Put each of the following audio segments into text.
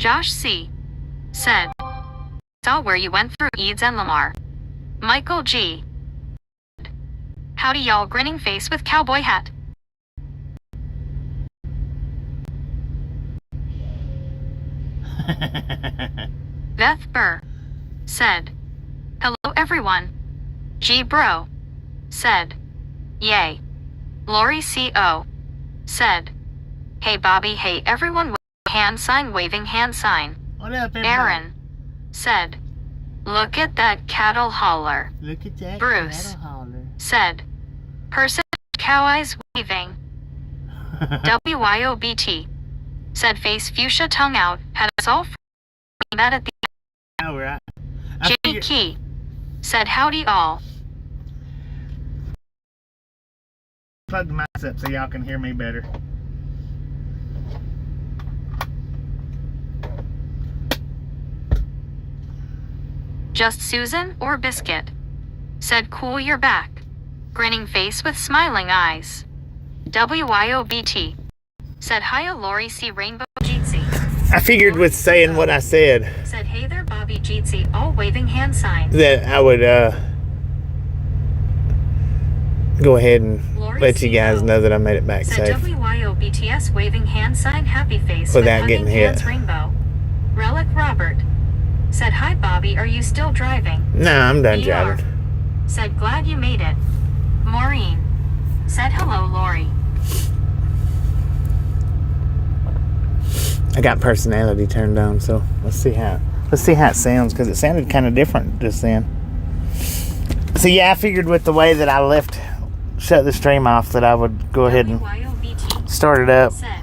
Josh C. said, saw where you went through Eads and Lamar. Michael G. Howdy y'all, grinning face with cowboy hat. Beth Burr said, hello everyone. G Bro said, yay. Lori C.O. said, hey Bobby, hey everyone, hand sign, waving hand sign. What up, everybody? Aaron said, look at that cattle hauler. Look at that Bruce cattle hauler. said, person, cow eyes waving. WYOBT said, face fuchsia tongue out, had us all mad at the Oh, right. Jimmy Key said, howdy all. Plug the mics up so y'all can hear me better. Just Susan or Biscuit said, cool, you're back. Grinning face with smiling eyes. WYOBT said, hiya Lori C. Rainbow Jeetsy. I figured with saying what I said, Said, hey there Bobby Jeetsy, all waving hand sign. that I would go ahead and Lori let you guys C.O. know that I made it back said, safe. WYOBTS waving hand sign, happy face Without with getting hugging hit. hands rainbow. Relic Robert said, hi Bobby, are you still driving? No, I'm done ER driving. said, glad you made it. Maureen said, hello Lori. I got personality turned on, so let's see how it sounds, because it sounded kind of different just then. So yeah, I figured with the way that I shut the stream off, that I would go ahead and WYOBT start it up said,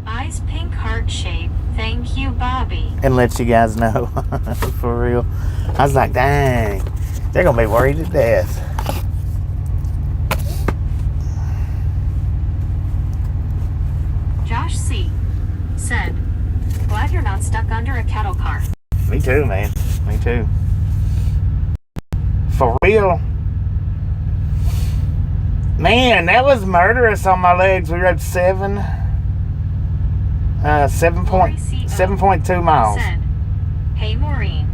eyes pink heart shape, thank you Bobby. and let you guys know. For real, I was like, dang, they're gonna be worried to death. Josh C. said, glad you're not stuck under a cattle car. Me too, man. Me too. For real. Man, that was murderous on my legs. We rode 7.2 miles. Said, hey Maureen.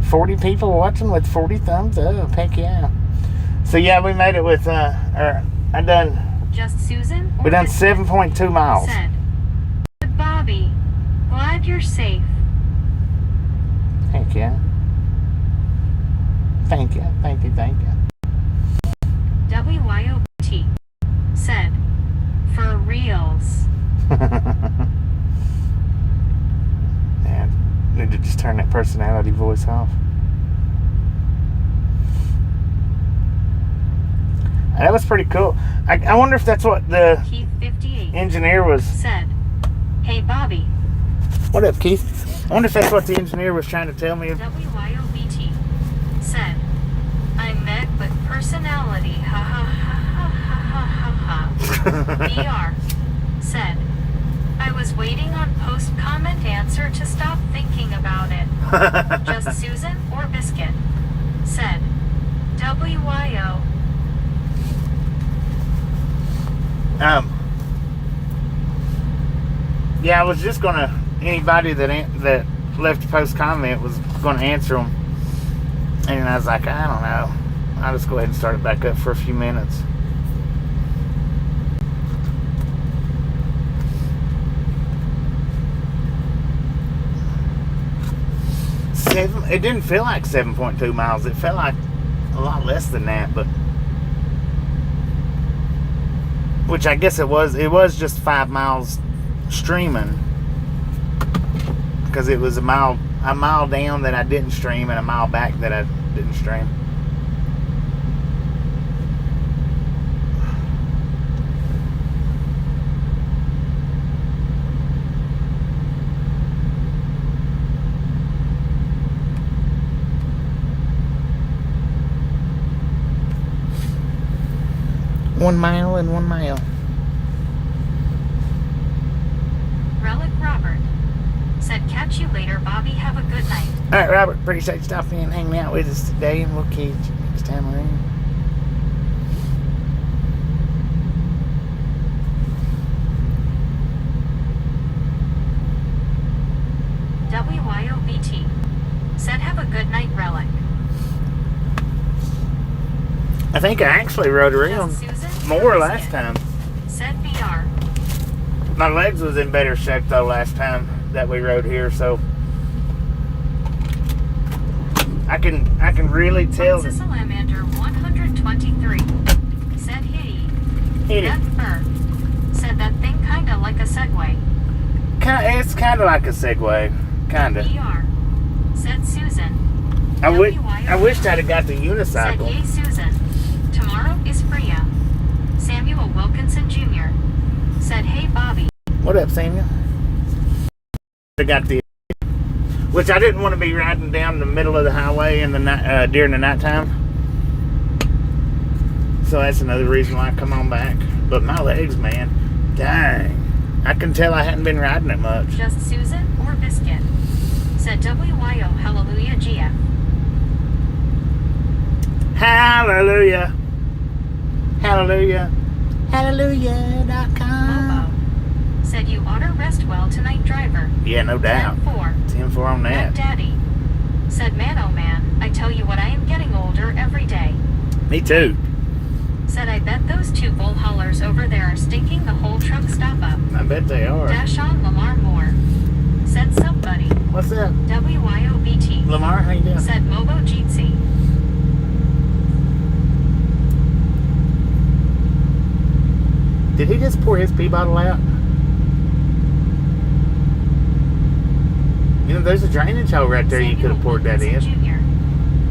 40 people watching with 40 thumbs up. Heck yeah. So yeah, we made it with Just Susan? we done 7.2 miles. Said, Bobby, glad you're safe. Heck yeah. Thank you. WYOT said, for reals. Man, need to just turn that personality voice off. That was pretty cool. I wonder if that's what the Keith 58 engineer was. said, hey Bobby. What up, Keith? I wonder if that's what the engineer was trying to tell me. WYOBT said, I'm Meg with personality. Ha ha ha ha ha ha ha. BR said, I was waiting on post comment answer to stop thinking about it. Just Susan or Biscuit said, WYO. Yeah, I was just gonna, anybody that left a post comment was gonna answer them, and I was like, I don't know, I'll just go ahead and start it back up for a few minutes. It didn't feel like 7.2 miles. It felt like a lot less than that, but which I guess it was just 5 miles streaming, because it was a mile down that I didn't stream and a mile back that I didn't stream. One mile and 1 mile. Relic Robert said, catch you later, Bobby. Have a good night. All right, Robert, appreciate you stopping in and hanging out with us today, and we'll catch you next time around. WYOBT. Said have a good night, Relic. I think I actually rode around more last time. Said BR. My legs was in better shape though last time that we rode here, so I can really tell. Salamander 123. Said hitty. Hit it. Said that thing kinda like a Segway. It's kind of like a Segway, kind of. BR. Said Susan. I wished I'd have got the Said unicycle. yay Susan. Tomorrow is Freya. Samuel Wilkinson Jr. Said hey Bobby. What up, Samuel? I got the, which I didn't want to be riding down the middle of the highway in the night during the nighttime. So that's another reason why I come on back. But my legs, man, dang. I can tell I hadn't been riding it much. Just Susan or Biscuit. Said WYO Hallelujah GF. Hallelujah. Hallelujah. Hallelujah.com. Mobo. Said you ought to rest well tonight, driver. Yeah, no doubt. 10-4. 10-4 on that. Matt Daddy. Said man oh man, I tell you what, I am getting older every day. Me too. Said I bet those two bull haulers over there are stinking the whole truck stop up. I bet they are. Dash on Lamar Moore. Said somebody. What's up? WYOBT. Lamar, how you doing? Said Mobo Jeetsy. Did he just pour his pee bottle out? You know, there's a drainage hole right there. You could have poured that in. Jr.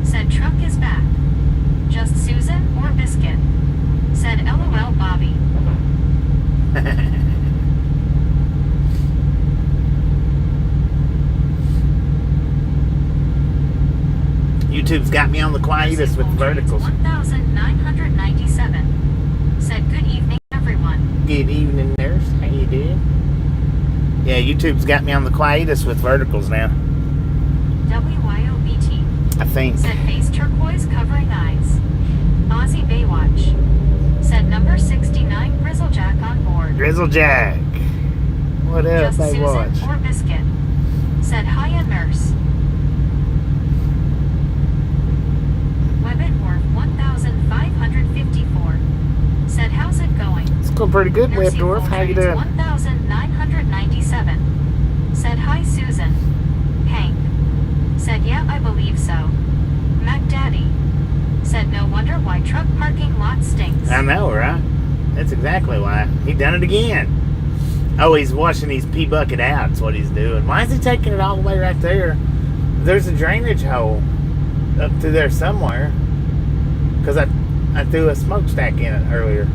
Said truck is back. Just Susan or Biscuit. Said LOL Bobby. YouTube's got me on the quietest with verticals. 1997. Said good evening everyone. Good evening, nurse. How you doing? Yeah, YouTube's got me on the quietest with verticals now. WYOBT. I think. Said face turquoise covering eyes. Aussie Baywatch. Said number 69 Grizzlejack on board. Grizzlejack. What else Just I Susan watch? or Biscuit. Said hiya nurse. Webbit 1554. Said how's it going? It's going pretty good, Webdorf. How you doing? 1997. Said hi Susan. Hank. Said yeah I believe so. Mac Daddy. Said no wonder why truck parking lot stinks. I know, right? That's exactly why. He done it again. Oh, he's washing his pee bucket out. That's what he's doing. Why is he taking it all the way right there? There's a drainage hole up to there somewhere. Because I threw a smokestack in it earlier.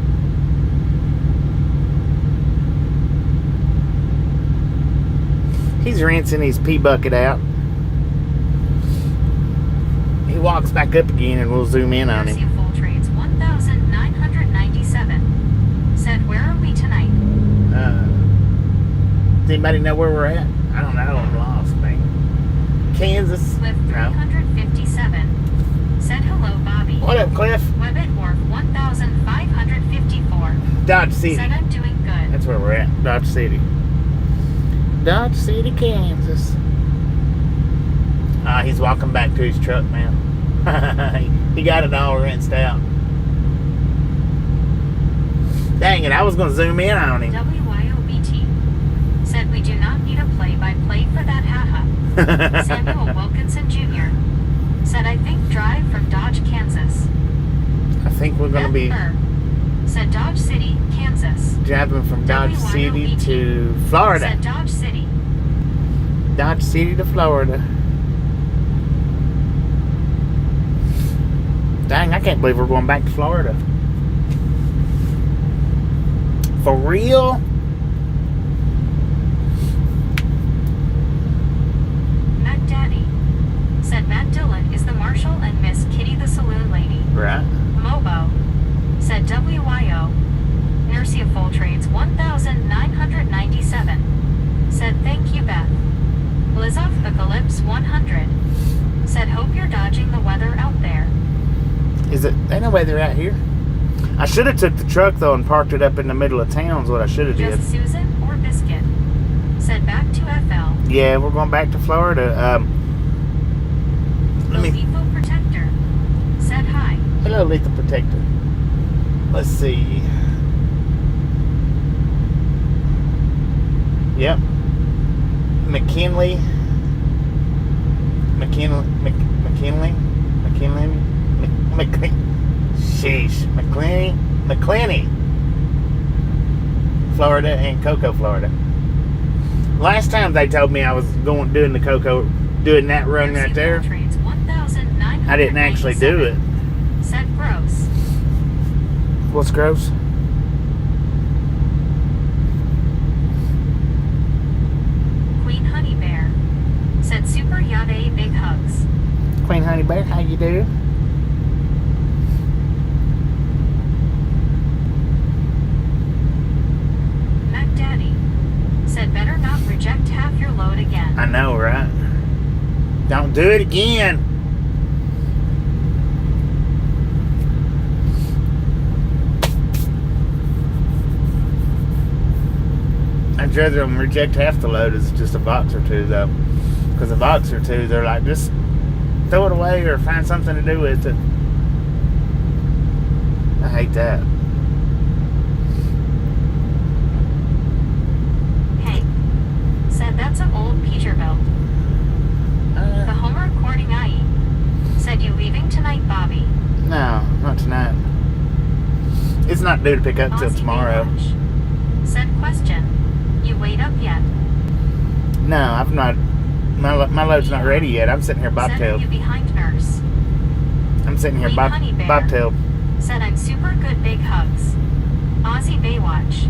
He's rinsing his pee bucket out. He walks back up again and we'll zoom in on him. Full Trades 1997. Said where are we tonight? Does anybody know where we're at? I don't know. I'm lost, man. Kansas. Cliff 357. Said hello, Bobby. What up, Cliff? Webbit Wharf 1554. Dodge City. Said I'm doing good. That's where we're at. Dodge City. Dodge City, Kansas. He's walking back to his truck now. He got it all rinsed out. Dang it, I was going to zoom in on him. WYOBT. Said we do not need a play-by-play for that haha. Samuel Wilkinson Jr. Said I think drive from Dodge, Kansas. I think we're going to be said Dodge City, Kansas. driving from Dodge City to Florida. Said Dodge City. Dodge City to Florida. Dang, I can't believe we're going back to Florida. For real? Matt Daddy. Said Matt Dillon is the marshal and Miss Kitty the saloon lady. Right. Mobo. Said WYO. Nursia Full Trades 1997. Said thank you Beth. Lizoff Apocalypse 100. Said hope you're dodging the weather out there. Is it? Ain't no way they're out here. I should have took the truck though and parked it up in the middle of town. Is what I should have did. Just Susan or Biscuit. Said back to FL. Yeah, we're going back to Florida. The Lethal Protector said hi. Hello, Lethal Protector. Let's see. Yep. McKinley. McClenny, Florida, and Cocoa, Florida. Last time they told me I was doing that run right there. I didn't actually do it. Said gross. What's gross? Queen Honey Bear said super yade big hugs. Queen Honey Bear, how you do? Mac Daddy said better not reject half your load again. I know, right? Don't do it again. I'd rather them reject half the load as just a box or two, though. Because a box or two, they're like, just throw it away or find something to do with it. I hate that. Hey, said that's an old Peterbilt. The home recording IE said you leaving tonight, Bobby. No, not tonight. It's not due to pick up till Aussie tomorrow. Baywatch said question. You weighed up yet? No, I've not. My load's not ready yet. I'm sitting here Said bobtailed. you behind nurse. I'm sitting here Queen Honey Bear bobtailed. said I'm super good big hugs. Aussie Baywatch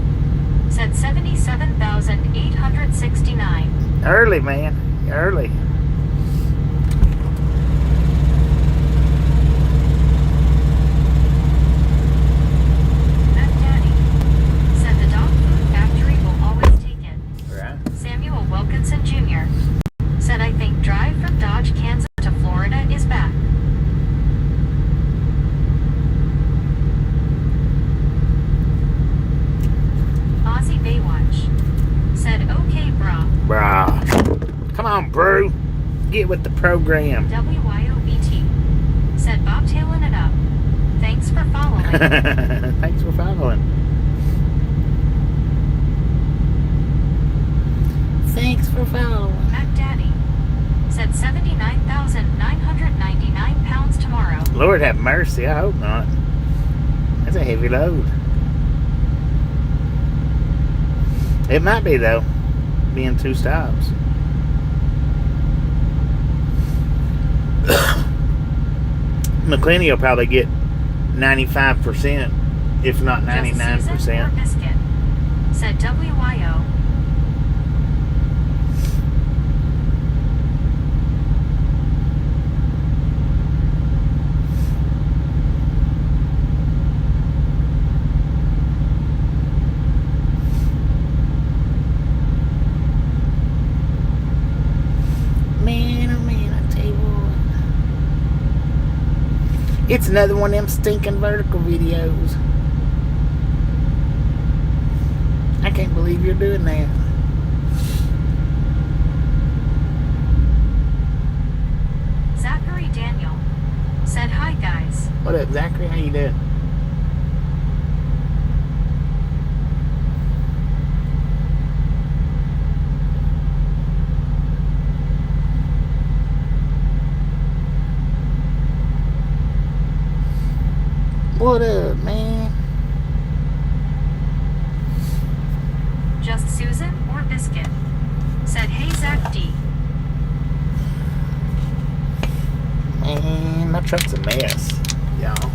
said 77,869. Early, man. Early. Mac Daddy said the dog food factory will always take it. Right. Samuel Wilkinson Jr. said I think drive from Dodge, Kansas to Florida is back. Aussie Baywatch said okay brah. Brah. Come on, bro. Get with the program. WYOBT said bobtailing it up. Thanks for following. Thanks for following. Thanks for following. Mac Daddy said 79,999 pounds tomorrow. Lord have mercy. I hope not. That's a heavy load. It might be, though, being 2 stops. McClenny will probably get 95%, if not 99%. Susan or Biscuit said WYO. Man, oh man, I tell you what. It's another one of them stinking vertical videos. I can't believe you're doing that. Zachary Daniel said hi guys. What up, Zachary? How you doing? What up, man? Just Susan or Biscuit said hey Zach D. Man, my truck's a mess, y'all.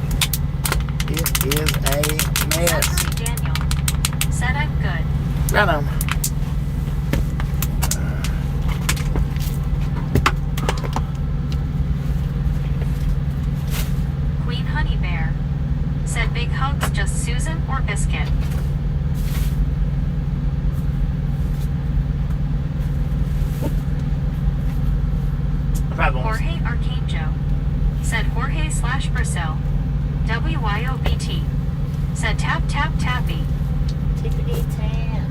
It is a mess. Zachary Daniel said I'm good. Right on. Queen Honey Bear said big hugs just Susan or Biscuit. Jorge Arcanjo said Jorge/Brazil. WYOBT said tap tap tappy. Tippity tap.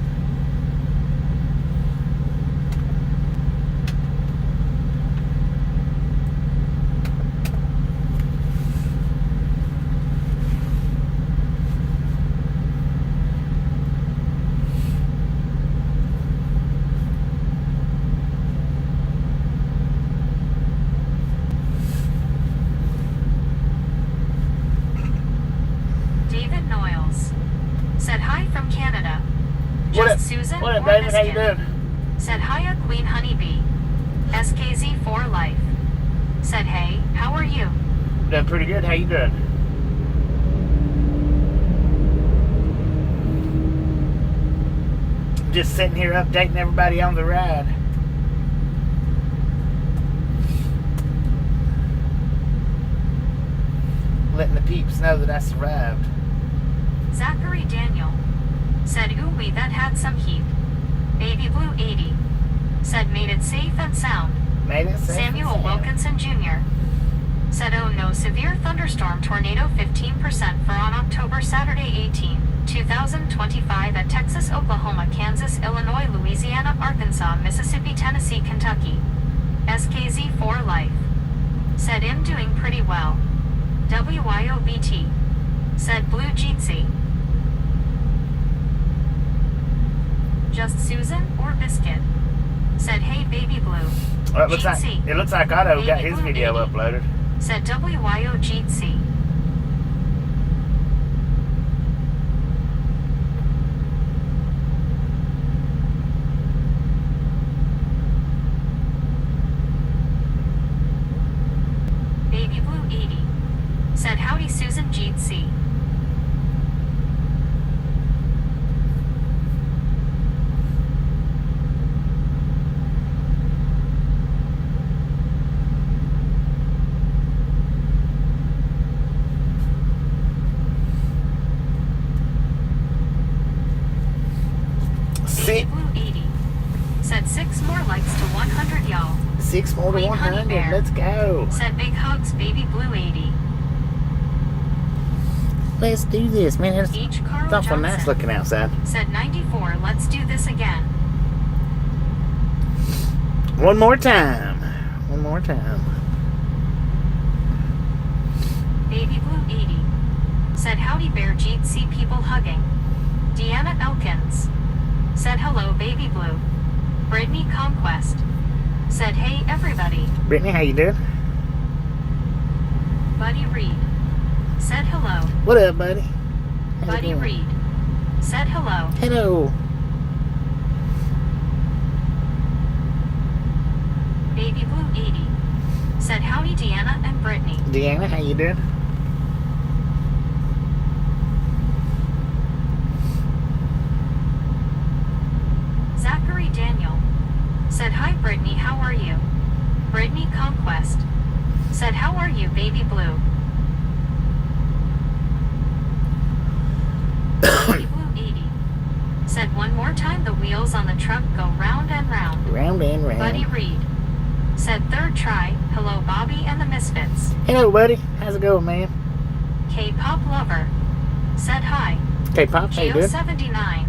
What up, or David? How you biscuit. doing? Said hiya, Queen Honeybee. SKZ for life. Said hey, how are you? Doing pretty good. How you doing? Just sitting here updating everybody on the ride. Letting the peeps know that I survived. Zachary Daniel. Said ooh wee that had some heat. Baby Blue 80. Said made it safe and sound. Made it safe and Samuel sound. Wilkinson Jr. Said oh no severe thunderstorm tornado 15% for on October Saturday 18, 2025 at Texas, Oklahoma, Kansas, Illinois, Louisiana, Arkansas, Mississippi, Tennessee, Kentucky. SKZ for life. Said I'm doing pretty well. WYOBT. Said Blue Jeetsy. Just Susan or Biscuit. Said hey baby Blue. Well, it looks like Otto got his Baby video Blue uploaded. Said WYOGC. Baby Blue 80. Said howdy Susan GC. Baby Blue 80. Said 6 more likes to 100 y'all. 6 more to Queen Honey 100. Bear. Let's go. Said big hugs Baby Blue 80. Let's do this, man. H. Carl It's awful Johnson. nice looking outside. Said 94 let's do this again. One more time. One more time. Baby Blue 80. Said howdy Bear Jeet see people hugging. Deanna Elkins. Said hello Baby Blue. Brittany Conquest. Said hey everybody. Brittany, how you doing? Buddy Reed. Said hello. What up, buddy? How you Buddy doing? Reed. Said hello. Hello. Baby Blue 80. Said howdy Deanna and Brittany. Deanna, how you doing? Zachary Daniel. Said hi Brittany, how are you? Brittany Conquest. Said how are you Baby Blue? Baby Blue 80. Said one more time the wheels on the truck go round and round. Round and round. Buddy Reed. Said third try, hello Bobby and the Misfits. Hello, buddy. How's it going, man? K-pop lover. Said hi. K-pop, how you doing? Geo79.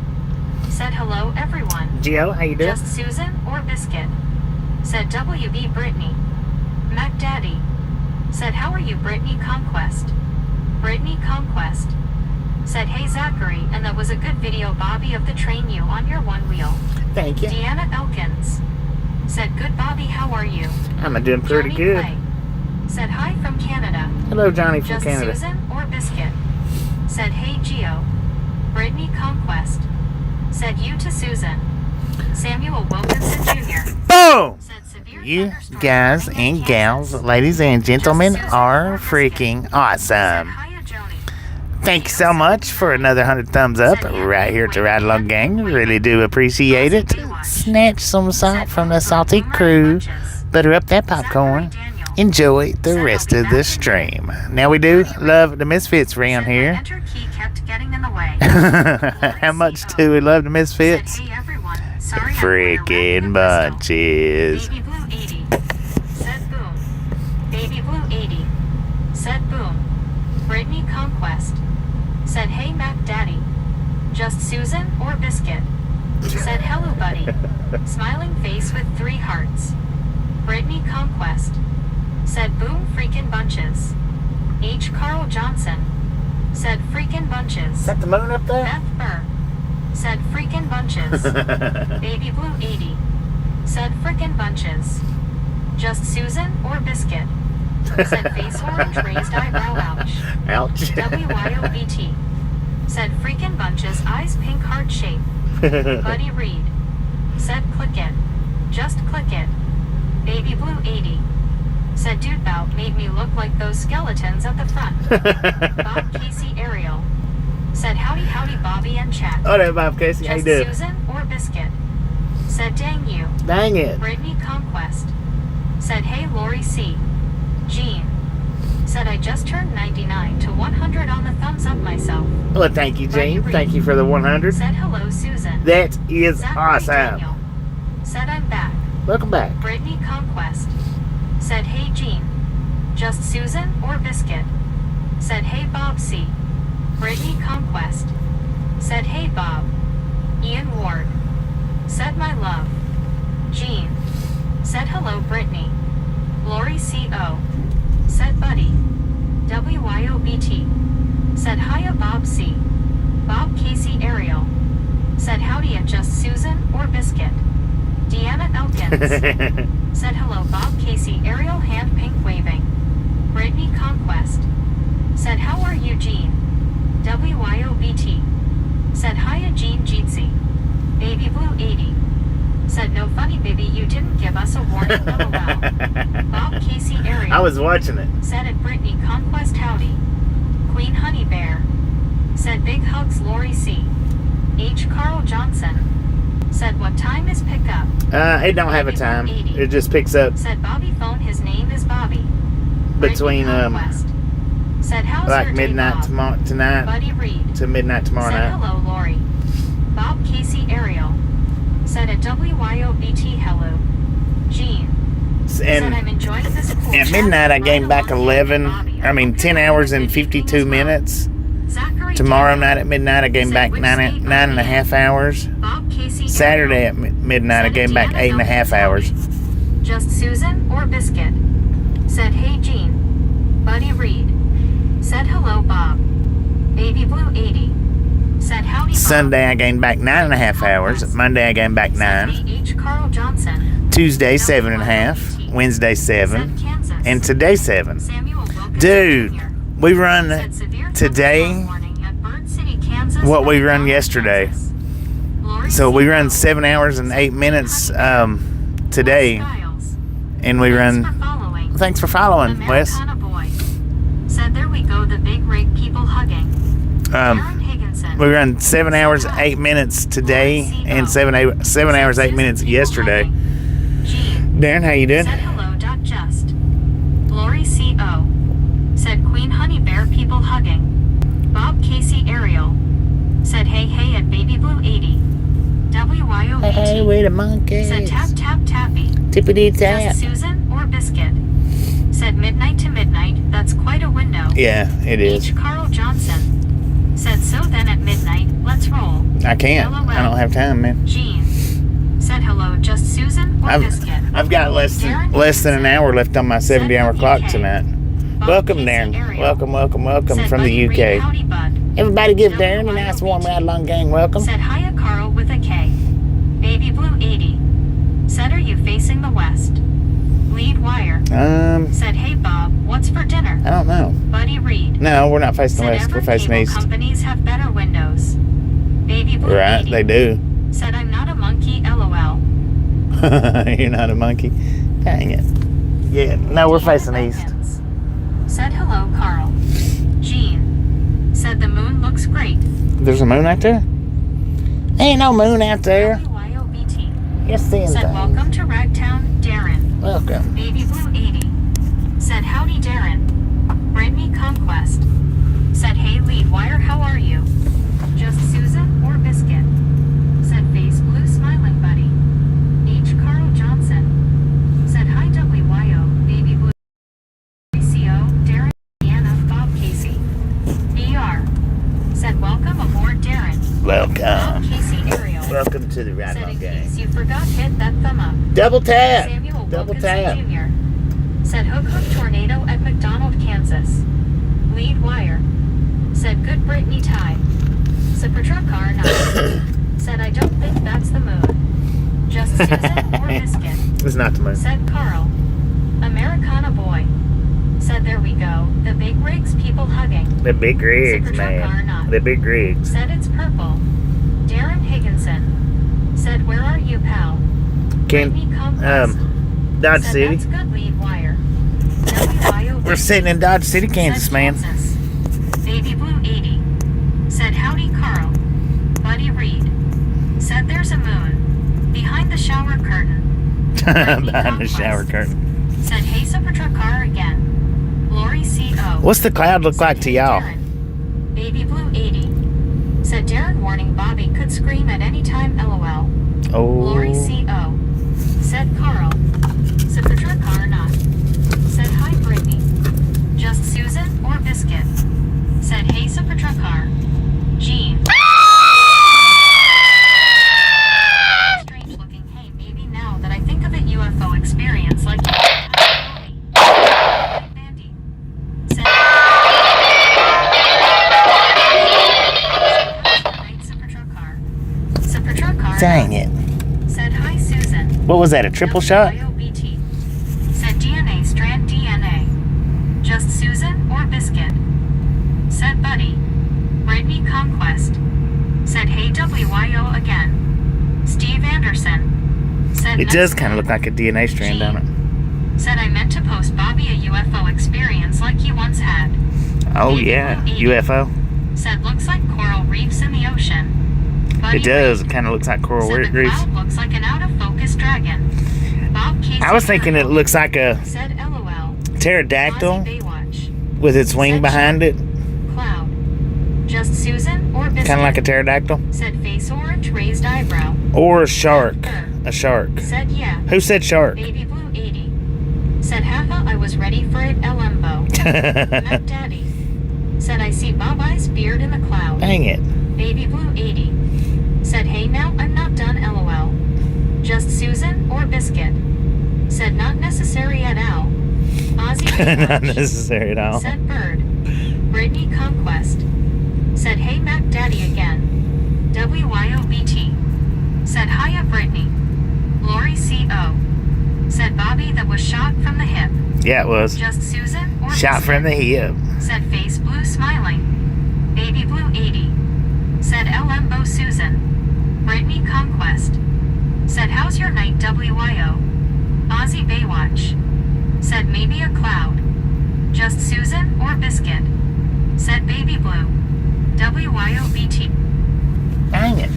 Said hello everyone. Gio, how you doing? Just Susan or Biscuit. Said WB Brittany. Mac Daddy. Said how are you Brittany Conquest? Brittany Conquest. Said hey Zachary and that was a good video Bobby of the train you on your one wheel. Thank you. Deanna Elkins. Said good Bobby how are you? I'm doing pretty Johnny good. Clay. Said hi from Canada. Hello, Johnny from Just Canada. Susan or Biscuit. Said hey Geo. Brittany Conquest. Said you to Susan. Samuel Wilkinson Jr. Boom! Said severe You thunderstorm guys coming in and gals, Kansas. ladies and gentlemen, Just Susan are or Biscuit. freaking Said awesome. hiya Joni. Thank you so much for another 100 thumbs up right here to Ride Along Gang. Really do appreciate it. Snatch some salt from the salty crew. Butter up that popcorn. Enjoy the rest of the stream. Now we do love the Misfits around Said my here. enter key kept getting in the way. How much do we love the Misfits? Said, hey everyone. Sorry, I'm Freaking wearing a bunches. Baby Blue 80. Said boom. Baby Blue 80. Said boom. Brittany Conquest. Said hey Mac Daddy. Just Susan or Biscuit. Said hello buddy. Smiling face with 3 hearts. Brittany Conquest. Said boom freaking bunches. H. Carl Johnson. Said freaking bunches. Is that the moon up there? Beth Burr. Said freaking bunches. Baby Blue 80. Said frickin' bunches. Just Susan or Biscuit. Said face orange raised eyebrow ouch. Ouch. WYOBT. Said freaking bunches eyes pink heart shape. Buddy Reed. Said click it. Just click it. Baby Blue 80. Said dude bout made me look like those skeletons at the front. Bob Casey Ariel. Said howdy howdy Bobby and Chat. Oh, there, Bob Casey. How you Just doing? Susan or Biscuit. Said dang you. Dang it. Brittany Conquest. Said hey Lori C. Jean. Said I just turned 99 to 100 on the thumbs up myself. Well, thank you, Gene. Reed. Thank you for the 100. Said hello Susan. That is Zachary awesome. Daniel. Said I'm back. Welcome back. Brittany Conquest. Said hey Jean. Just Susan or Biscuit. Said hey Bob C. Brittany Conquest. Said hey Bob. Ian Ward. Said my love. Jean. Said hello Brittany. Lori C.O. Said buddy. WYOBT. Said hiya Bob C. Bob Casey Ariel. Said howdy at just Susan or Biscuit. Deanna Elkins. Said hello Bob Casey Ariel hand pink waving. Brittany Conquest. Said how are you Jean? WYOBT. Said hiya Jean Jeetsy. Baby Blue 80. Said no funny baby you didn't give us a warning LOL. Bob Casey Ariel. I was watching it. Said at Brittany Conquest howdy. Queen Honey Bear. Said big hugs Lori C. H. Carl Johnson. Said what time is pickup? It don't have a time. It just picks up Said Bobby phone his name is Bobby. between Brittany Conquest. Said how's like your day, midnight Bob? tonight Buddy Reed. to midnight tomorrow Said night. hello Lori. Bob Casey Ariel. Said at WYOBT hello. Jean. Said I'm And enjoying this cool at chat midnight I right gained back along with Bobby. 10 hours and 52 minutes. Zachary Tomorrow Daniel. night at midnight I gained back nine and a half hours. Bob Casey Saturday Ariel. at midnight I Said gained back Deanna 8.5 hours. Just Susan or Biscuit. Said hey Jean. Buddy Reed. Said hello Bob. Baby Blue 80. Said howdy Bob. Sunday I gained back 9.5 hours. Monday I gained back Said 9. hey H. Carl Johnson. Tuesday 7.5. Wednesday 7. Said Kansas. And today 7. Samuel Wilkinson Dude, Jr. we run Said severe today thunderstorm warning at Bird City, Kansas, what we and run Donald, yesterday. Kansas. Lori So we run C. 7 hours and 8 minutes today. Styles. And we Thanks for run. following. Thanks for following, Wes. Americana Boy. Said there we go, the big rig people hugging. Aaron Higginson. We run 7 hours 8 minutes today and 7 hours 8 minutes yesterday. Jean. Darren, how you doing? Said hello. Just. Lori C.O. Said Queen Honey Bear people hugging. Bob Casey Ariel. Said hey hey at Baby Blue 80. WYOBT. Hey, we the monkeys. Said tap tap tappy. Tippity tap. Just Susan or Biscuit. Said midnight to midnight, that's quite a window. Yeah, it is. H. Carl Johnson. Said so then at midnight, let's roll. I can't. I don't have time, man. Jean. Said hello, just Susan or Biscuit. I've got less than an hour left on my 70-hour clock tonight. Bob Welcome, Casey Darren. Ariel. Welcome Said from the Buddy Reed, UK. howdy, bud. Everybody give Darren a nice warm ride along gang welcome. Said hiya Carl with a K. Baby Blue 80. Said are you facing the west? Lead wire. I Said hey Bob, what's for dinner? don't know. Buddy Reed. No, we're not facing Said west. We're ever facing cable east. companies have better windows. Baby Blue Right, 80. they do. Said I'm not a monkey, LOL. You're not a monkey. Dang it. Yeah, no, we're Deanna facing east. Elkins. Said hello, Carl. Jean. Said the moon looks great. There's a moon out there? Ain't no moon out there. WYOBT. You're seeing Said things. welcome to Ragtown, Darren. Welcome. Baby Blue 80. Said howdy, Darren. Brittany Conquest. Said hey, lead wire, how are you? Just Susan or Biscuit? Said face blue smiling buddy. H. Carl Johnson. Said hi, WYO, Baby Blue. CO, Darren, Deanna, Bob Casey. BR. Said welcome aboard, Darren. Bob Welcome. Casey Ariel. Welcome to the Right Said On in Gang. case you forgot, hit that thumb up. Double tap. Samuel Double Wilkinson tap. Jr. Said hook hook tornado at McDonald, Kansas. Lead wire. Said good Brittany tie. Super truck car not. Said I don't think that's the moon. Just Susan or Biscuit. It's not the moon. Said Carl. Americana boy. Said there we go, the big rigs people hugging. The big rigs, Super truck car man. not. The big rigs. Said it's purple. Darren Higginson. Said, where are you, pal? Brittany Conquest. Dodge Said, City. that's good, lead wire. WYOB. We're sitting in Dodge City, Kansas, Said, man. Kansas. Baby Blue 80. Said, howdy, Carl. Buddy Reed. Said, there's a moon. Behind the shower curtain. Behind the shower curtain. Said, hey, Supertruck car again. Lori CO. What's the cloud look like to y'all? Darren. Baby Blue 80. Said, Darren warning Bobby could scream at any time, LOL. Oh. Lori CO. Said Carl. Supertruck car not. Said, hi, Brittany. Just Susan or Biscuit. Said, hey, Supertruck car. Jean. Strange looking, hey, maybe now that I think of it, UFO experience like you. Bandy. Said, Supertruck car. Supertruck car. Dang it. Said, hi, Susan. What was that, a triple shot? WYOBT. Said, DNA strand DNA. Just Susan or Biscuit. Said, Buddy. Brittany Conquest. Said, hey, WYO again. Steve Anderson. Said, It does kind of look like a DNA strand, don't it? Said, I meant to post Bobby a UFO experience like he once had. Oh, Baby yeah. Blue 80. UFO. Said, looks like coral reefs in the ocean. Buddy It does. Reed. It kind of looks like coral Said, the reefs. cloud looks like an out-of-focus dragon. Bob Casey I was thinking it Colonel. looks like a Said, LOL. pterodactyl Ozzy Baywatch. with its wing Said behind it. Cloud. Just Susan or Biscuit. Kind of like a pterodactyl. Said face orange, raised eyebrow. Or a shark. A shark. Said yeah. Who said shark? Baby Blue 80. Said Haffa, I was ready for it, Lembo. Matt Daddy. Said I see Bob Eye's beard in the cloud. Dang it. Baby Blue 80. Said hey now, I'm not done, LOL. Just Susan or Biscuit. Said not necessary at all. Ozzy Not necessary at all. Said Bird. Brittany Conquest. Said hey Mac Daddy again. WYOBT. Said hiya Brittany. Lori CO. Said Bobby that was shot from the hip. Yeah, it was. Just Susan or Shot Biscuit. from the hip. Said face blue smiling. Baby Blue 80. Said Lembo Susan. Brittany Conquest. Said how's your night WYO. Ozzy Baywatch. Said maybe a cloud. Just Susan or Biscuit. Said Baby Blue. WYOBT. Dang it.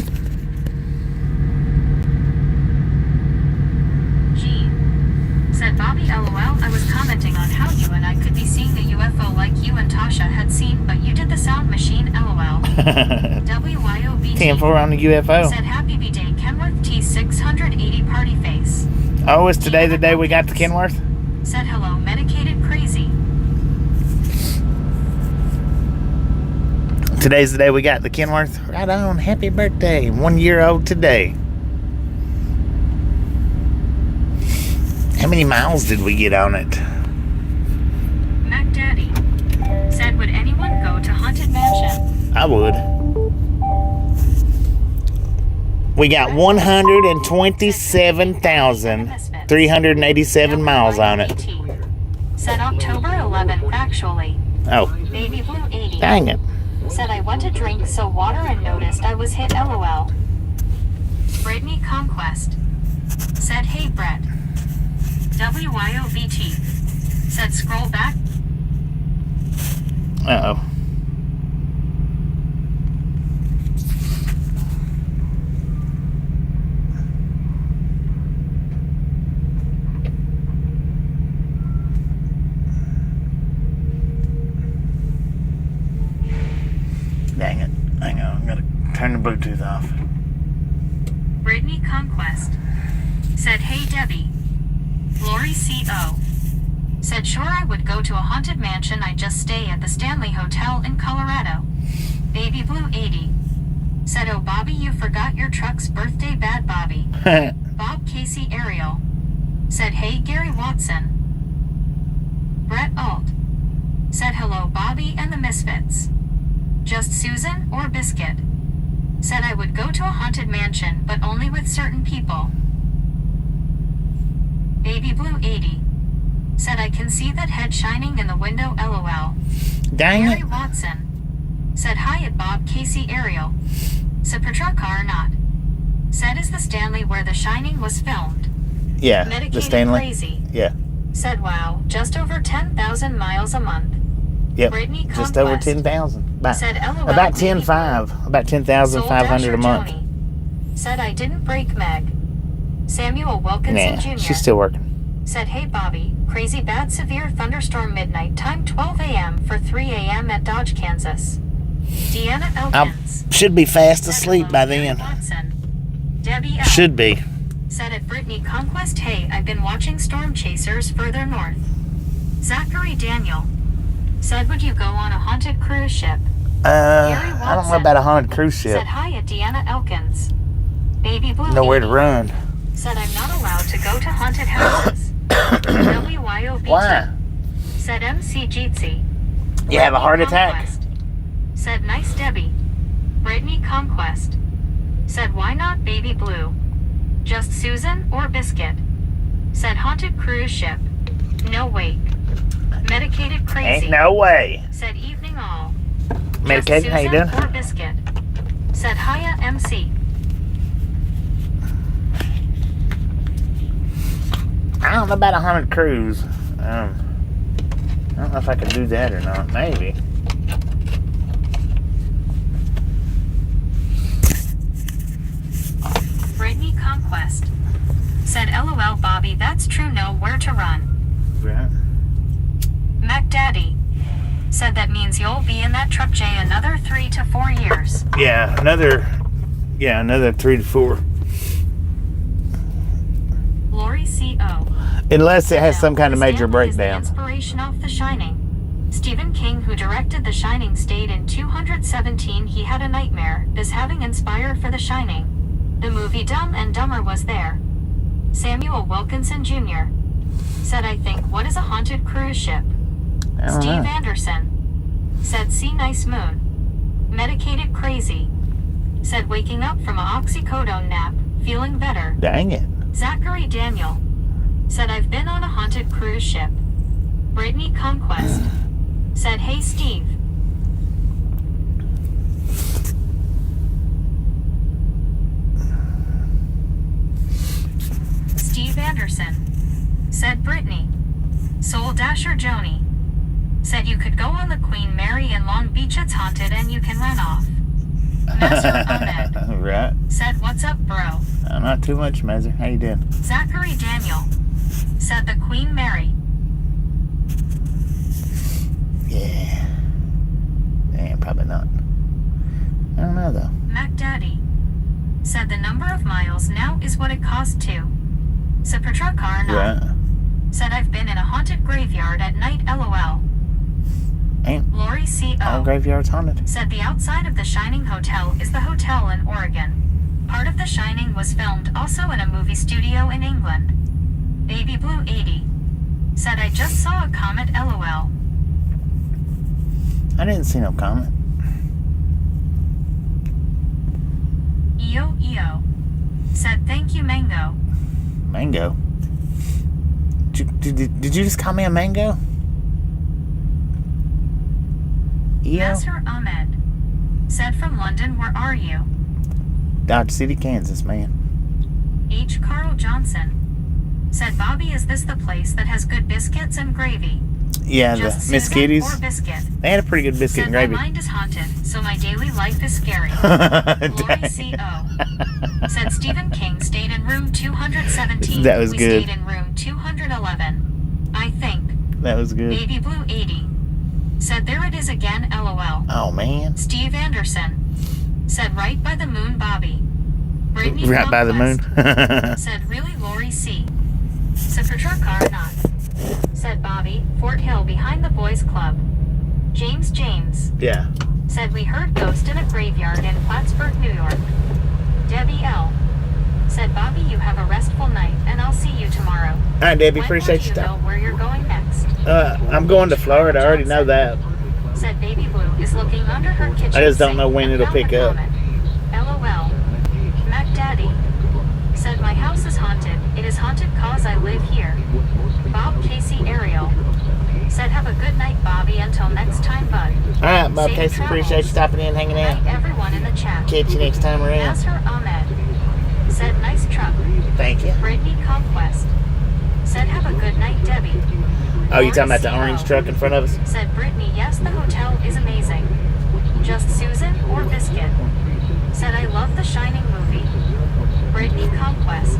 Jean. Said Bobby LOL, I was commenting on how you and I could be seeing a UFO like you and Tasha had seen, but you did the sound machine LOL. WYOBT. 10-4 on the UFO. Said happy B-Day Kenworth T680 party face. Oh, is today the day we got to Kenworth? Said hello medicated crazy. Today's the day we got the Kenworth. Right on. Happy birthday. 1 year old today. How many miles did we get on it? Mac Daddy. Said would anyone go to Haunted Mansion? I would. We got 127,387 miles on it. Said October 11th actually. Oh, Baby Blue 80. dang it. Said I went to drink so water and noticed I was hit LOL. Brittany Conquest. Said hey Brett. WYOBT. Said scroll back. Uh-oh. Dang it. Hang on, I'm gonna turn the Bluetooth off. Brittany Conquest. Said hey Debbie. Lori CO. Said sure I would go to a haunted mansion, I just stay at the Stanley Hotel in Colorado. Baby Blue 80. Said oh Bobby you forgot your truck's birthday bad Bobby. Bob Casey Ariel. Said hey Gary Watson. Brett Alt. Said hello Bobby and the Misfits. Just Susan or Biscuit. Said I would go to a haunted mansion but only with certain people. Baby Blue 80. Said I can see that head shining in the window LOL. Dang Gary it. Watson. Said hi at Bob Casey Ariel. Supertruck car not. Said is the Stanley where The Shining was filmed. Yeah, Medicated the Stanley. Crazy. Yeah. Said wow, just over 10,000 miles a month. Yep. Brittany Just over Conquest. 10,000. Said LOL. About baby 10,500. About Soul 10,500 a Dasher month. Joni. Said I didn't break Meg. Samuel Wilkinson Nah, Jr. she's still working. Said hey Bobby, crazy bad severe thunderstorm midnight time 12 a.m. for 3 a.m. at Dodge, Kansas. Deanna I Elkins. should be fast Said asleep hello, by Mary then. Watson. Debbie L. Should be. Said at Brittany Conquest, hey, I've been watching Storm Chasers further north. Zachary Daniel. Said would you go on a haunted cruise ship? I don't know about a haunted cruise ship. Said hi at Deanna Elkins. Baby Blue. Nowhere to run. Said I'm not allowed to go to haunted houses. WYOBT. Why? Said MC Jeetsy. You have a heart Brittany attack? Conquest. Said nice Debbie. Brittany Conquest. Said why not Baby Blue? Just Susan or Biscuit? Said haunted cruise ship. No wake. Medicated Crazy. Ain't no way. Said evening all. Medicated, how you doing? Or Biscuit. Said hiya MC. I don't know about a haunted cruise. I don't know if I can do that or not. Maybe. Brittany Conquest. Said LOL Bobby that's true know where to run. Right. Mac Daddy. Said that means you'll be in that truck Jay another 3 to 4 years. Yeah, another 3 to 4. Lori C.O. Unless it has some kind of major Stanley is the breakdown. inspiration of The Shining. Stephen King, who directed The Shining, stayed in 217. He had a nightmare. Is having inspired for The Shining. The movie Dumb and Dumber was there. Samuel Wilkinson Jr. Said I think what is a haunted cruise ship? I don't Steve know. Anderson. Said see nice moon. Medicated Crazy. Said waking up from a oxycodone nap, feeling better. Dang it. Zachary Daniel. Said I've been on a haunted cruise ship. Brittany Conquest. Said hey Steve. Steve Anderson. Said Brittany. Soul Dasher Joni. Said you could go on the Queen Mary in Long Beach, it's haunted and you can run off. Master Ahmed. Right. Said what's up bro? Not too much, Mazer. How you doing? Zachary Daniel. Said the Queen Mary. Yeah. Damn, probably not. I don't know, though. Mac Daddy. Said the number of miles now is what it cost to. Said car not. Right. Said I've been in a haunted graveyard at night LOL. Ain't Lori all C.O. graveyards haunted. Said the outside of the Shining Hotel is the hotel in Oregon. Part of The Shining was filmed also in a movie studio in England. Baby Blue 80. Said I just saw a comet LOL. I didn't see no comment. EO. Said thank you Mango. Mango. Did you just call me a mango? EO? Nasser Ahmed. Said from London where are you? Dodge City, Kansas, man. H. Carl Johnson. Said Bobby is this the place that has good biscuits and gravy? Yeah, Just the Miss Susan Kitties. or biscuit? They had a pretty good biscuit Said and my gravy. mind is haunted, so my daily life is scary. Lori C.O. Said Stephen King stayed in room 217. That was we good. stayed in room 211. I think. That was good. Baby Blue 80. Said there it is again LOL. Oh, man. Steve Anderson. Said right by the moon Bobby. Brittany Right by the moon. Conquest. Said really Lori C. Said car not. Said Bobby, Fort Hill behind the boys club. James. Yeah. Said we heard ghost in a graveyard in Plattsburgh, New York. Debbie L. Said Bobby you have a restful night and I'll see you tomorrow. All right, Debbie. When Appreciate will your you know stuff. where you're going next? I'm going to Florida. I already know that. Said Baby Blue is looking under her kitchen. I just don't know sink when and it'll found pick the up. comment. LOL. Mac Daddy. Said my house is haunted. It is haunted cause I live here. Bob Casey Ariel. Said have a good night Bobby until next time bud. All right, Bob Safe Casey. travels. Appreciate you stopping in, hanging out. Night everyone in the chat. Catch you next time around. Nasser Ahmed. Thank you. Brittany Conquest. Said, have a good night, Debbie. Oh, you talking about the Lori orange C.O. truck in front of us? Said Brittany, yes, the hotel is amazing. Just Susan or Biscuit. Said, I love the Shining movie. Brittany Conquest.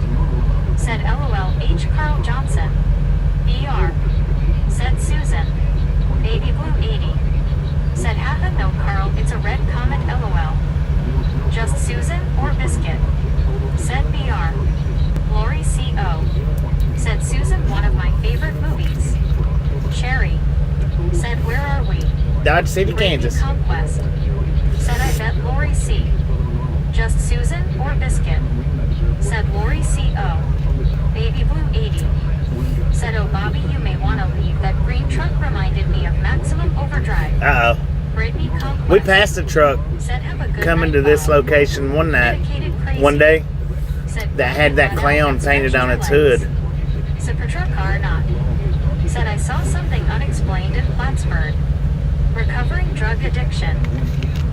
Said, LOL, H. Carl Johnson. BR. Said Susan. Baby Blue 80. Said, haha, no, Carl, it's a red comment, LOL. Just Susan or Biscuit. Said BR. Lori C.O. Said, Susan, one of my favorite movies. Cherry. Said, where are we? Dodge City, Brittany Kansas. Conquest. Said, I bet Lori C. Just Susan or Biscuit. Said Lori C.O. Baby Blue 80. Said, oh, Bobby, you may want to leave. That green truck reminded me of Maximum Overdrive. Uh-oh. Brittany Conquest. We passed a truck Said, have a good coming night, to this Bob. location one night, Dedicated Crazy. one day, Said, that had that Brittany clown got out painted and on its stretched hood. her legs. Said, per truck car or not. Said, I saw something unexplained in Plattsburgh. Recovering drug addiction.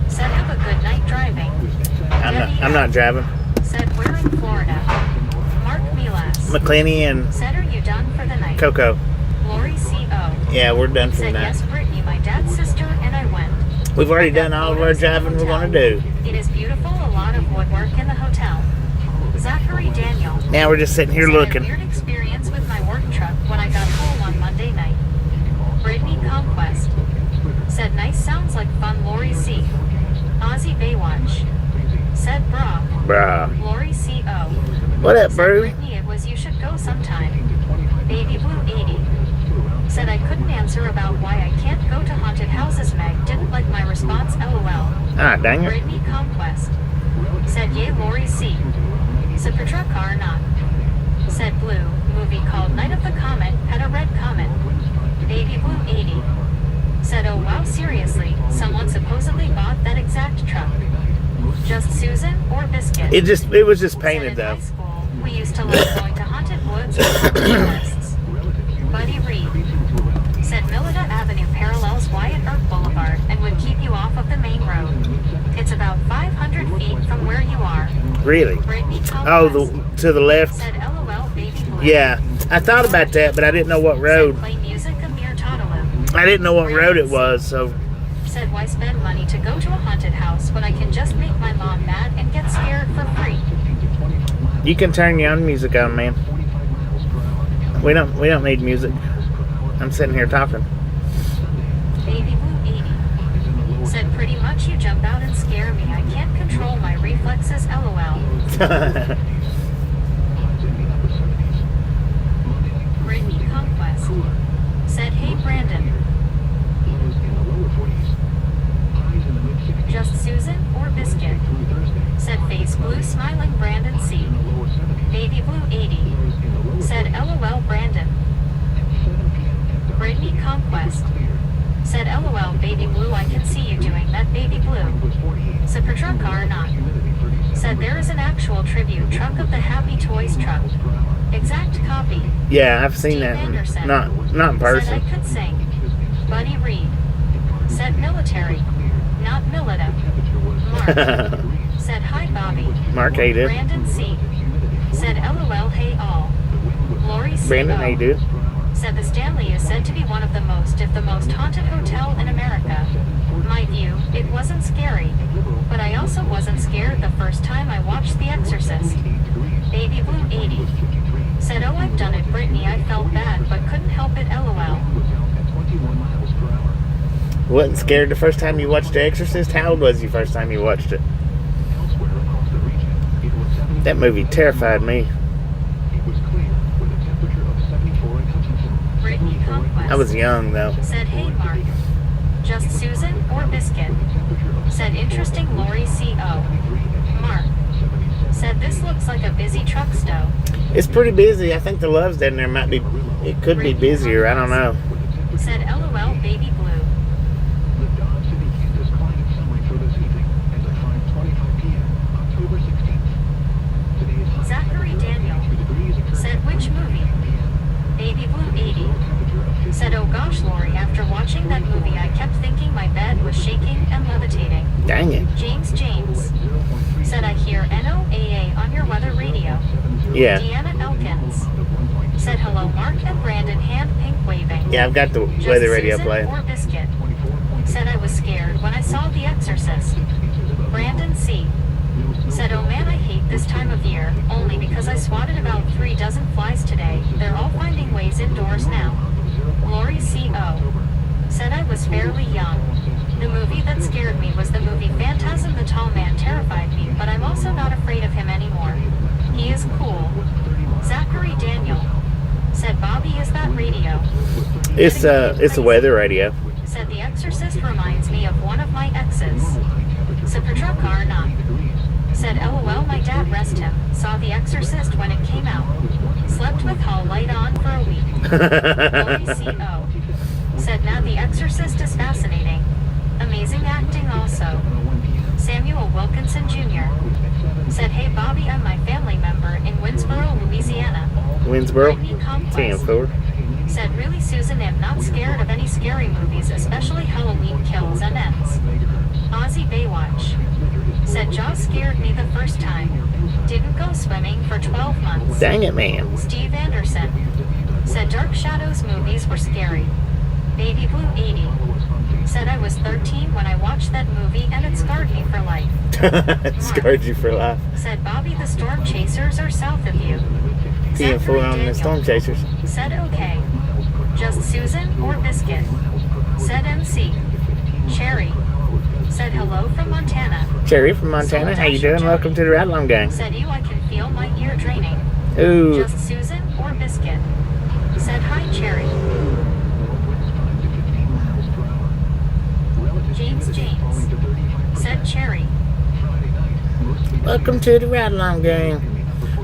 Said, have a good night driving. I'm not driving. Said, we're in Florida. Mark Milas. McClenny and Said, are you done for the night? Coco. Lori C.O. Yeah, we're done for Said, the yes, night. Brittany, my dad's sister, and I went. We've already I got done all of our photos of the driving we're hotel. going to do. It is beautiful, a lot of woodwork in the hotel. Zachary Daniel. Now we're just sitting here Said, looking. a weird experience with my work truck when I got home on Monday night. Brittany Conquest. Said, nice, sounds like fun, Lori C. Ozzy Baywatch. Said, bra. Bruh. Lori C.O. What up, Said, bro? Brittany, it was you should go sometime. Baby Blue 80. Said, I couldn't answer about why I can't go to haunted houses. Meg didn't like my response, LOL. Ah, dang it. Brittany Conquest. Said, yay, Lori C. Said, per truck car or not. Said, Blue, movie called Night of the Comet, had a red comet. Baby Blue 80. Said, oh wow, seriously, someone supposedly bought that exact truck. Just Susan or Biscuit. It was just Said, painted in though. high school, we used to love going to haunted woods with tourists. Buddy Reed. Said, Millida Avenue parallels Wyatt Earp Boulevard and would keep you off of the main road. It's about 500 feet from where you are. Really? Brittany Oh, Conquest. to the left? Said, LOL, baby blue. Yeah. I thought about that, but I didn't know what Said, road. play music, Amir Toddaloo. I didn't know what road it was, so Said, why spend money to go to a haunted house when I can just make my mom mad and get scared for free? you can turn your own music on, man. We don't need music. I'm sitting here talking. Baby Blue 80. Said, pretty much you jump out and scare me. I can't control my reflexes, LOL. Brittany Conquest. Said, hey Brandon. Just Susan or Biscuit. Said, face blue smiling Brandon C. Baby Blue 80. Said, LOL Brandon. Brittany Conquest. Said, LOL Baby Blue, I can see you doing that, Baby Blue. Said, per truck car or not. Said, there is an actual tribute truck of the Happy Toys truck. Exact copy. Yeah, I've seen Steve that. Anderson. Not in Said, person. I could sing. Buddy Reed. Said, military. Not Millida. Mark. Said, hi Bobby. Mark, how you do? Brandon C. Said, LOL, hey all. Lori C. Brandon, how you do? Said, the Stanley is said to be one of the most, if the most haunted hotel in America. My view, it wasn't scary. But I also wasn't scared the first time I watched The Exorcist. Baby Blue 80. Said, oh, I've done it, Brittany. I felt bad, but couldn't help it, LOL. Wasn't scared the first time you watched The Exorcist? How old was you first time you watched it? That movie terrified me. Brittany Conquest. I was young though. Said, hey Mark. Just Susan or Biscuit. Said, interesting Lori C.O. Mark. Said, this looks like a busy truck stow. It's pretty busy. I think the Love's down there might be. It could be busier. I don't know. Said, LOL Baby Blue. Zachary Daniel. Said, which movie? Baby Blue 80. Said, oh gosh, Lori, after watching that movie, I kept thinking my bed was shaking and levitating. Dang it. James. Said, I hear NOAA on your weather radio. Yeah. Deanna Elkins. Said, hello, Mark and Brandon, hand pink waving. Yeah, I've got the Just weather radio Susan playing. or Biscuit. Said, I was scared when I saw The Exorcist. Brandon C. Said, oh man, I hate this time of year, only because I swatted about 3 dozen flies today. They're all finding ways indoors now. Lori C.O. Said, I was fairly young. The movie that scared me was the movie Phantasm. The tall man terrified me, but I'm also not afraid of him anymore. He is cool. Zachary Daniel. Said, Bobby, is that radio? It's a weather radio. Said, The Exorcist reminds me of one of my exes. Said, Petruchar not. Said, LOL, my dad, rest him, saw The Exorcist when it came out. Slept with hall light on for a week. Lori C.O. Said, now The Exorcist is fascinating. Amazing acting also. Samuel Wilkinson Jr. Said, hey Bobby, I'm my family member in Winsboro, Louisiana. Winsboro? Brittany Conquest. Tanford. Said, really, Susan, am not scared of any scary movies, especially Halloween Kills and Ends. Ozzy Baywatch. Said, Jaws scared me the first time. Didn't go swimming for 12 months. Dang it, man. Steve Anderson. Said, Dark Shadows movies were scary. Baby Blue 80. Said, I was 13 when I watched that movie and it scarred me for life. It scarred you for life. Said, Bobby, the Storm Chasers are south of you. Tanford on the Storm Chasers. Said, okay. Just Susan or Biscuit. Said, MC. Cherry. Said, hello from Montana. Cherry from Montana, how you doing? Welcome to the Ride Along Gang. Said, you, I can feel my ear draining. Ooh. Just Susan or Biscuit. Said, hi, Cherry. James. Said, Cherry. Welcome to the Ride Along Gang.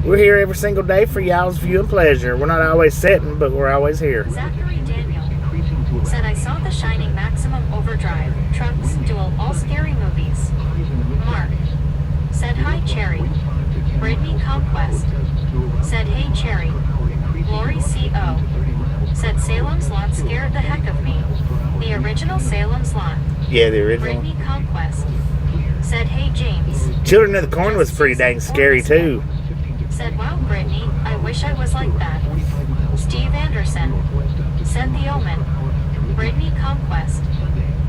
We're here every single day for y'all's viewing pleasure. We're not always sitting, but we're always here. Zachary Daniel. Said, I saw The Shining, Maximum Overdrive, Trucks, Duel, all scary movies. Mark. Said, hi, Cherry. Brittany Conquest. Said, hey, Cherry. Lori C.O. Said, Salem's Lot scared the heck of me. The original Salem's Lot. Yeah, the original. Brittany Conquest. Said, hey, James. Children of the Corn was pretty dang scary, too. Said, wow, Brittany, I wish I was like that. Steve Anderson. Said, The Omen. Brittany Conquest.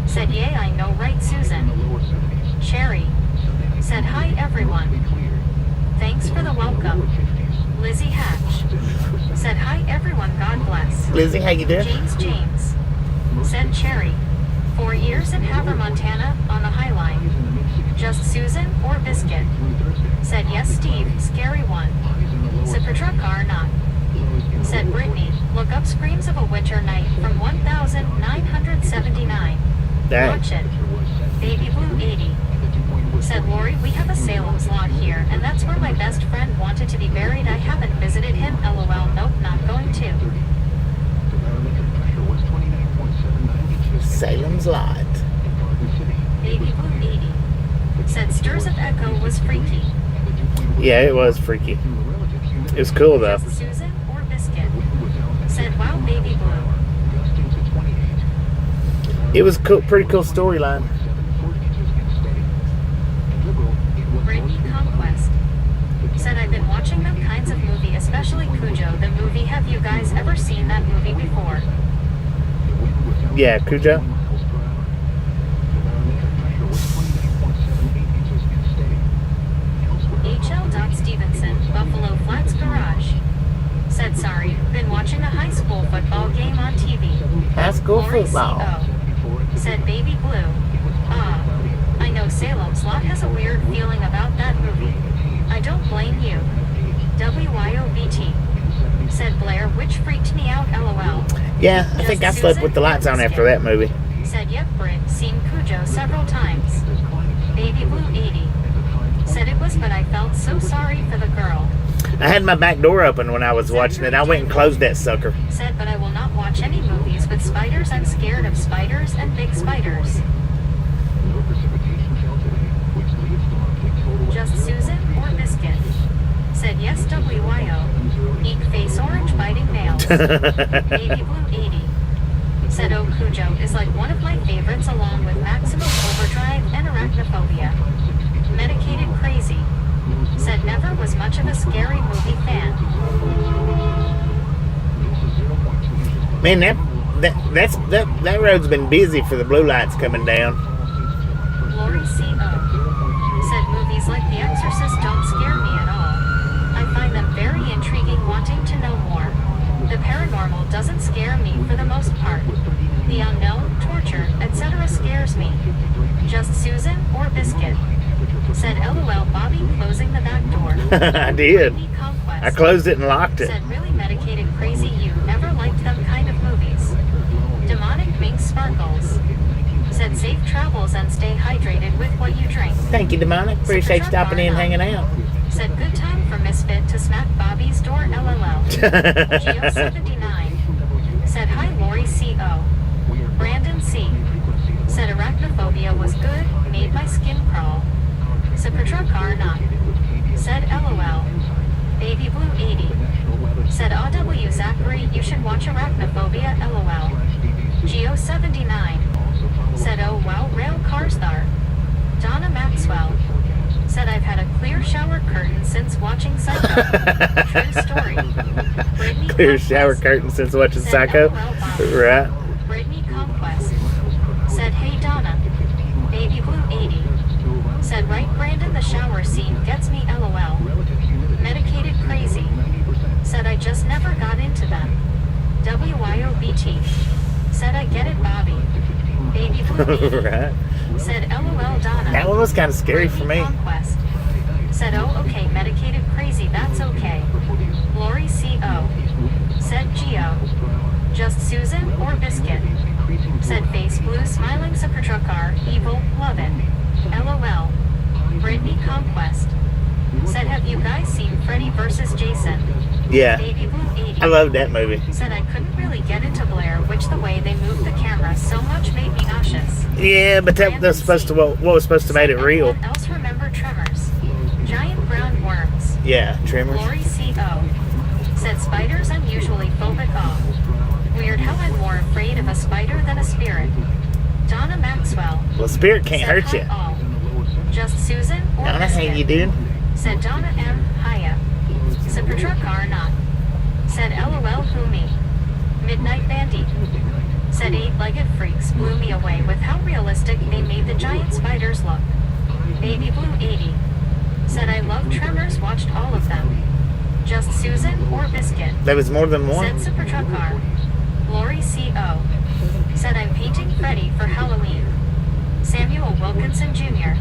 Said, yay, I know, right, Susan. Cherry. Said, hi, everyone. Thanks for the welcome. Lizzie Hatch. Said, hi, everyone, God bless. Lizzie, how you doing? James. Said, Cherry. 4 years in Havre, Montana, on the High Line. Just Susan or Biscuit. Said, yes, Steve, scary one. Said, Petruchar not. Said, Brittany, look up Screams of a Winter Night from 1979. Dang. Watch it. Baby Blue 80. Said, Lori, we have a Salem's Lot here, and that's where my best friend wanted to be buried. I haven't visited him. LOL, nope, not going to. Salem's Lot. Baby Blue 80. Said, Stirs of Echo was freaky. Yeah, it was freaky. It was cool, though. Just Susan or Biscuit. Said, wow, Baby Blue. It was cool, pretty cool storyline. Brittany Conquest. Said, I've been watching them kinds of movie, especially Cujo, the movie. Have you guys ever seen that movie before? Yeah, Cujo. H.L. Stevenson, Buffalo Flats Garage. Said, sorry, been watching a high school football game on TV. High school Lori football. C.O. Said, Baby Blue. I know Salem's Lot has a weird feeling about that movie. I don't blame you. WYOBT. Said Blair, which freaked me out, LOL. Yeah, I think I slept with the lights on after that movie. Said, yep, Britt, seen Cujo several times. Baby Blue 80. Said it was, but I felt so sorry for the girl. I had my back door open when I was watching it. I went and closed that sucker. Said, but I will not watch any movies with spiders. I'm scared of spiders and big spiders. Just Susan or Biscuit. Said, yes, WYO. Eat face orange biting nails. Baby Blue 80. Said Oh Cujo is like one of my favorites along with Maximum Overdrive and Arachnophobia. Medicated Crazy. Said never was much of a scary movie fan. Man, that road's been busy for the blue lights coming down. Lori C.O. said movies like The Exorcist don't scare me at all. I find them very intriguing, wanting to know more. The paranormal doesn't scare me for the most part. The unknown, torture, etc. scares me. Just Susan or Biscuit. Said LOL Bobby closing the back door. I did. Conquest. I closed it and locked it. Said really medicated crazy, you never liked them kind of movies. Demonic Mink Sparkles. Said safe travels and stay hydrated with what you drink. Thank you, Demonic. Appreciate you stopping in and hanging out. Said good time for Misfit to smack Bobby's door LLL. Geo79. Said hi Lori C.O. Brandon C. Said arachnophobia was good, made my skin crawl. Said Petrarcar not. Said LOL. Baby Blue 80. Said AW Zachary you should watch Arachnophobia LOL. Geo79. Said oh wow rail cars thar. Donna Maxwell. Said I've had a clear shower curtain since watching Psycho. True story. Brittany Clear Conquest. shower curtain since watching Said Psycho. LOL Bobby. Right. Brittany Conquest. Said hey Donna. Baby Blue 80. Said right Brandon the shower scene gets me LOL. Medicated Crazy. Said I just never got into them. WYOBT. Said I get it Bobby. Baby Blue 80. Right. Said LOL Donna. That one was kind of scary for me. Conquest. Said oh okay medicated crazy that's okay. Lori C.O. Said Geo. Just Susan or Biscuit. Said face blue smiling Supertruckar evil love it. LOL. Brittany Conquest. Said have you guys seen Freddy vs. Jason? Yeah. Baby Blue 80. I love that movie. Said I couldn't really get into Blair which the way they moved the camera so much made me nauseous. Yeah, but that was supposed to what was supposed to make it real. Anyone else remember Tremors? Giant brown worms. Yeah, Tremors. Lori C.O. Said spiders I'm usually phobic of. Weird how I'm more afraid of a spider than a spirit. Donna Maxwell. Well, spirit can't Said hurt hi you. all. Just Susan or Donna, how Biscuit. you doing? Said Donna M. Haya. Said Petrarcar not. Said LOL who me. Midnight Bandy. Said eight-legged freaks blew me away with how realistic they made the giant spiders look. Baby Blue 80. Said I love Tremors, watched all of them. Just Susan or Biscuit. There was more than one. Said Supertruckar. Lori C.O. Said I'm painting Freddy for Halloween. Samuel Wilkinson Jr.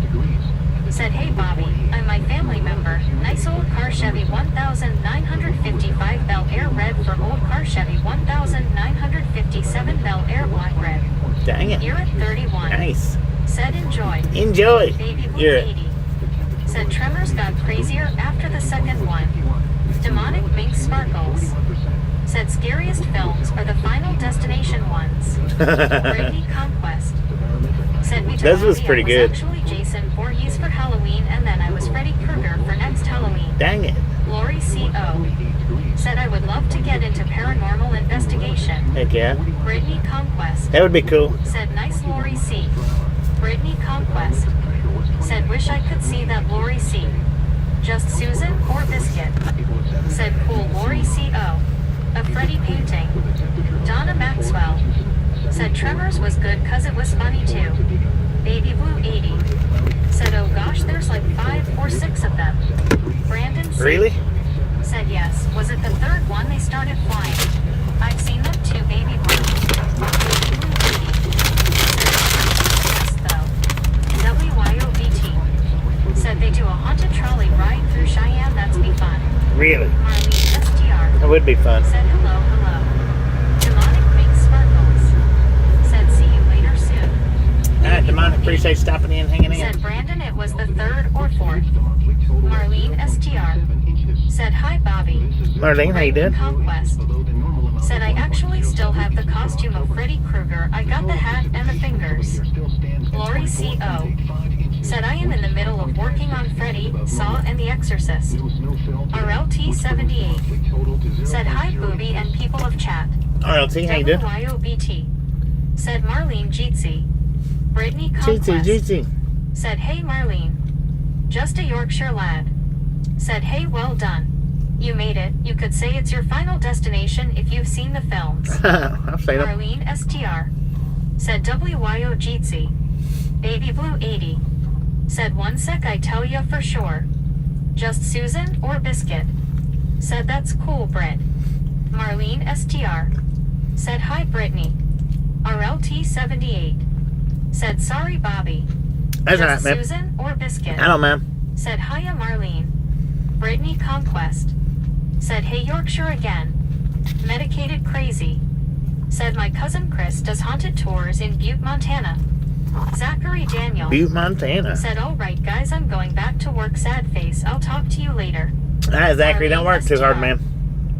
Said hey Bobby, I'm my family member. Nice old car Chevy 1955 Bel Air red for old car Chevy 1957 Bel Air black red. Dang it. You're at 31. Nice. Said enjoy. Enjoy. Baby Blue You're 80. Said Tremors got crazier after the second one. Demonic Mink Sparkles. Said scariest films are the Final Destination ones. Brittany Conquest. Said we Those was pretty good. Actually Jason Voorhees for Halloween and then I was Freddy Krueger for next Halloween. Dang it. Lori C.O. Said I would love to get into paranormal investigation. Heck yeah. Brittany Conquest. That would be cool. Said nice Lori C. Brittany Conquest. Said wish I could see that Lori C. Just Susan or Biscuit. Said cool Lori C.O. A Freddy painting. Donna Maxwell. Said Tremors was good cause it was funny too. Baby Blue 80. Said oh gosh there's like 5 or 6 of them. Brandon C. Really? Said yes. Was it the third one they started flying? I've seen them too, Baby Blue. Baby Blue 80. Yes though. WYOBT. Said they do a haunted trolley ride through Cheyenne, that's be fun. Really? Marlene STR. That would be fun. Said hello, hello. Demonic Mink Sparkles. Said see you later soon. Alright, Demonic, appreciate you stopping in and hanging in. Said Brandon it was the third or fourth. Marlene STR. Said hi Bobby. Marlene, how you doing? Conquest. Said I actually still have the costume of Freddy Krueger. I got the hat and the fingers. Lori C.O. Said I am in the middle of working on Freddy, Saw, and The Exorcist. RLT78. Said hi Booby and people of chat. RLT, how you doing? WYOBT. said Marlene Jeetsy. Brittany Conquest Jeetsy. said, hey Marlene. Just a Yorkshire lad. Said, hey, well done. You made it. You could say it's your final destination if you've seen the films. I've seen them. Marlene STR said, WYO Jeetsy. Baby Blue 80 said, one sec, I tell ya for sure. Just Susan or Biscuit? Said, that's cool, Britt. Marlene STR said, hi Brittany. RLT 78 said, sorry Bobby. That's Just all right, man. Susan or Biscuit? I don't, man. Said, hiya Marlene. Brittany Conquest said, hey Yorkshire again. Medicated Crazy said, my cousin Chris does haunted tours in Butte, Montana. Zachary Daniel Butte, Montana. said, alright guys, I'm going back to work, sad face. I'll talk to you later. Alright, Zachary, don't work too hard, STR man.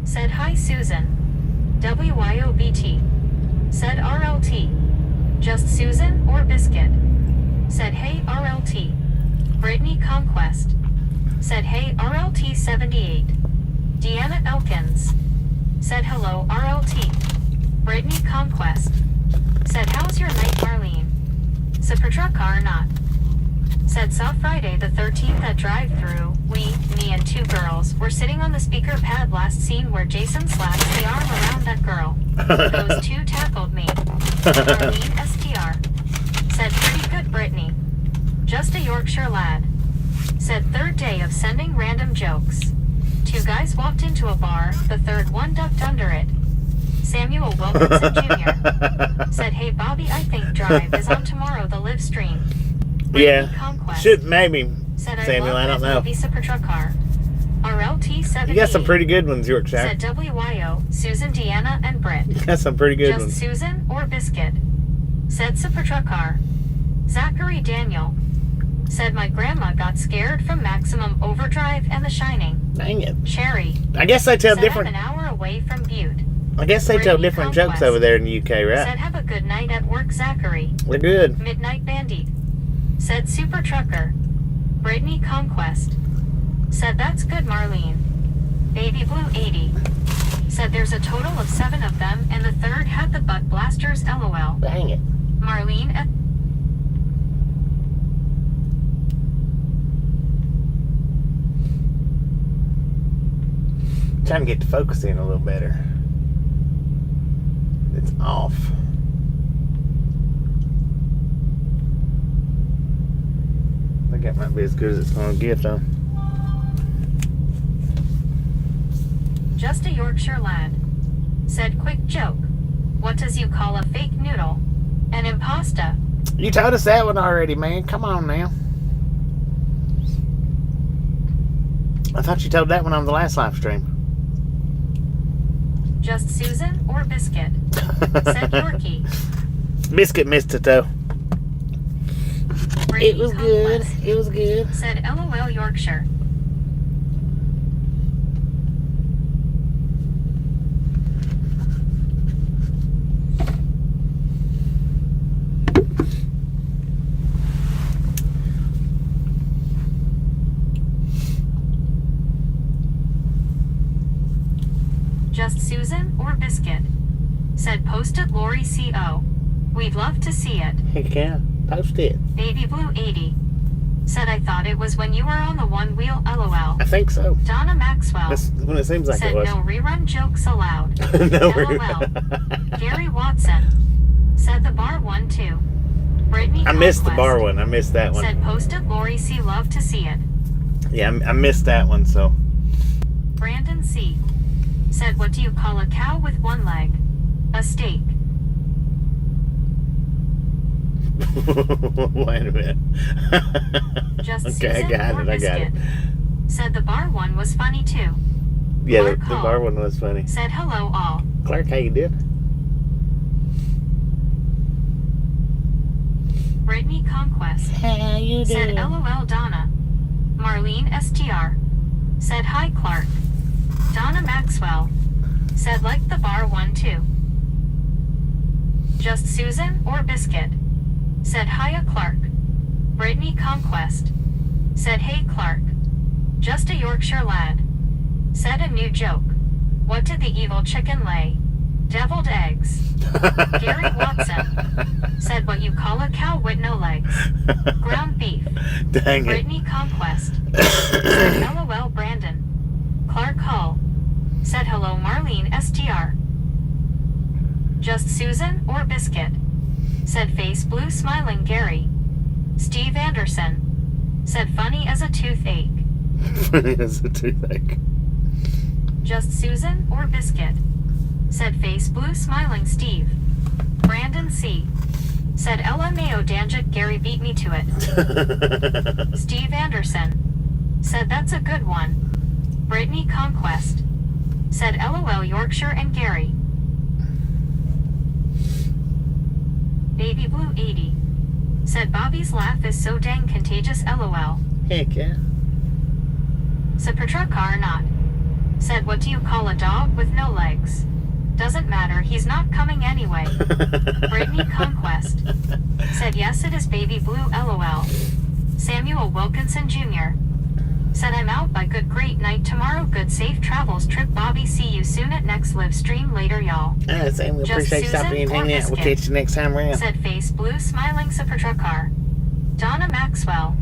said, hi Susan. WYOBT said, RLT. Just Susan or Biscuit? Said, hey RLT. Brittany Conquest said, hey RLT 78. Deanna Elkins said, hello RLT. Brittany Conquest said, how's your night Marlene? Supertruck or not? Said, saw Friday the 13th at drive-thru. Me and two girls were sitting on the speaker pad last scene where Jason slaps the arm around that girl. Those two tackled me. Marlene STR said, pretty good Brittany. Just a Yorkshire lad. Said, third day of sending random jokes. Two guys walked into a bar, the third one ducked under it. Samuel Wilkinson Jr. said, hey Bobby, I think Drive is on tomorrow, the live stream. Yeah. Conquest Should, maybe. said, Samuel, I don't know. Movie Supertruck car. RLT 78 You got some pretty good ones, Yorkshire. said, WYO, Susan, Deanna, and Britt. You got some pretty good Just ones. Susan or Biscuit? Said Supertruck car. Zachary Daniel said, my grandma got scared from Maximum Overdrive and The Shining. Dang it. Cherry I guess they tell said, different. I'm an hour away from Butte. I guess they tell Brittany different Conquest jokes over there in the UK, right? said, have a good night at work, Zachary. They're good. Midnight Bandit said, Super Trucker. Brittany Conquest said, that's good Marlene. Baby Blue 80 said, there's a total of 7 of them and the third had the butt blasters, LOL. Dang it. Marlene Trying to get the focus in a little better. It's off. I think that might be as good as it's going to get, though. Just a Yorkshire lad said, quick joke. What does you call a fake noodle? An impasta. You told us that one already, man. Come on now. I thought you told that one on the last live stream. Just Susan or Biscuit? Said Yorkie. Biscuit missed it, though. Brittany It was good. Conquest It was good. said, LOL Yorkshire. Just Susan or Biscuit? Said, post it Lori CO. We'd love to see it. Heck yeah. Post it. Baby Blue 80 said, I thought it was when you were on the one wheel, LOL. I think so. Donna Maxwell That's when it seems like said, it was. no rerun jokes allowed. No LOL. Gary Watson said, the bar one too. Brittany I missed the Conquest bar one. I missed that one. said, posted Lori C. Love to see it. Yeah, I missed that one, so. Brandon C. said, what do you call a cow with one leg? A steak. Wait a minute. Just Okay, I Susan got or it. I got it. Biscuit? Said the bar one was funny too. Yeah, the Clark Hall bar one was funny. said, hello all. Clark, how you doing? Brittany Conquest How you said, LOL Donna. Marlene STR said, hi Clark. Donna Maxwell said, like the bar one too. Just Susan or Biscuit? Said, hiya Clark. Brittany Conquest said, hey Clark. Just a Yorkshire lad. Said a new joke. What did the evil chicken lay? Deviled eggs. Gary Watson. Said what you call a cow with no legs. Ground beef. Dang it. Brittany Conquest. Said LOL Brandon. Clark Hull. Said hello Marlene STR. Just Susan or Biscuit. Said face blue smiling Gary. Steve Anderson. Said funny as a toothache. Funny as a toothache. Just Susan or Biscuit. Said face blue smiling Steve. Brandon C. Said LMAO Danjit Gary beat me to it. Steve Anderson. Said that's a good one. Brittany Conquest. Said LOL Yorkshire and Gary. Baby Blue 80. Said Bobby's laugh is so dang contagious LOL. Heck yeah. Said Petrarca or not. Said what do you call a dog with no legs? Doesn't matter, he's not coming anyway. Brittany Conquest. Said yes it is Baby Blue LOL. Samuel Wilkinson Jr. Said I'm out by good great night tomorrow good safe travels trip Bobby see you soon at next live stream later y'all. Sam, we Just appreciate you Susan stopping and or hanging out. We'll Biscuit. catch you next time around. Said face blue smiling Sapertrakar. Donna Maxwell.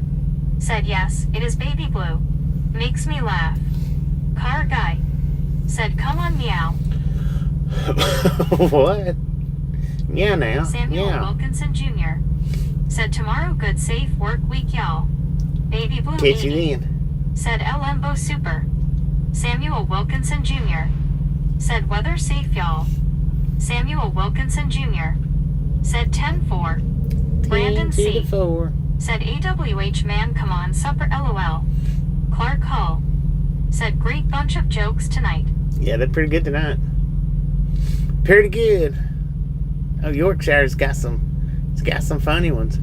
Said yes, it is Baby Blue. Makes me laugh. Car guy. Said come on meow. What? Yeah, now. Samuel Yeah. Wilkinson Jr. Said tomorrow good safe work week y'all. Baby Blue Catch you 80. then. Said Lembo Super. Samuel Wilkinson Jr. Said weather safe y'all. Samuel Wilkinson Jr. Said 10-4. Brandon C. 4. Said AWH man come on supper LOL. Clark Hull. Said great bunch of jokes tonight. Yeah, they're pretty good tonight. Pretty good. Oh, Yorkshire's got some. It's got some funny ones.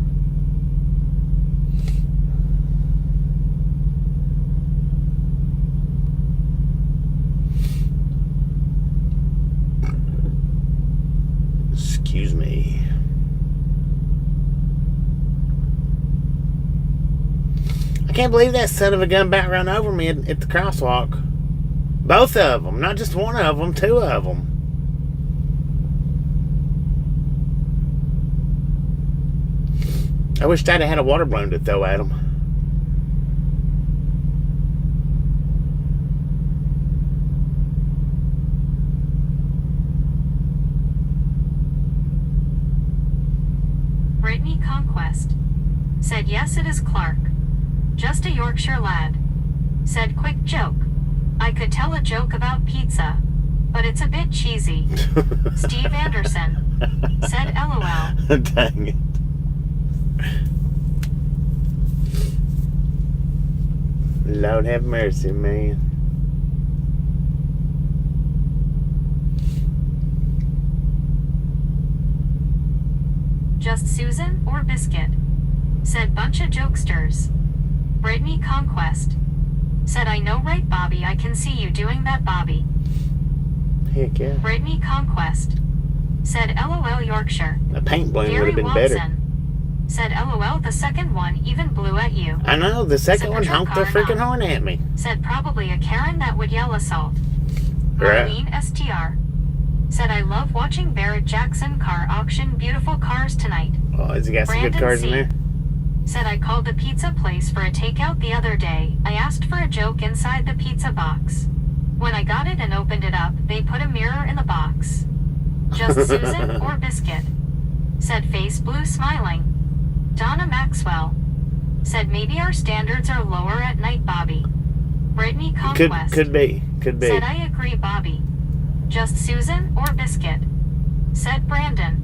Excuse me. I can't believe that son of a gun about run over me at the crosswalk. Both of them, not just one of them, two of them. I wished I'd have had a water balloon to throw at them. Brittany Conquest. Said yes it is Clark. Just a Yorkshire lad. Said quick joke. I could tell a joke about pizza, but it's a bit cheesy. Steve Anderson. Said LOL. Dang it. Lord have mercy, man. Just Susan or Biscuit. Said bunch of jokesters. Brittany Conquest. Said I know right Bobby I can see you doing that Bobby. Heck yeah. Brittany Conquest. Said LOL Yorkshire. A paint balloon would Gary have been Watson. better. Said LOL the second one even blew at you. I know, the second Said one honked the Petrarca or freaking not. horn at me. Said probably a Karen that would yell assault. Right. Marlene STR. Said I love watching Barrett Jackson car auction beautiful cars tonight. Oh, has he got some good Brandon cars in C. there? Said I called the pizza place for a takeout the other day. I asked for a joke inside the pizza box. When I got it and opened it up, they put a mirror in the box. Just Susan or Biscuit. Said face blue smiling. Donna Maxwell. Said maybe our standards are lower at night Bobby. Brittany Conquest. Could be. Said I agree Bobby. Just Susan or Biscuit. Said Brandon.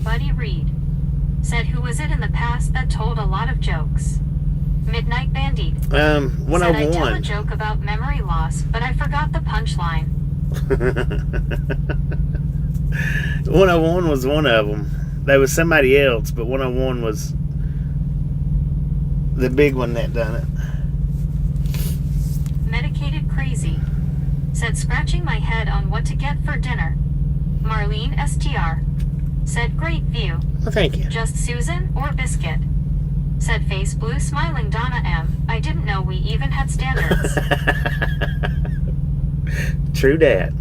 Buddy Reed. Said who was it in the past that told a lot of jokes? Midnight Bandit. Said I'd tell a 101. joke about memory loss, but I forgot the punchline. 101 was one of them. There was somebody else, but 101 was the big one that done it. Medicated Crazy. Said scratching my head on what to get for dinner. Marlene STR. Said great view. Well, thank you. Just Susan or Biscuit. Said face blue smiling Donna M. I didn't know we even had standards. True dat.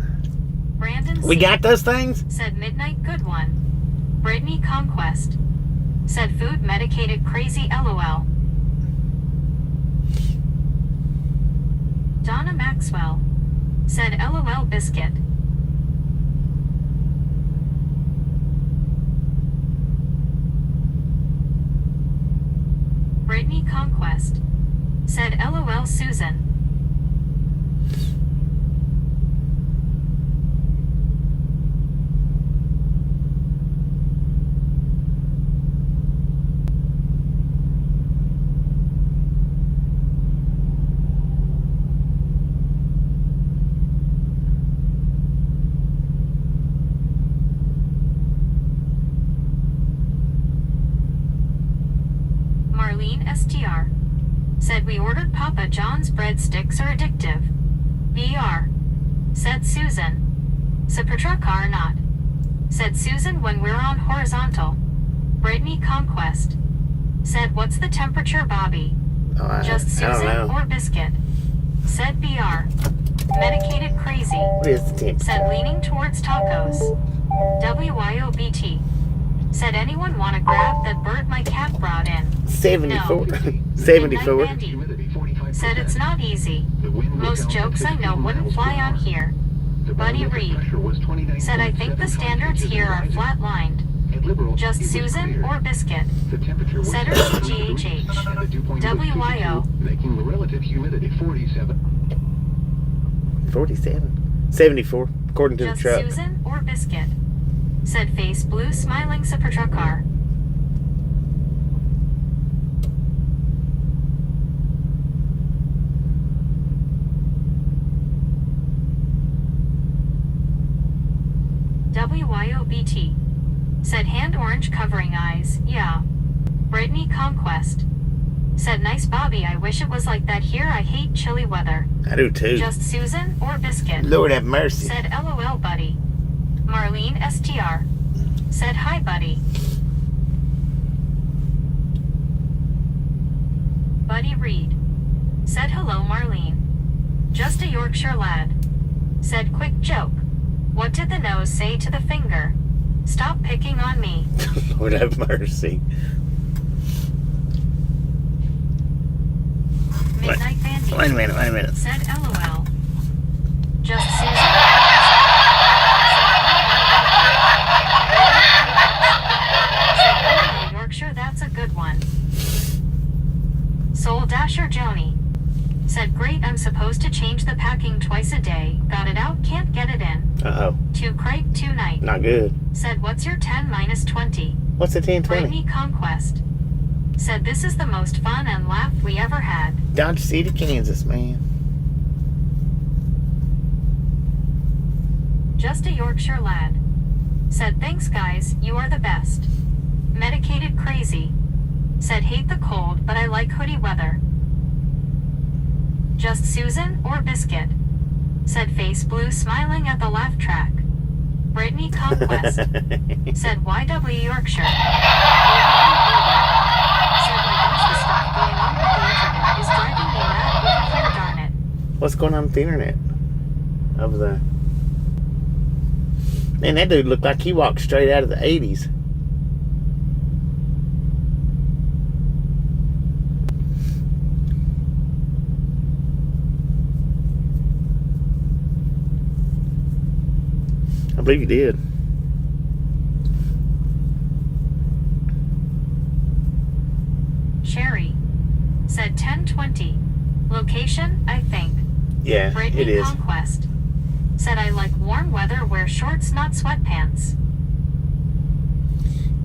Brandon We C. got those things? Said Midnight Good One. Brittany Conquest. Said Food Medicated Crazy LOL. Donna Maxwell. Said LOL Biscuit. Brittany Conquest. Said LOL Susan. Marlene STR. Said we ordered Papa John's breadsticks are addictive. BR. Said Susan. Cybertruck or not. Said Susan when we're on horizontal. Brittany Conquest. Said what's the temperature, Bobby? Oh, Just I don't Susan know. or biscuit. Said BR. Medicated crazy. What is the temperature? Said leaning towards tacos. WYOBT. Said anyone want to grab that bird my cat brought in? 74. No. 74. Midnight Bandy. Said it's not easy. Most jokes I know wouldn't fly on here. Buddy Reed. Said I think the standards here are flat-lined. Just Susan or biscuit. Said or CGHH. WYO. Making the relative humidity 47. 47. 74, according to Just the truck. Susan or biscuit. Said face blue smiling Cybertruck car. WYOBT. Said hand orange covering eyes, yeah. Brittany Conquest. Said nice Bobby, I wish it was like that here, I hate chilly weather. I do too. Just Susan or biscuit. Lord have mercy. Said LOL buddy. Marlene STR. Said hi buddy. Buddy Reed. Said hello Marlene. Just a Yorkshire lad. Said quick joke. What did the nose say to the finger? Stop picking on me. Lord have mercy. Midnight Bandy. Wait a minute. Said LOL. Just Susan. Said hello Yorkshire, that's a good one. Soul Dasher Joni. Said great, I'm supposed to change the packing twice a day. Got it out, can't get it in. Uh-oh. 2 crate, 2 night. Not good. Said what's your 10 minus 20? What's a 1020? Brittany Conquest. Said this is the most fun and laugh we ever had. Dodge City, Kansas, man. Just a Yorkshire lad. Said thanks guys, you are the best. Medicated crazy. Said hate the cold, but I like hoodie weather. Just Susan or biscuit. Said face blue smiling at the laugh track. Brittany Conquest. Said YW Yorkshire. Said my gosh, the stuff going on with the internet is driving me mad over here, darn it. What's going on with the internet? Over there. Man, that dude looked like he walked straight out of the 80s. I believe he did. Sherry. Said 1020. Location, I think. Yeah, Brittany it is. Conquest. Said I like warm weather, wear shorts, not sweatpants.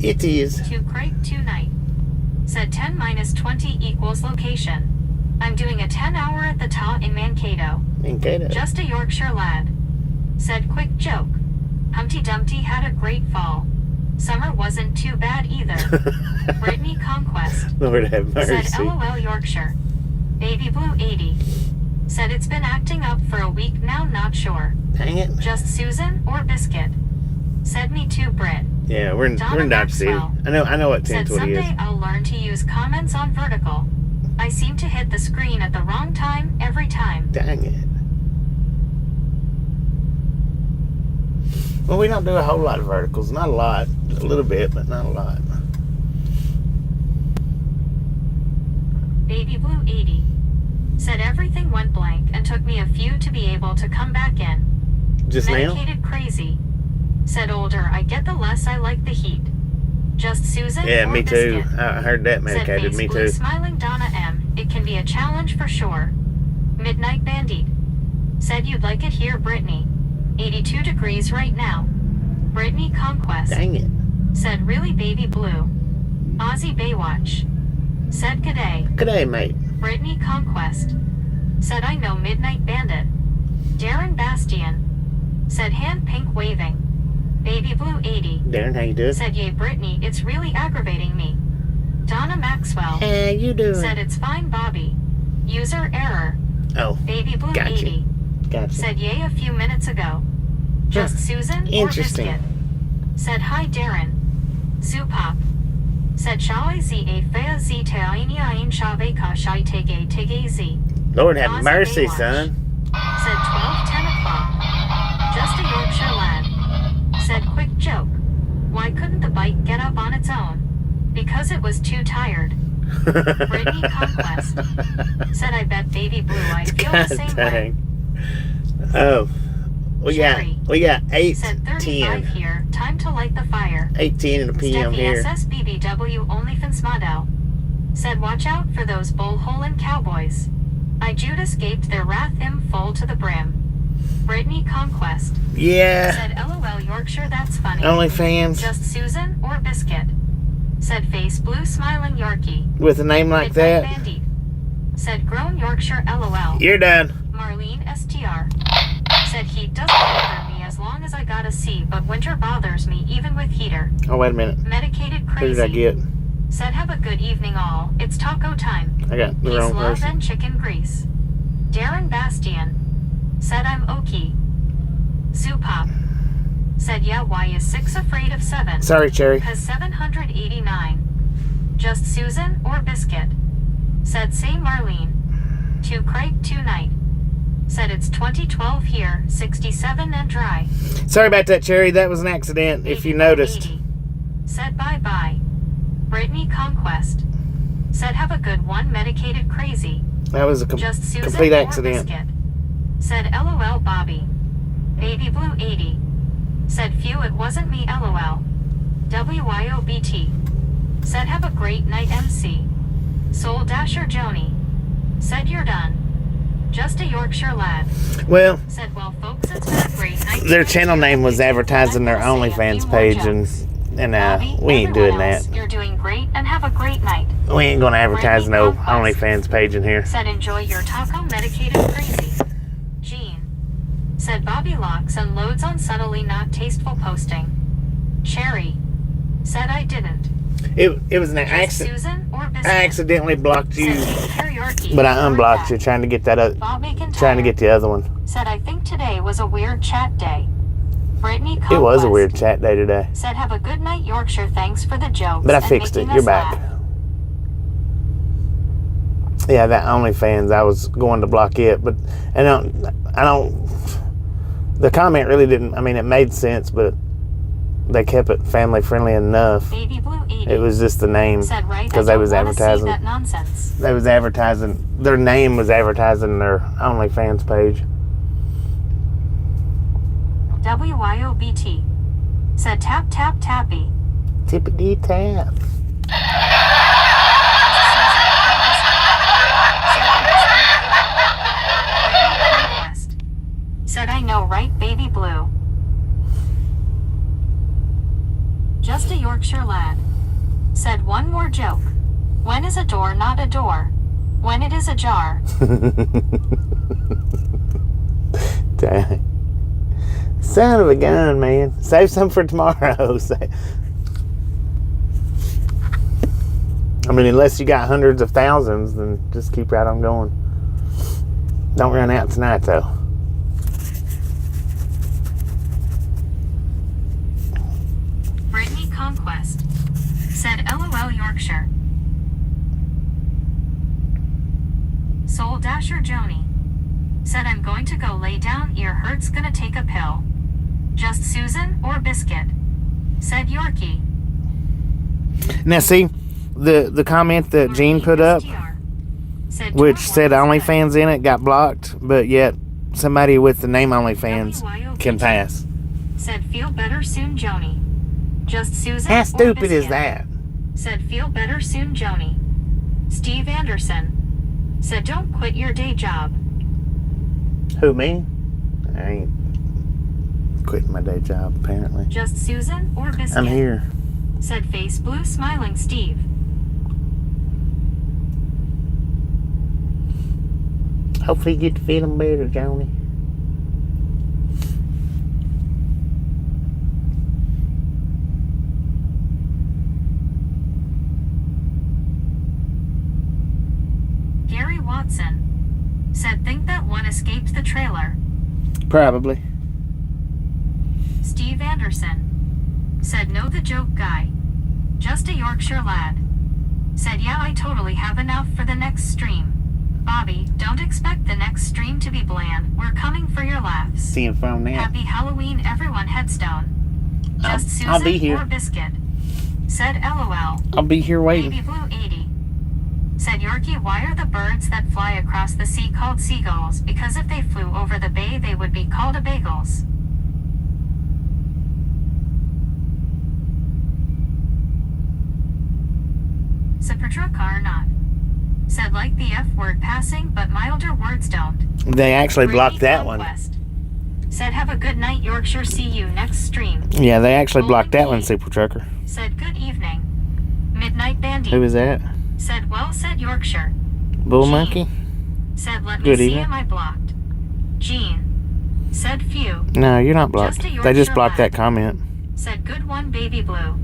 It is. 2 crate, 2 night. Said 10 minus 20 equals location. I'm doing a 10-hour at the Ta in Mankato. Mankato. Just a Yorkshire lad. Said quick joke. Humpty Dumpty had a great fall. Summer wasn't too bad either. Brittany Conquest. Lord have mercy. Said LOL Yorkshire. Baby Blue 80. Said it's been acting up for a week now, not sure. Dang it. Just Susan or biscuit. Said me too, Brit. Yeah, we're in Dodge City. Maxwell. I know what Said 1020 is. someday I'll learn to use comments on vertical. I seem to hit the screen at the wrong time every time. Dang it. Well, we don't do a whole lot of verticals. Not a lot. A little bit, but not a lot. Baby Blue 80 said everything went blank and took me a few to be able to come back in. Just now? Medicated crazy. Said older I get, the less I like the heat. Just Susan Yeah, or me too. biscuit? I heard that Said medicated. face Me blue too. smiling Donna M. It can be a challenge for sure. Midnight Bandit said you'd like it here, Brittany. 82 degrees right now. Brittany Conquest Dang it. said really Baby Blue. Aussie Baywatch said g'day. G'day, mate. Brittany Conquest said I know Midnight Bandit. Darren Bastian said hand pink waving. Baby Blue 80 Darren, how you doing? said yay Brittany, it's really aggravating me. Donna Maxwell How you doing? said it's fine Bobby. User error. Oh, Baby Blue Gotcha. 80 gotcha. said yay a few minutes ago. Just Susan or Interesting. Biscuit said hi Darren. Zoopop said shall I z a fea z te aini ain shave ka shai tege z. Lord have Aussie mercy, Baywatch son. said 12:10 o'clock. Just a Yorkshire lad said quick joke. Why couldn't the bike get up on its own? Because it was too tired. Brittany Conquest said I bet Baby Blue I feel the same way. Oh, we Sherry got said 35 8:10. here. Time to light the fire. 8:10 in the PM Steffi here. SSBBW OnlyFans Model said watch out for those bullholin' cowboys. I Judas gaped their wrath him full to the brim. Brittany Conquest Yeah. said LOL Yorkshire that's funny. OnlyFans Just Susan or Biscuit said face blue smiling Yorkie. with a name like Midnight that. Bandit said grown Yorkshire LOL. You're done. Marlene STR said heat doesn't bother me as long as I got a C, but winter bothers me even with heater. Oh, wait a minute. Medicated Who did I crazy get? said have a good evening all. It's taco time. I got the Peace, wrong love, person. and chicken grease. Darren Bastian said I'm okay. Zoopop said yeah why is 6 afraid of 7? Sorry, Cherry. Cause 789. Just Susan or Biscuit said say Marlene. 2 crepe 2 night said it's 2012 here, 67 and dry. Sorry about that, Cherry. That was an accident, if you noticed. 80 said bye bye. Brittany Conquest said have a good one. Medicated crazy. That was a Just Susan complete or accident. Biscuit said LOL Bobby. Baby Blue 80 said phew it wasn't me LOL. WYOBT said have a great night MC. Soul Dasher Joni said you're done. Just a Yorkshire lad Well, said well folks it's been a great night. their channel name was advertising their OnlyFans page, and Bobby, we ain't doing everyone else, that. You're doing great and have a great night. We ain't gonna advertise Brittany no Conquest OnlyFans page in here. said enjoy your taco. Medicated crazy. Jean said Bobby locks and loads on subtly not tasteful posting. Cherry said I didn't. It was an Just accident. Susan or Biscuit I accidentally blocked you, said take care, Yorkie. but I Heard unblocked that. you trying to get that Bob Macon trying to get the other one. said I think today was a weird chat day. Brittany Conquest It was a weird chat day today, said have a good night Yorkshire. Thanks for the jokes. but I and fixed it. making You're us back. laugh. Yeah, that OnlyFans, I was going to block it, but I don't. The comment really didn't. I mean, it made sense, but they kept it family friendly enough. Baby Blue 80 It was just the name said right because I they don't was wanna see advertising. that nonsense. They was advertising. Their name was advertising their OnlyFans page. WYOBT said tap tap tappy. Tippity tap. Said I know right Baby Blue. Just a Yorkshire lad said one more joke. When is a door not a door? When it is ajar. Dang. Son of a gun, man. Save some for tomorrow. I mean, unless you got hundreds of thousands, then just keep right on going. Don't run out tonight, though. Brittany Conquest said LOL Yorkshire. Soul Dasher Joni said I'm going to go lay down. Ear hurts, gonna take a pill. Just Susan or Biscuit? Said Yorkie. Now see, the comment that Gene put up, Said which Tor said Wise Good. OnlyFans in it, got blocked, but yet somebody with the name OnlyFans can pass. Said feel better soon, Joni. Just Susan How or stupid is Biscuit? that? Said feel better soon, Joni. Steve Anderson. Said don't quit your day job. Who, me? I ain't quitting my day job, apparently. Just Susan or Biscuit? I'm here. Said face blue smiling Steve. Hopefully you get to feeling better, Joni. Gary Watson. Said think that one escaped the trailer. Probably. Steve Anderson. Said know the joke guy. Just a Yorkshire lad. Said yeah, I totally have enough for the next stream. Bobby, don't expect the next stream to be bland. We're coming for your laughs. See him from there. Happy Halloween, everyone. Headstone. Just Susan I'll be here. or Biscuit? Said LOL. I'll be here waiting. Baby Blue 80. Said Yorkie, why are the birds that fly across the sea called seagulls? Because if they flew over the bay, they would be called a bagels. Said Patricia or not. Said like the F word passing, but milder words don't. They actually blocked Brittany that one. Conquest. Said have a good night, Yorkshire. See you next stream. Yeah, they actually Golden blocked that one, Key. Super Trucker. Said good evening. Midnight Bandy. Who was that? Said well said Yorkshire. Bull Gene. Monkey? Said let me Good see evening. am I blocked. Gene. Said few. No, you're not blocked. Just a They just Yorkshire blocked lad. that comment. Said good one, Baby Blue.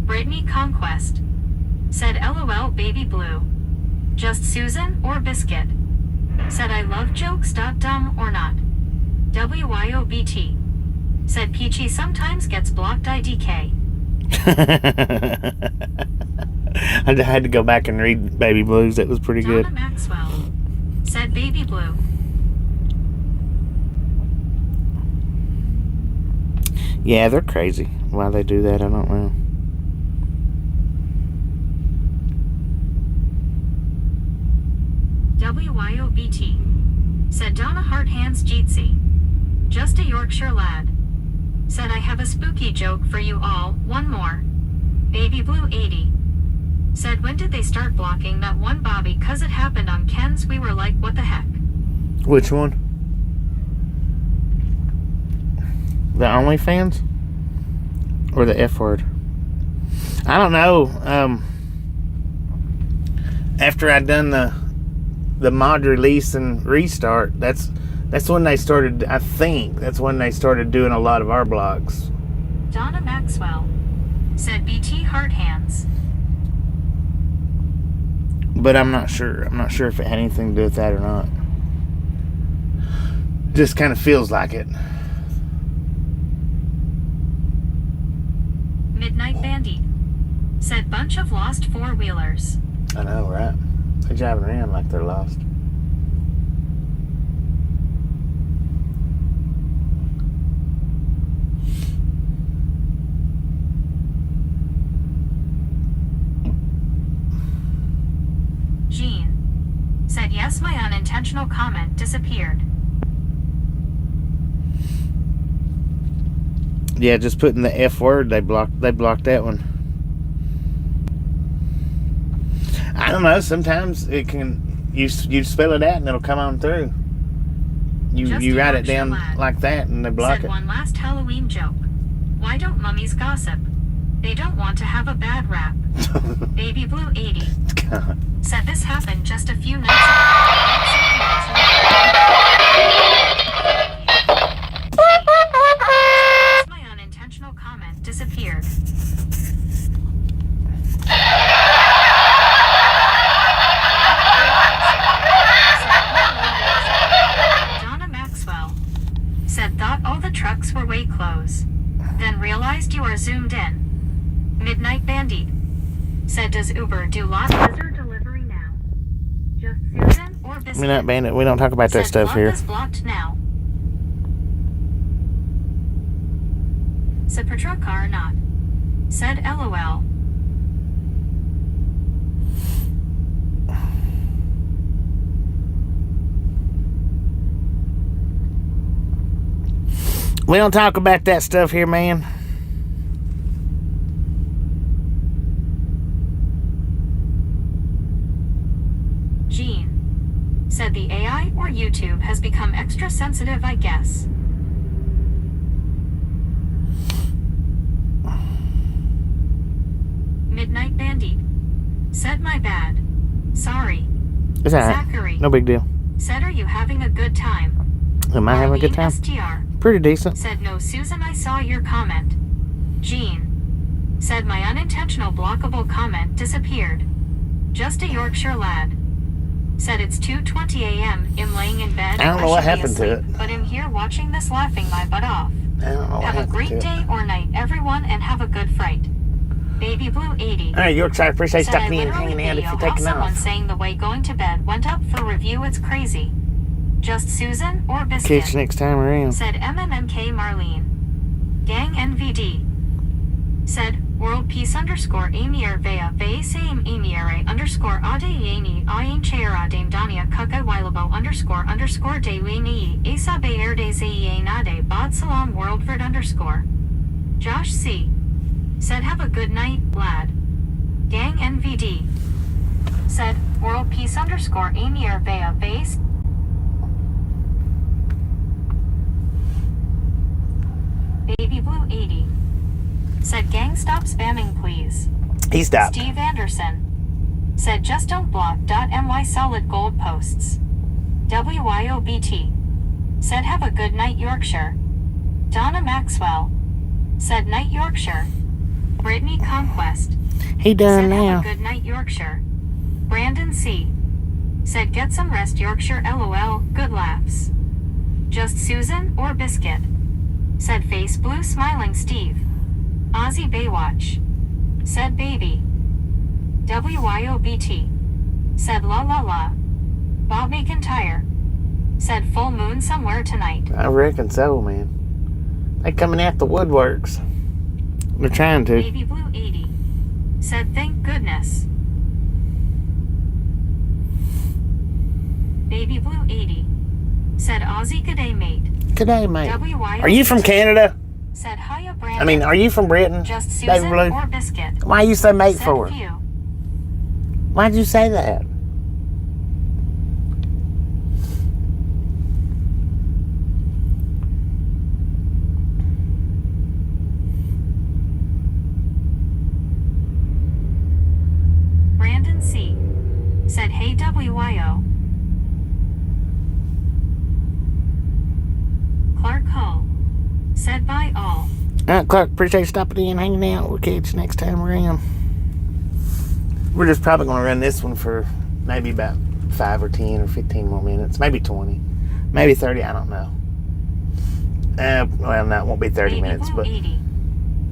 Brittany Conquest. Said LOL, Baby Blue. Just Susan or Biscuit? Said I love jokes. Dumb or not? WYOBT. Said Peachy sometimes gets blocked. IDK. I had to go back and read Baby Blues. That was pretty Donna good. Maxwell. Said Baby Blue. Yeah, they're crazy. Why they do that, I don't know. WYOBT. Said Donna Hart Hands Jeetsy. Just a Yorkshire lad. Said I have a spooky joke for you all. One more. Baby Blue 80. Said when did they start blocking that one Bobby? Cause it happened on Ken's. We were like, what the heck? Which one? The OnlyFans? Or the F word? I don't know. After I done the mod release and restart, that's when they started, I think, that's when they started doing a lot of our blogs. Donna Maxwell. Said BT Hart Hands. But I'm not sure. I'm not sure if it had anything to do with that or not. Just kind of feels like it. Midnight Bandy. Said bunch of lost four-wheelers. I know, right? They're driving around like they're lost. Jean. Said yes, my unintentional comment disappeared. Yeah, just putting the F word, they blocked that one. I don't know, sometimes it can, you spell it out and it'll come on through. Just You a write it Yorkshire down lad. like that and they block Said it. one last Halloween joke. Why don't mummies gossip? They don't want to have a bad rap. Baby Blue 80. God. Said this happened just a few nights ago. My unintentional comment disappeared. Donna Maxwell. Said thought all the trucks were way close. Then realized you are zoomed in. Midnight Bandy. Said does Uber do lot lizard delivery now? Just Susan or Biscuit? We're not bandit. We don't talk about that Said stuff love here. is blocked now. said Petrocar not. Said LOL. We don't talk about that stuff here, man. Gene. Said the AI or YouTube has become extra sensitive, I guess. Midnight Bandit. Said my bad. Sorry. It's alright. Zachary. No big deal. Said are you having a good time? Am I having a good time? STR. Pretty decent. Said no Susan, I saw your comment. Gene. Said my unintentional blockable comment disappeared. Just a Yorkshire lad. Said it's 2:20 a.m. I'm laying in bed. I don't know what should be happened to asleep, it. But I'm here watching this laughing my butt off. I don't know what Have a happened to great it. day or night, everyone, and have a good fright. Baby Blue 80. Alright, Yorkshire, appreciate Said I stopping in and literally hanging out if video you're how taking someone off. saying the way going to bed went up for review, it's crazy. Just Susan or Biscuit? Catch you next time around. Said MMMK Marlene. Gang NVD. Said World Peace underscore Amir Vea Vea Same Amir underscore Ade Yeni Ayin Chaira Dame Dania Kaka Wilabo underscore De Wini Asabe Erde Zaye Nade Bod Salam Worldvert underscore. Josh C. Said have a good night, lad. Gang NVD. Said World Peace underscore Amir Vea Vase. Baby Blue 80. Said gang stop spamming please. He stopped. Steve Anderson. Said just don't block. My solid gold posts. WYOBT. Said have a good night Yorkshire. Donna Maxwell. Said night Yorkshire. Brittany Conquest. He done Said now. have a good night Yorkshire. Brandon C. Said get some rest Yorkshire LOL, good laughs. Just Susan or Biscuit? Said face blue smiling Steve. Ozzy Baywatch. Said baby. WYOBT. Said la la la. Bob McIntyre. Said full moon somewhere tonight. I reckon so, man. They coming out the woodworks. They're trying to. Baby Blue 80. Said thank goodness. Baby Blue 80. Said Ozzy good day mate. Good day, mate. WYOBT. Are you from Canada? Said hiya Brandon. I mean, are you from Britain? Just David Susan Blue? or Biscuit? Why you say mate Said for? few. Why'd you say that? Brandon C. Said hey WYO. Clark Hull. Said bye all. Alright, Clark, appreciate you stopping in, hanging out. We'll catch you next time around. We're just probably going to run this one for maybe about 5 or 10 or 15 more minutes. Maybe 20. Maybe 30, I don't know. Well, no, it won't be 30 Baby minutes, Blue but... 80.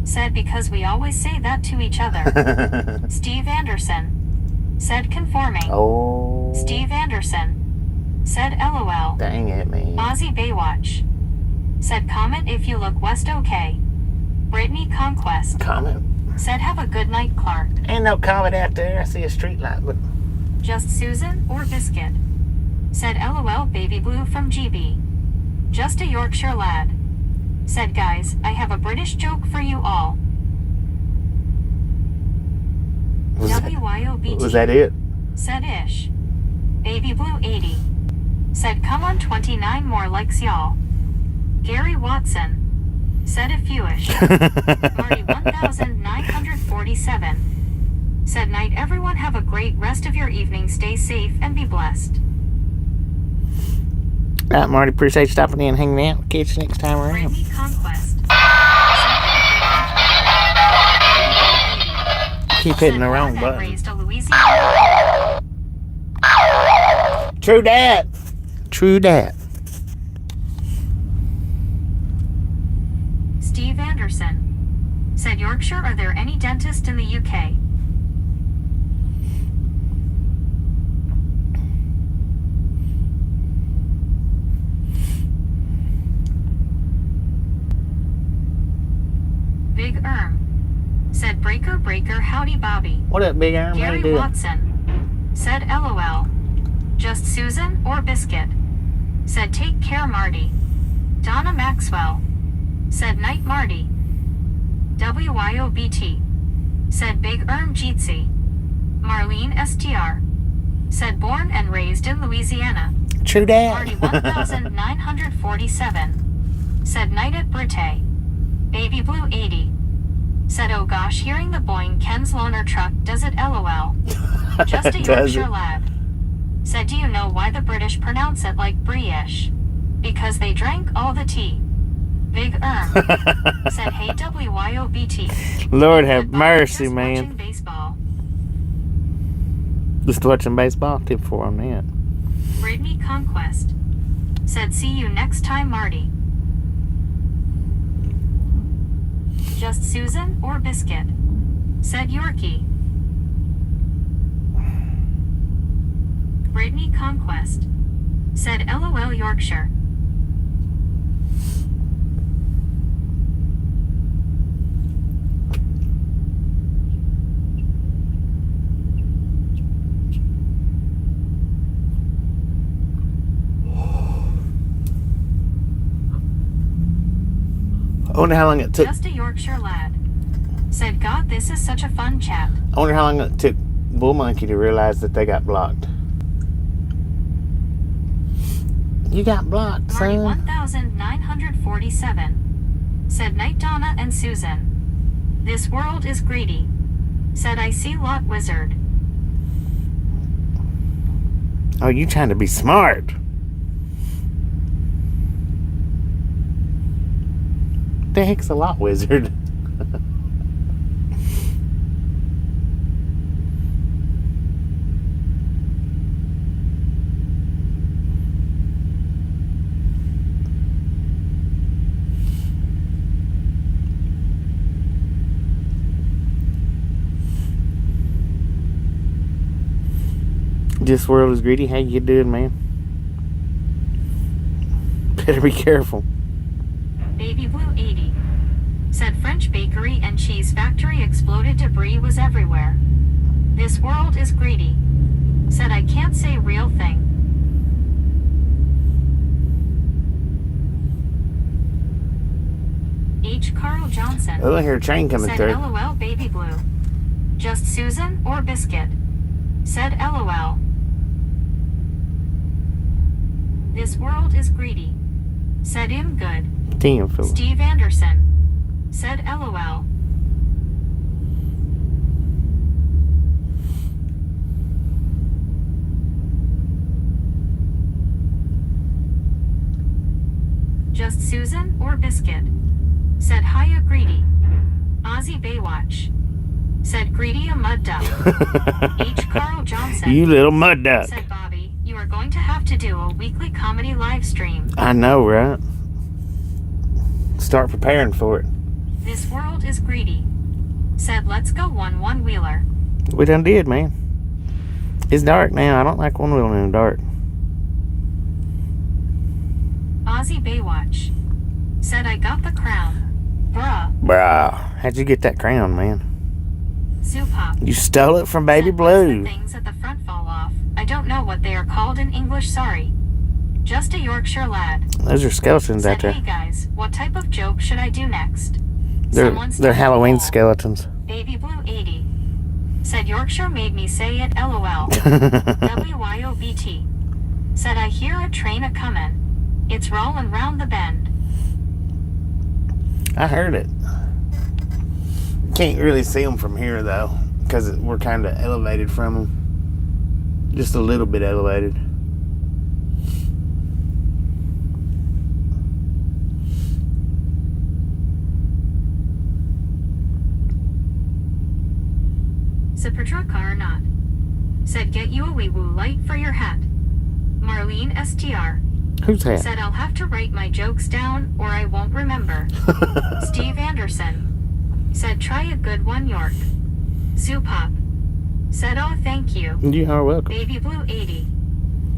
Said because we always say that to each other. Steve Anderson. Said conforming. Oh. Steve Anderson. Said LOL. Dang it, man. Ozzy Baywatch. Said comment if you look west okay. Brittany Conquest. Comment. Said have a good night Clark. Ain't no comment out there. I see a street light, but... Just Susan or Biscuit? Said LOL Baby Blue from GB. Just a Yorkshire lad. Said guys, I have a British joke for you all. WYOBT. Was that it? Said Ish. Baby Blue 80. Said come on 29 more likes y'all. Gary Watson. Said a fewish. Party 1947. Said night everyone have a great rest of your evening, stay safe and be blessed. Alright, Marty, appreciate you stopping in, hanging out. Catch you next time around. Brittany Conquest. Keep hitting the wrong button. Raised a Louisiana. True dat. True dat. Steve Anderson. Said Yorkshire, are there any dentists in the UK? Big said Breaker Breaker howdy Bobby. What up, Big Arm? How Gary you doing? Watson said LOL. Just Susan or Biscuit said take care Marty. Donna Maxwell said night Marty. WYOBT said Big Jeetsy. Marlene STR said born and raised in Louisiana. True dat. Marty 1947 said night at Brite. Baby Blue 80 said oh gosh hearing the boing Ken's loaner truck does it LOL. Just a Does Yorkshire it? lad said do you know why the British pronounce it like British? Because they drank all the tea. Big said hey WYOBT. Lord have Said, "Bob, mercy, just man. watching baseball." Just watching baseball. Tip 4 on that. Brittany Conquest said see you next time Marty. Just Susan or Biscuit said Yorkie. Brittany Conquest said LOL Yorkshire. I wonder how long it took. Just a Yorkshire lad said God this is such a fun chat. I wonder how long it took Bull Monkey to realize that they got blocked. You got blocked, Marty son. 1947 said night Donna and Susan. This world is greedy said I see lot wizard. Oh, you trying to be smart. The heck's a lot wizard? This world is greedy. How you doing, man? Better be careful. Baby Blue 80 said French bakery and cheese factory exploded, debris was everywhere. This world is greedy said I can't say real thing. H. Carl Johnson Oh, I hear a train coming said through. LOL Baby Blue. Just Susan or Biscuit said LOL. This world is greedy said I'm good. Damn, Phil. Steve Anderson said LOL. Just Susan or Biscuit said hiya greedy. Ozzy Baywatch said greedy a mud duck. H. Carl Johnson You little mud duck. said Bobby, you are going to have to do a weekly comedy live stream. I know, right? Start preparing for it. This world is greedy said let's go one wheeler. We done did, man. It's dark now. I don't like one wheeling in the dark. Ozzy Baywatch said I got the crown. Bruh. Bruh. How'd you get that crown, man? Zoopop You stole it from Baby said, "Once the Blue. things at the front fall off. I don't know what they are called in English, sorry. Just a Yorkshire lad Those are skeletons out said, there. hey guys, what type of joke should I do next? They're Someone they're stole Halloween the ball. skeletons. Baby Blue 80 said Yorkshire made me say it LOL. WYOBT said I hear a train a comin'. It's rollin' round the bend. I heard it. Can't really see them from here though, because we're kind of elevated from them. Just a little bit elevated. Super car or not said get you a wee woo light for your hat. Marlene STR Who's that? said I'll have to write my jokes down or I won't remember. Steve Anderson said try a good one York. Zoopop said oh thank you. You are welcome. Baby Blue 80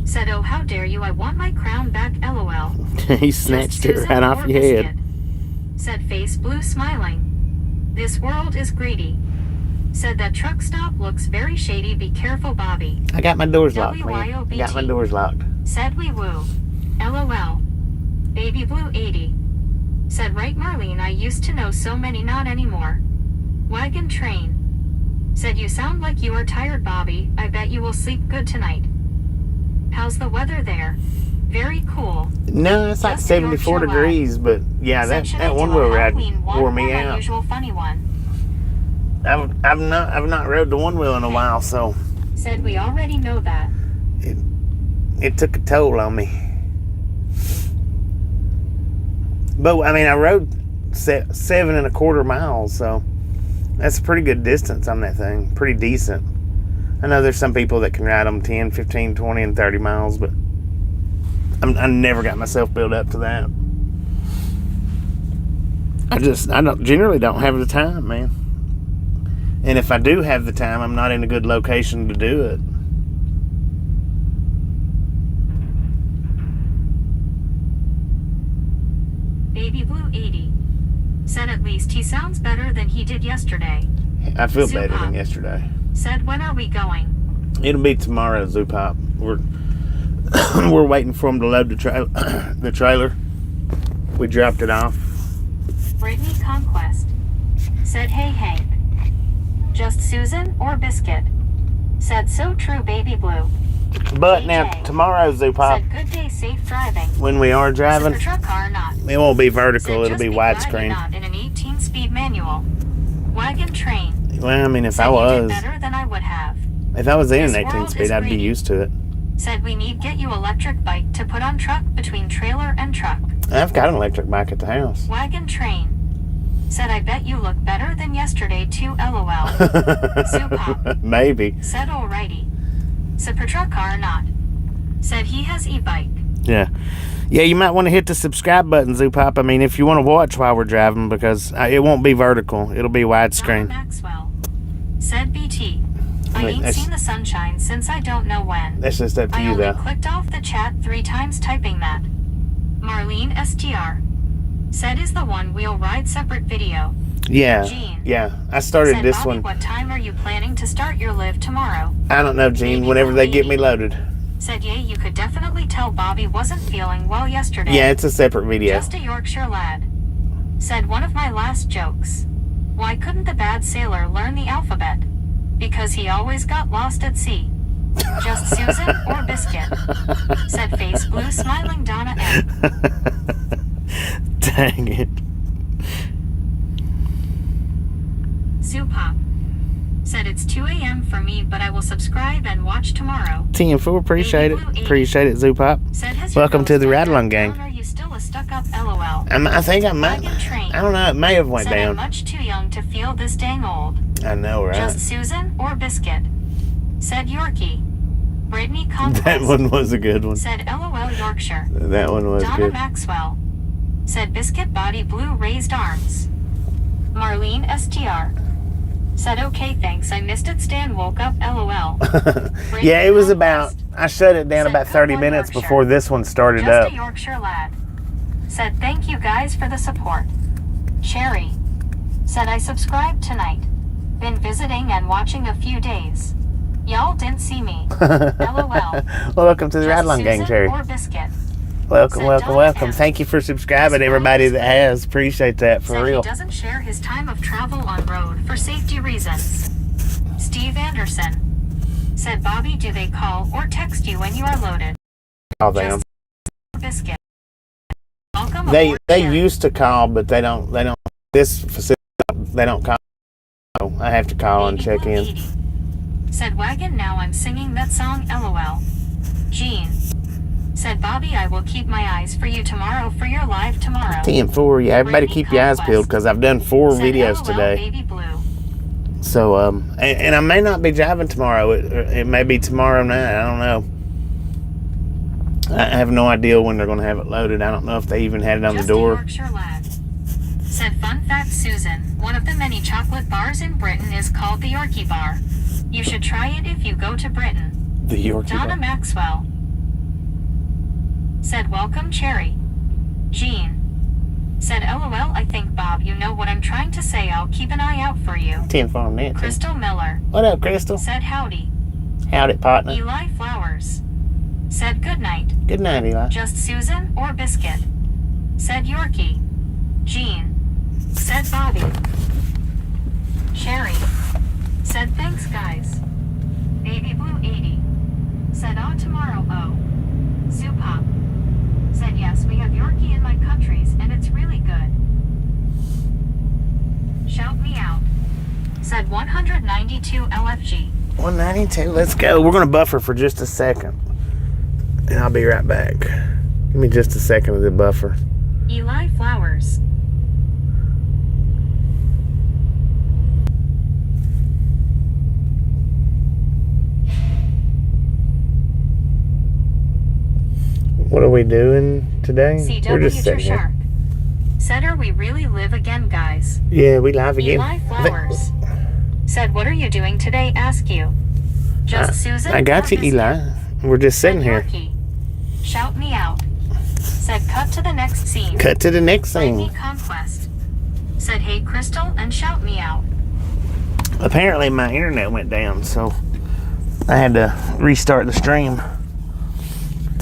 said oh how dare you I want my crown back LOL. He snatched Just it Susan right off or your Biscuit head. said Face Blue smiling. This world is greedy. Said that truck stop looks very shady. Be careful, Bobby. I got my doors locked, man. I WYOBT. got my doors locked. Said we woo. LOL. Baby Blue 80. Said right, Marlene, I used to know so many, not anymore. Wagon Train. Said you sound like you are tired, Bobby. I bet you will sleep good tonight. How's the weather there? Very cool. No, it's like Just 74 Yorkshire degrees, but yeah, Said, should I that do one a wheel ride Halloween one wore or me my out. usual funny one? I've not rode the one wheel in a while, so Said we already know that. it took a toll on me. But I mean, I rode 7.25 miles, so that's a pretty good distance on that thing. Pretty decent. I know there's some people that can ride them 10, 15, 20, and 30 miles, but I never got myself built up to that. I generally don't have the time, man. And if I do have the time, I'm not in a good location to do it. Baby Blue 80. Said at least he sounds better than he did yesterday. I feel better Zupop. than yesterday. Said when are we going? It'll be tomorrow, Zupop. We're waiting for him to load the trailer. We dropped it off. Brittany Conquest. Said hey Hank. Just Susan or Biscuit? Said so true, Baby Blue. But now JJ. tomorrow, Zupop, Said good day, safe driving. when we are driving, Super truck car or not? it won't be vertical. Said It'll just be glad you're widescreen. not in an 18-speed manual. Wagon Train. Well, I mean, if Said I you was, did better than I would have. if I was in This an 18 world speed, is I'd be greedy. used to it. Said we need get you electric bike to put on truck between trailer and truck. I've got an electric bike at the house. Wagon Train. Said I bet you look better than yesterday too, LOL. Zupop. Maybe. Said alrighty. Super truck car or not? Said he has e-bike. Yeah. Yeah, you might want to hit the subscribe button, Zupop. I mean, if you want to watch while we're driving, because it won't be vertical. It'll be Donna widescreen. Maxwell. Said BT. I Wait, ain't that's- seen the sunshine since I don't know when. That's just up to I you, only though. clicked off the chat 3 times typing that. Marlene STR. Said is the one we'll ride separate video. Yeah. Gene. Yeah. I started Said this Bobby, one. what time are you planning to start your live tomorrow? I don't know, Gene. Maybe Whenever they get Louie. me loaded. Said yeah, you could definitely tell Bobby wasn't feeling well yesterday. Yeah, it's a separate video. Just a Yorkshire lad. Said one of my last jokes. Why couldn't the bad sailor learn the alphabet? Because he always got lost at sea. Just Susan or Biscuit? Said face blue smiling Donna M. Dang it. Zupop. Said it's 2 a.m. for me, but I will subscribe and watch tomorrow. 10-4, appreciate it. Baby Blue 80. Appreciate it, Zupop. Said has your Welcome to nose the bent Ride-Along up, gang. down, or are you still a stuck-up LOL? I think I might. Wagon Train. I don't know. It may have went Said I'm down. much too young to feel this dang old. I know, right? Just Susan or Biscuit? Said Yorkie. Brittany Conquest. That one was a good one. Said LOL Yorkshire. That one was Donna good. Maxwell. Said Biscuit body blue raised arms. Marlene STR. Said okay thanks, I missed it, Stan woke up LOL. Yeah, it was about. Conquest. I shut it down Said about good 30 one, minutes Yorkshire. before this one started Just up. a Yorkshire lad. Said thank you guys for the support. Cherry. Said I subscribed tonight. Been visiting and watching a few days. Y'all didn't see me. LOL. Welcome to the Just Ride-Along gang, Susan Cherry. or Biscuit? Welcome, said welcome, Donna welcome. M. Thank you for subscribing, This everybody world is that has. Appreciate that, for Said real. he doesn't share his time of travel on road for safety reasons. Steve Anderson. Said Bobby, do they call or text you when you are loaded? Call them. Just Biscuit. Welcome They aboard, they Cherry. used to call, but they don't. This facility, they don't call. So I have to call and Baby check Blue in. 80. Said Wagon, now I'm singing that song LOL. Gene. Said Bobby, I will keep my eyes for you tomorrow for your live tomorrow. 10-4. Yeah, everybody Brittany keep your eyes Conquest. peeled because I've done 4 Said videos LOL, today. Baby Blue. So and I may not be driving tomorrow. It may be tomorrow night. I don't know. I have no idea when they're going to have it loaded. I don't know if they even had it on Just the a door. Yorkshire lad. Said fun fact, Susan, one of the many chocolate bars in Britain is called the Yorkie Bar. You should try it if you go to Britain. The Yorkie Donna bar. Maxwell. Said welcome Cherry. Jean. Said LOL, I think Bob, you know what I'm trying to say, I'll keep an eye 10 farm Nancy. Crystal Miller. What up, Crystal? Said howdy. Howdy, partner. Eli Flowers. Said good night. Good night, Eli. Just Susan or Biscuit? Said Yorkie. Jean. Said Bobby. Sherry. Said thanks, guys. Baby Blue 80. Said tomorrow, Zoopop. Said yes, we have Yorkie in my countries and it's really good. Shout me out. Said 192 LFG. 192. Let's go. We're going to buffer for just a second. And I'll be right back. Give me just a second of the buffer. Eli Flowers. What are we doing today? We're just CW sitting to Shark. here. Said are we really live again, guys? Yeah, we live again. Eli Flowers. Said what are you doing today, ask you. Just Susan. I got or you, Biscuit? Eli. We're just sitting Said here. Yorkie. Shout me out. Said cut to the next scene. Cut to the next Play me scene. Conquest. Said hey Crystal and shout me out. Apparently my internet went down, so I had to restart the stream.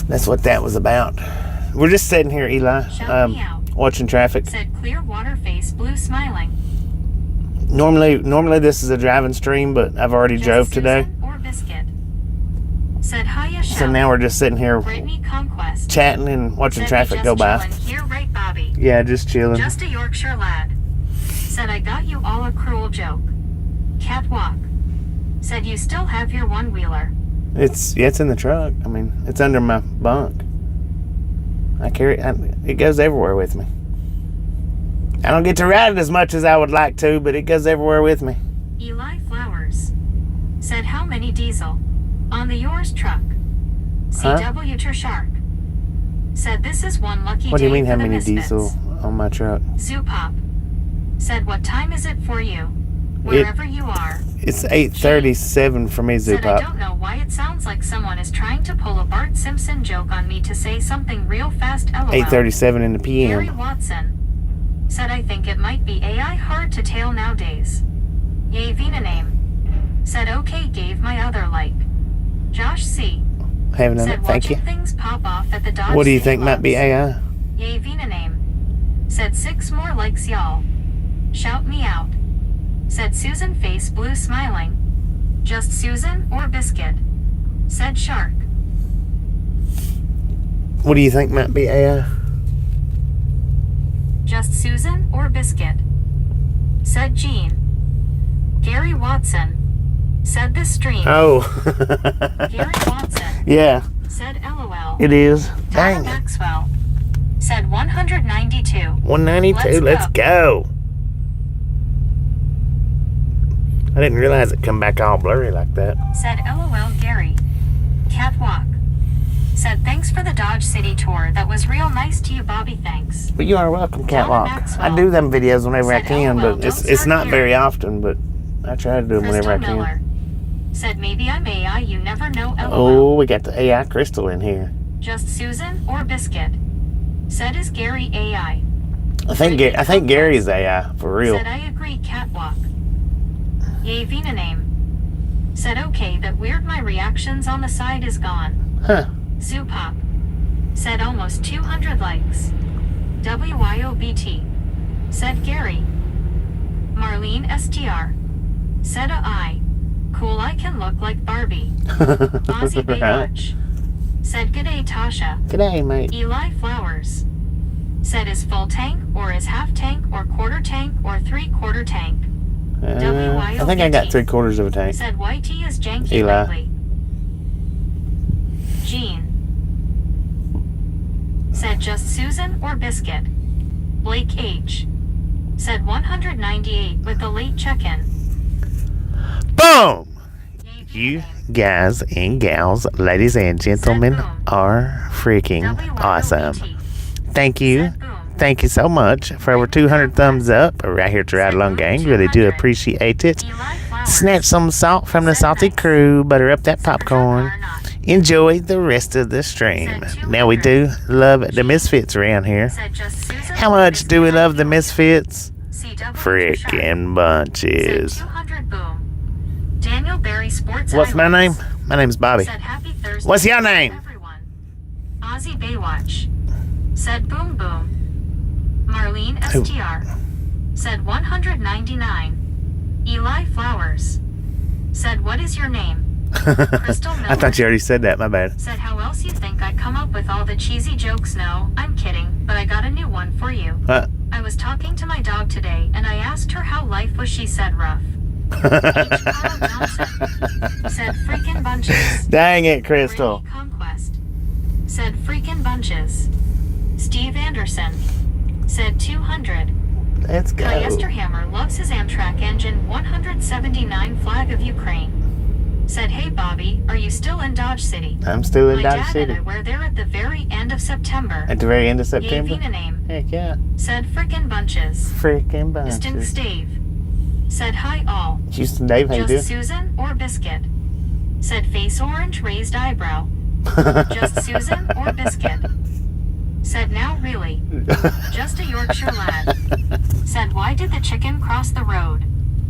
That's what that was about. We're just sitting here, Eli, Shout me out. watching traffic. Said clear water face blue smiling. Normally this is a driving stream, but I've already Just drove Susan today. or Biscuit. Said hiya shout. So now we're just sitting here Brittany Conquest. chatting and watching Said traffic we go just by. chillin' Here, right, Bobby. Yeah, just chilling. Just a Yorkshire lad. Said I got you all a cruel joke. Catwalk. Said you still have your one-wheeler. It's in the truck. I mean, it's under my bunk. I carry it goes everywhere with me. I don't get to ride it as much as I would like to, but it goes everywhere with me. Eli Flowers. Said how many diesel? On the yours truck. Huh? CW to Shark. Said this is one lucky What do you day mean, for how the many misfits. diesel on my truck? Zoopop. Said what time is it for you? Wherever you are. It's 8:37 for me, Said I Zoopop. don't know why it sounds like someone is trying to pull a Bart Simpson joke on me to say something real fast, lol. 8:37 in the Gary PM. Watson. Said I think it might be AI hard to tail nowadays. Yay Vina name. Said okay gave my other like. Josh C. Haven't done Said it. Thank you. watching things pop off at the Dodge What do you City think might be Clubs. AI? Yay Vina name. Said 6 more likes y'all. Shout me out. Said Susan face blue smiling. Just Susan or Biscuit. Said Shark. What do you think might be AI? Just Susan or Biscuit. Said Jean. Gary Watson. Said this stream. Oh. Gary Watson. Yeah, Said LOL. it is. Tara Dang. Maxwell. Said 192. 192. Let's go. I didn't realize it come back all blurry like that. Said LOL Gary. Catwalk. Said thanks for the Dodge City tour. That was real nice to you, Bobby. Thanks. But you are welcome, Catwalk. Maxwell I do them videos whenever I said, can, "LOL, but it's don't not start very here." often, but I try to do them whenever Crystal I can. Miller. Said maybe I'm AI. You never know. LOL. Oh, we got the AI crystal in here. Just Susan or Biscuit. Said is Gary AI. I think Gary's AI for real. Said I agree. Catwalk. Yay Vina name. Said okay. That weird. My reactions on the side is gone. Huh. Zoopop. Said almost 200 likes. WYOBT. Said Gary. Marlene STR. Said a I. Cool I can look like Barbie. Ozzy Baywatch. Said g'day Tasha. G'day, mate. Eli Flowers. Said is full tank or is half tank or quarter tank or 3/4 tank. I think I got 3/4 of a tank. Said YT is janky Eli. lately. Jean. Said just Susan or Biscuit. Blake H. Said 198 with the late check-in. Boom! You guys and gals, ladies and gentlemen, are freaking awesome. Thank you. Thank you so much for over 200 thumbs up right here to Ride Along Gang. Really do appreciate it. Snatch some salt from the salty crew. Butter up that popcorn. Enjoy the rest of the stream. Now, we do love the Misfits around here. How much do we love the Misfits? Frickin' Said bunches. 200 boom. Daniel Barry Sports What's my name? Highlights. My name's Bobby. Said happy Thursday. What's your to name? Everyone. Ozzy Baywatch. Said boom boom. Marlene Who? STR. Said 199. Eli Flowers. Said what is your name? Crystal Miller. I thought you already said that. My bad. Said how else you think I come up with all the cheesy jokes? No, I'm kidding, but I got a new one for you. What? I was talking to my dog today and I asked her how life was. She said rough. H. Carl Johnson. Said freaking bunches. Dang it, Crystal. Brittany Conquest. Said freaking bunches. Steve Anderson. Said 200. Let's go. Guy Esterhammer loves his Amtrak engine 179 flag of Ukraine. Said, hey Bobby, are you still in Dodge City? I'm still in My Dodge dad City. and I were there at the very end of September. At the very end of Gave September? Vina name. Heck yeah. Said frickin' bunches. Freaking Distant bunches. Stave. Said hi all. Houston Dave, how you Just doing? Susan or Biscuit. Said face orange raised eyebrow. Just Susan or Biscuit. Said now really. Just a Yorkshire lad. Said why did the chicken cross the road?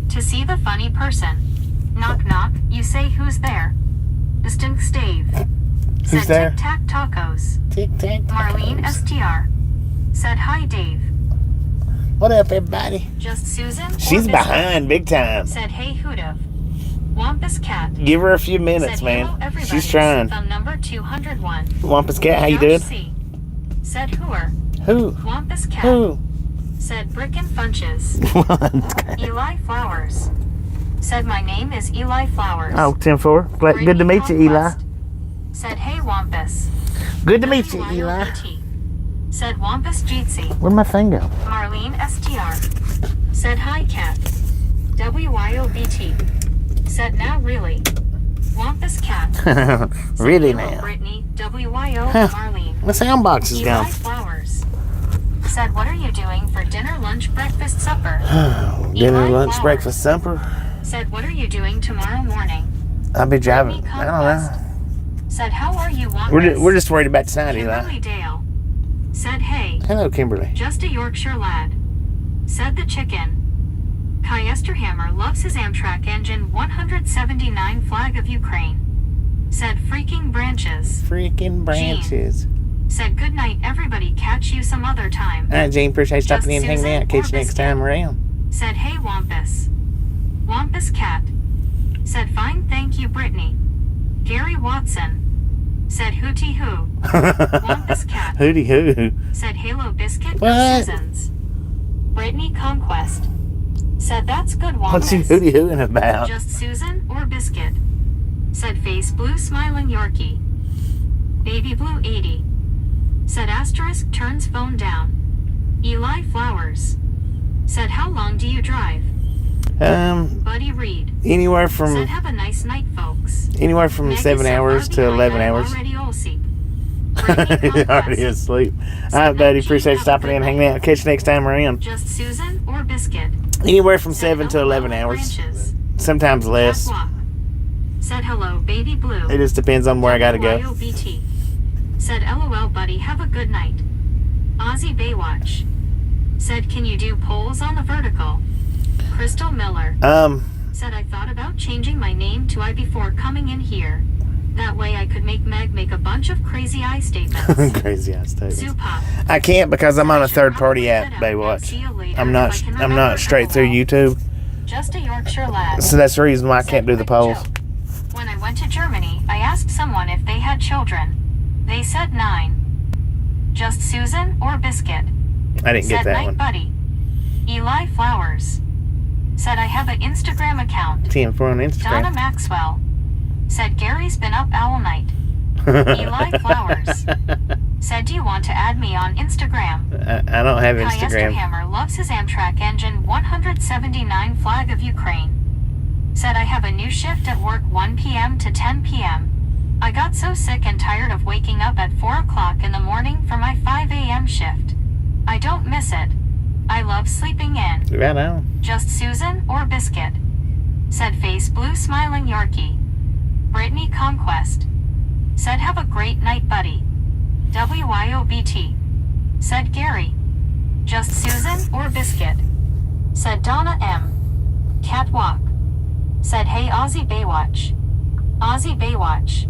To see the funny person. Knock knock, you say who's there? Distant Stave. Who's Said there? tic tac tacos. Tic tac. Marlene STR. Said hi Dave. What up, everybody? Just Susan or She's Biscuit. behind big time. Said hey Hoodav. Wampus Cat. Give her a few minutes, Said man. hello everybody. She's trying. Thumb number 201. Wampus Cat, how you Josh doing? C. Said hooer. Who? Wampus Cat. Who? Said Brickin' Funches. What? Eli Flowers. Said my name is Eli Flowers. Oh, 10-4. Good to meet you, Eli. Conquest. Said hey Wampus. Good to meet you, Eli. WYOBT. Said Wampus Jeetsy. Where'd my thing go? Marlene STR. Said hi Cat. WYOBT. Said now really. Wampus Cat. Said, Really hello, now? Brittany. WYO Huh. Marlene. My sound box is Eli gone. Flowers. Said what are you doing for dinner, lunch, breakfast, supper? Dinner, Eli lunch, Flowers. breakfast, supper. Said what are you doing tomorrow morning? I'll be driving. Brittany I don't know. Said how are you, Wampus? We're just worried about tonight, Eli. Kimberly Dale. Said hey. Hello, Kimberly. Just a Yorkshire lad. Said the chicken. Kai Esterhammer loves his Amtrak engine 179 flag of Ukraine. Said freaking branches. Freaking branches. Said good night everybody, catch you some other time. All right, Gene, appreciate you Just stopping in and hanging Susan out. Catch or you next Biscuit? time around. Said hey Wampus. Wampus Cat. Said fine thank you Brittany. Gary Watson. Said hooty hoo. Wampus Cat. Hooty hoo. Said halo biscuit What? no Susans. Brittany Conquest. Said that's good What's he Wampus. hooty hooing about? Just Susan or Biscuit. Said face blue smiling Yorkie. Baby blue 80. Said asterisk turns phone down. Eli Flowers. Said how long do you drive? Buddy Reed. Anywhere Said from have a nice night folks. 7 hours to 11 hours. Already all sleep. Brittany He's already Conquest. asleep. All right, buddy. Appreciate you stopping in and hanging out. Catch you next time around. Just Susan or Biscuit. Anywhere from Said 7 to hello, 11 hours. branches. Sometimes less. Walk. Said hello baby blue. It just depends on where I gotta go. WYOBT. Said LOL buddy have a good night. Ozzy Baywatch. Said can you do polls on the vertical? Crystal Miller. Said I thought about changing my name to I before coming in here. That way I could make Meg make a bunch of crazy eye statements. Crazy ass statements. Zupa. I can't because I'm on a I should third party probably app, set up and see Baywatch. you later I'm if not I can I'm remember not straight through LOL. YouTube. Just a Yorkshire lad. So that's the reason why I Said can't do the quick polls. joke. When I went to Germany, I asked someone if they had children. They said 9. Just Susan or Biscuit. I didn't get Said that night one. buddy. Eli Flowers. Said I have an Instagram account. 10-4 on Donna Instagram. Maxwell. Said Gary's been up owl night. Eli Flowers. Said do you want to add me on Instagram? I don't have Kai Instagram. Esterhammer loves his Amtrak engine 179 flag of Ukraine. Said I have a new shift at work 1 p.m. to 10 p.m. I got so sick and tired of waking up at 4 o'clock in the morning for my 5 a.m. shift. I don't miss it. I love sleeping in. Right on. Just Susan or Biscuit. Said face blue smiling Yorkie. Brittany Conquest. Said have a great night buddy. WYOBT. Said Gary. Just Susan or Biscuit. said Donna M. Catwalk. Said hey Aussie Baywatch. Aussie Baywatch.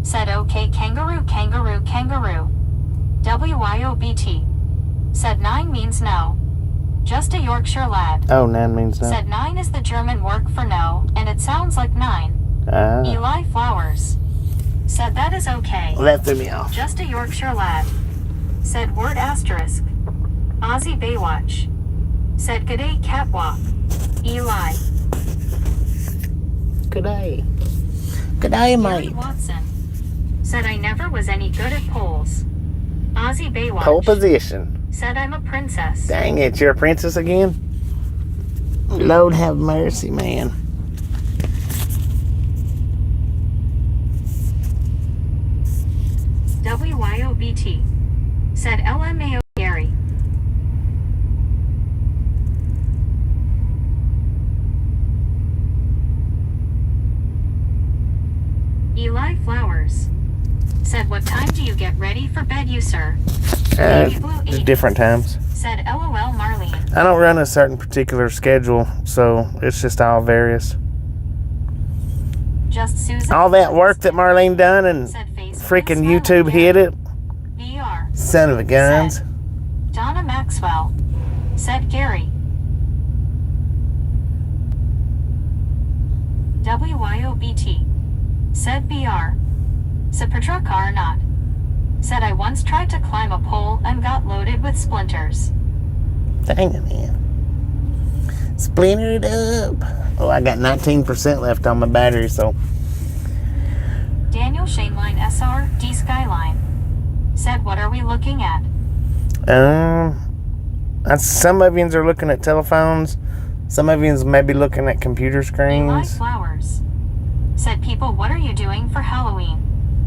Said okay kangaroo kangaroo kangaroo. WYOBT. Said 9 means no. Just a Yorkshire lad. Oh, 9 means no. Said 9 is the German word for no, and it sounds like 9. Ah. Eli Flowers. Said that is okay. Well, that threw me off. Just a Yorkshire lad. Said word asterisk. Aussie Baywatch. Said g'day catwalk. Eli. G'day. G'day, Gary mate. Watson. Said I never was any good at polls. Aussie Baywatch. Pole position. Said I'm a princess. Dang it, you're a princess again? Lord have mercy, man. WYOBT. Said LMAO Gary. Eli Flowers. Said what time do you get ready for bed, you sir? Baby Blue 80. Different times. Said LOL Marlene. I don't run a certain particular schedule, so it's just all various. Just Susan. All that work that Marlene done and Said Facebook freaking smiling YouTube again. hit it. VR. Son of a guns. Said Donna Maxwell. Said Gary. WYOBT. Said BR. Said Petrarca or not. Said I once tried to climb a pole and got loaded with splinters. Dang it, man. Splinter it up. Oh, I got 19% left on my battery, so. Daniel Shaneline SR D Skyline. Said what are we looking at? Some of yous are looking at telephones. Some of yous may be looking at computer Eli screens. Flowers. Said people what are you doing for Halloween?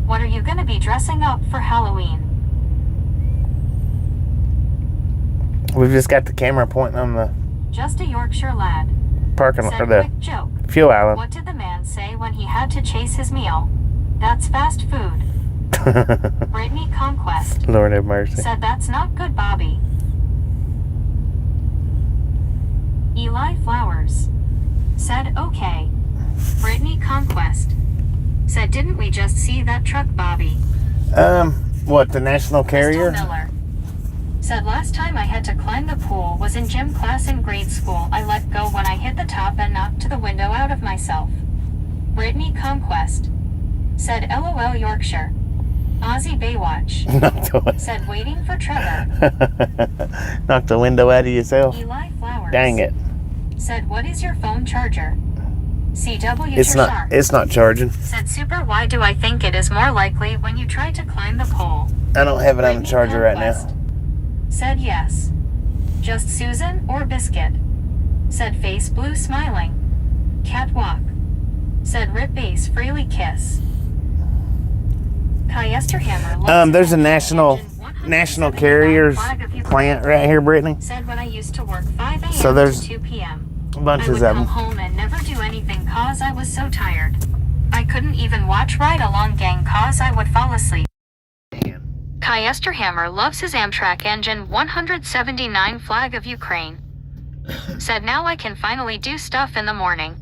What are you gonna be dressing up for Halloween? We've just got the camera pointing on the Just a Yorkshire lad. parking lot, Said or the quick joke. fuel island. What did the man say when he had to chase his meal? That's fast food. Brittany Conquest. Lord have mercy. Said that's not good, Bobby. Eli Flowers. Said okay. Brittany Conquest. Said didn't we just see that truck, Bobby? What, the national carrier? Crystal Miller. Said last time I had to climb the pool was in gym class in grade school. I let go when I hit the top and knocked the window out of myself. Brittany Conquest. Said LOL Yorkshire. Aussie Baywatch. Said waiting for Trevor. Knock the window out of yourself. Eli Flowers. Dang it. Said what is your phone charger? CW It's not charging. Said super why do I think it is more likely when you try to climb the pole? I don't have it on the Brittany charger right Conquest. now. Said yes. Just Susan or Biscuit? Said face blue smiling. Catwalk. Said rip base freely kiss. Hammer. There's a national carriers plant right here, Brittany. Said when I used to work 5 a.m. So there's to 2 p.m. Bunches I would of come them. home and never do anything cause I was so tired. I couldn't even watch Ride Along Gang cause I would fall asleep. Hammer loves his Amtrak engine 179 flag of Ukraine. Said now I can finally do stuff in the morning.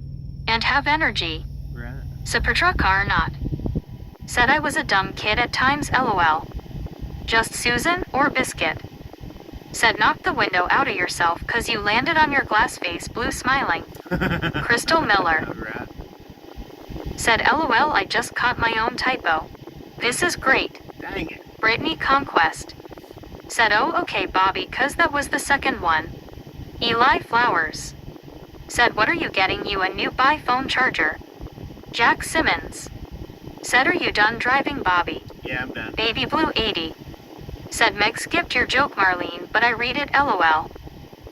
And have energy. Right. Said Petrarca or not. Said I was a dumb kid at times LOL. Just Susan or Biscuit? Said knock the window out of yourself cause you landed on your glass face blue smiling. Crystal Miller. Right. Said LOL I just caught my own typo. This is great. Dang it. Brittany Conquest. Said oh okay Bobby cause that was the second one. Eli Flowers. Said what are you getting you a new phone charger? Jack Simmons. Said are you done driving Bobby? Yeah, I'm done. Baby Blue 80. Said Meg skipped your joke Marlene but I read it LOL.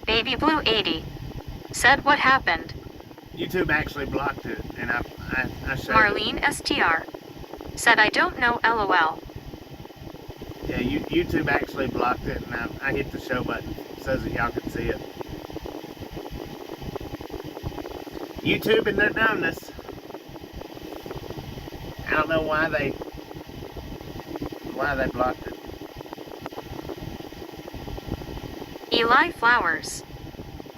Baby Blue 80. Said what happened? YouTube actually blocked it, and I showed Marlene STR. Said I don't know LOL. Yeah, YouTube actually blocked it, and I hit the show button so that y'all could see it. YouTube and their dumbness. I don't know why they blocked it. Eli Flowers.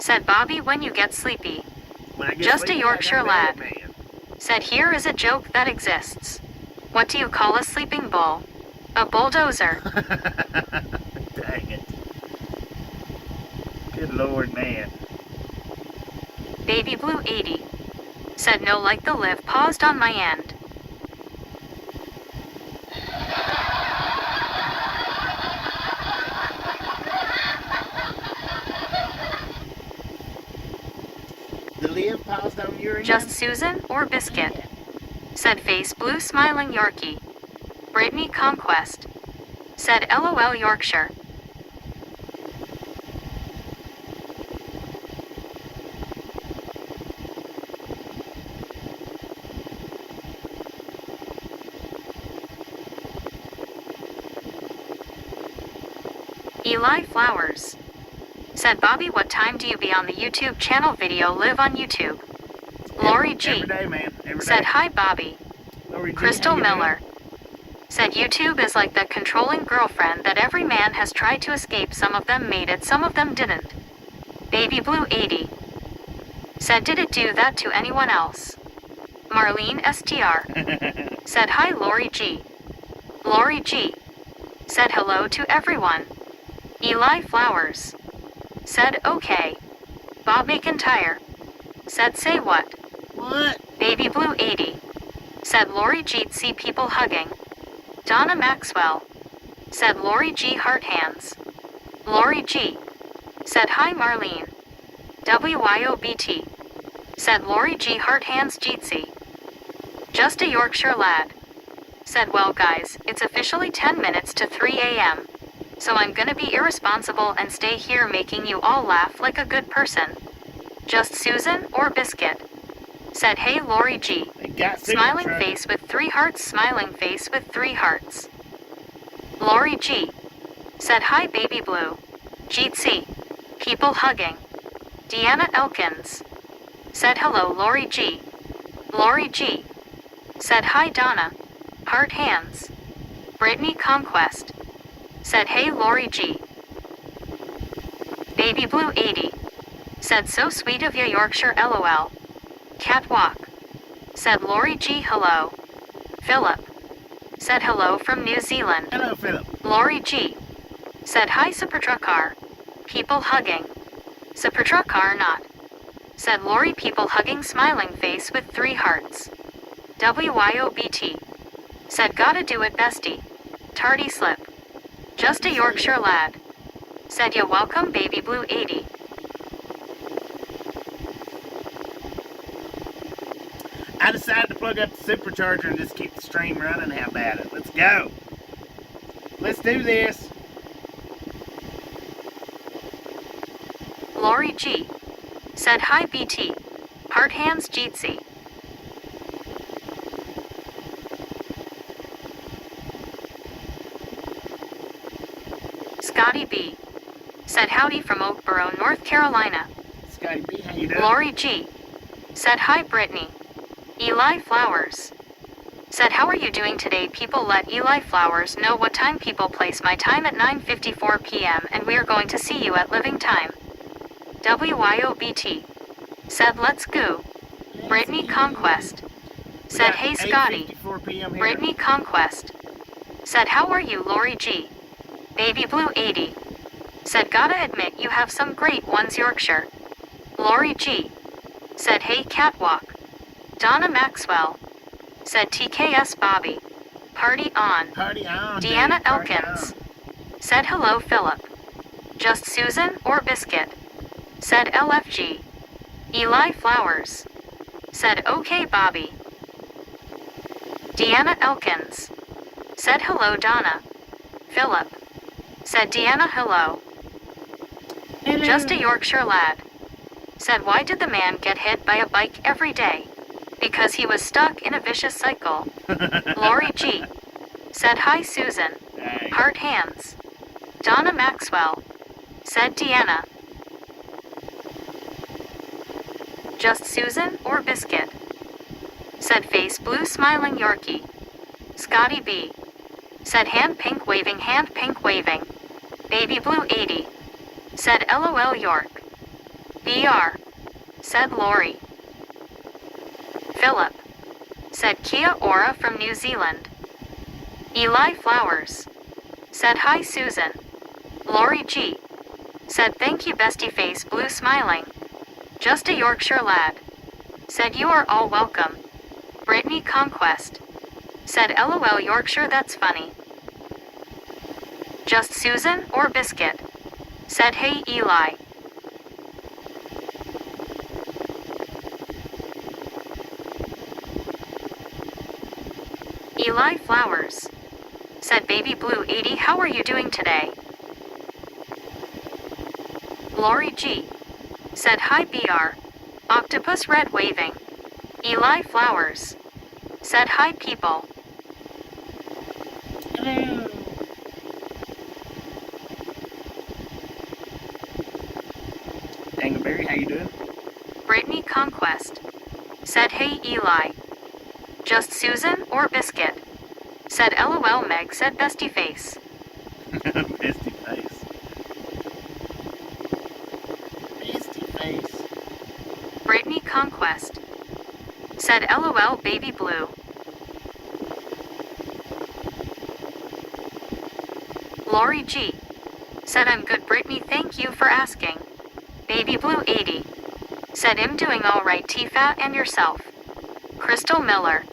Said Bobby when you get sleepy. When I get Just a sleepy, Yorkshire I got lad. bed, man. Said here is a joke that exists. What do you call a sleeping bull? A bulldozer. Dang it. Good Lord, man. Baby Blue 80. Said no like the live paused on my end. The live paused on your end? Just Susan or Biscuit. Said Face Blue smiling Yorkie. Brittany Conquest. Said LOL Yorkshire. Eli Flowers. Said Bobby what time do you be on the YouTube channel video live on YouTube? Lori G. Every day, man. Every day. Said hi Bobby. Lori G, Crystal how you doing? Miller. Said YouTube is like that controlling girlfriend that every man has tried to escape. Some of them made it, some of them didn't. Baby Blue 80. Said did it do that to anyone else? Marlene STR. Said hi Lori G. Lori G. Said hello to everyone. Eli Flowers. Said okay. Bob McIntyre. Said say what? What? Baby Blue 80. Said Lori G. See people hugging. Donna Maxwell. Said Lori G. Heart hands. Lori G. Said hi Marlene. WYOBT. Said Lori G. Heart hands Jeetsy. Just a Yorkshire lad. Said well guys, it's officially 10 minutes to 3 a.m. So I'm gonna be irresponsible and stay here making you all laugh like a good person. Just Susan or Biscuit. Said hey Lori G. They got Smiling signature. face with 3 hearts, smiling face with 3 hearts. Lori G. Said hi Baby Blue. Jeetsy. People hugging. Deanna Elkins. Said hello Lori G. Lori G. Said hi Donna. Heart hands. Brittany Conquest. Said hey Lori G. Baby Blue 80. Said so sweet of ya Yorkshire LOL. Catwalk. Said Lori G hello. Philip. Said hello from New Zealand. Hello, Philip. Lori G. Said hi Supertruckar. People hugging. Supertruckar not. Said Lori people hugging smiling face with 3 hearts. WYOBT. Said gotta do it bestie. Tardy slip. Just a Yorkshire lad. Said ya welcome Baby Blue 80. I decided to plug up the supercharger and just keep the stream running. How about it? Let's go. Let's do this. Lori G. Said hi BT. Heart hands Jeetsy. Scotty B. Said howdy from Oakboro, North Carolina. Scotty B, how you doing? Lori G. Said hi Brittany. Eli Flowers. Said how are you doing today? People let Eli Flowers know what time people place my time at 9:54 p.m. and we are going to see you at living time. WYOBT. Said let's go. Brittany Conquest. Said hey Scotty. 8:54 p.m. here. Brittany Conquest. Said how are you Lori G. Baby Blue 80. Said gotta admit you have some great ones Yorkshire. Lori G. Said hey Catwalk. Donna Maxwell. Said TKS Bobby. Party on. Party on. Deanna dude. Party Elkins. Said hello Philip. Just Susan or Biscuit. Said LFG. Eli Flowers. Said okay Bobby. Deanna Elkins. Said hello Donna. Philip. Said Deanna hello. Hello. Just a Yorkshire lad. Said why did the man get hit by a bike every day? Because he was stuck in a vicious cycle. Lori G. Said hi Susan. Hey. Heart hands. Donna Maxwell. Said Deanna. Just Susan or Biscuit. Said face blue smiling Yorkie. Scotty B. Said hand pink waving Baby Blue 80. Said LOL York. BR, said Lori. Philip, said Kia ora from New Zealand. Eli Flowers, said hi Susan. Lori G, said thank you bestie face blue smiling. Just a Yorkshire lad, said you are all welcome. Brittany Conquest, said LOL Yorkshire that's funny. Just Susan or Biscuit, said hey Eli. Eli Flowers, said Baby Blue 80 how are you doing today? Lori G, said hi BR, Octopus Red waving. Eli Flowers, said hi people. Hello. Dangleberry, how you doing? Brittany Conquest, said hey Eli. Just Susan or Biscuit, said LOL Meg said bestie face. Bestie face. Bestie face. Brittany Conquest, said LOL Baby Blue. Lori G, said I'm good Brittany thank you for asking. Baby Blue 80, said I'm doing alright T-Fat and yourself. Crystal Miller,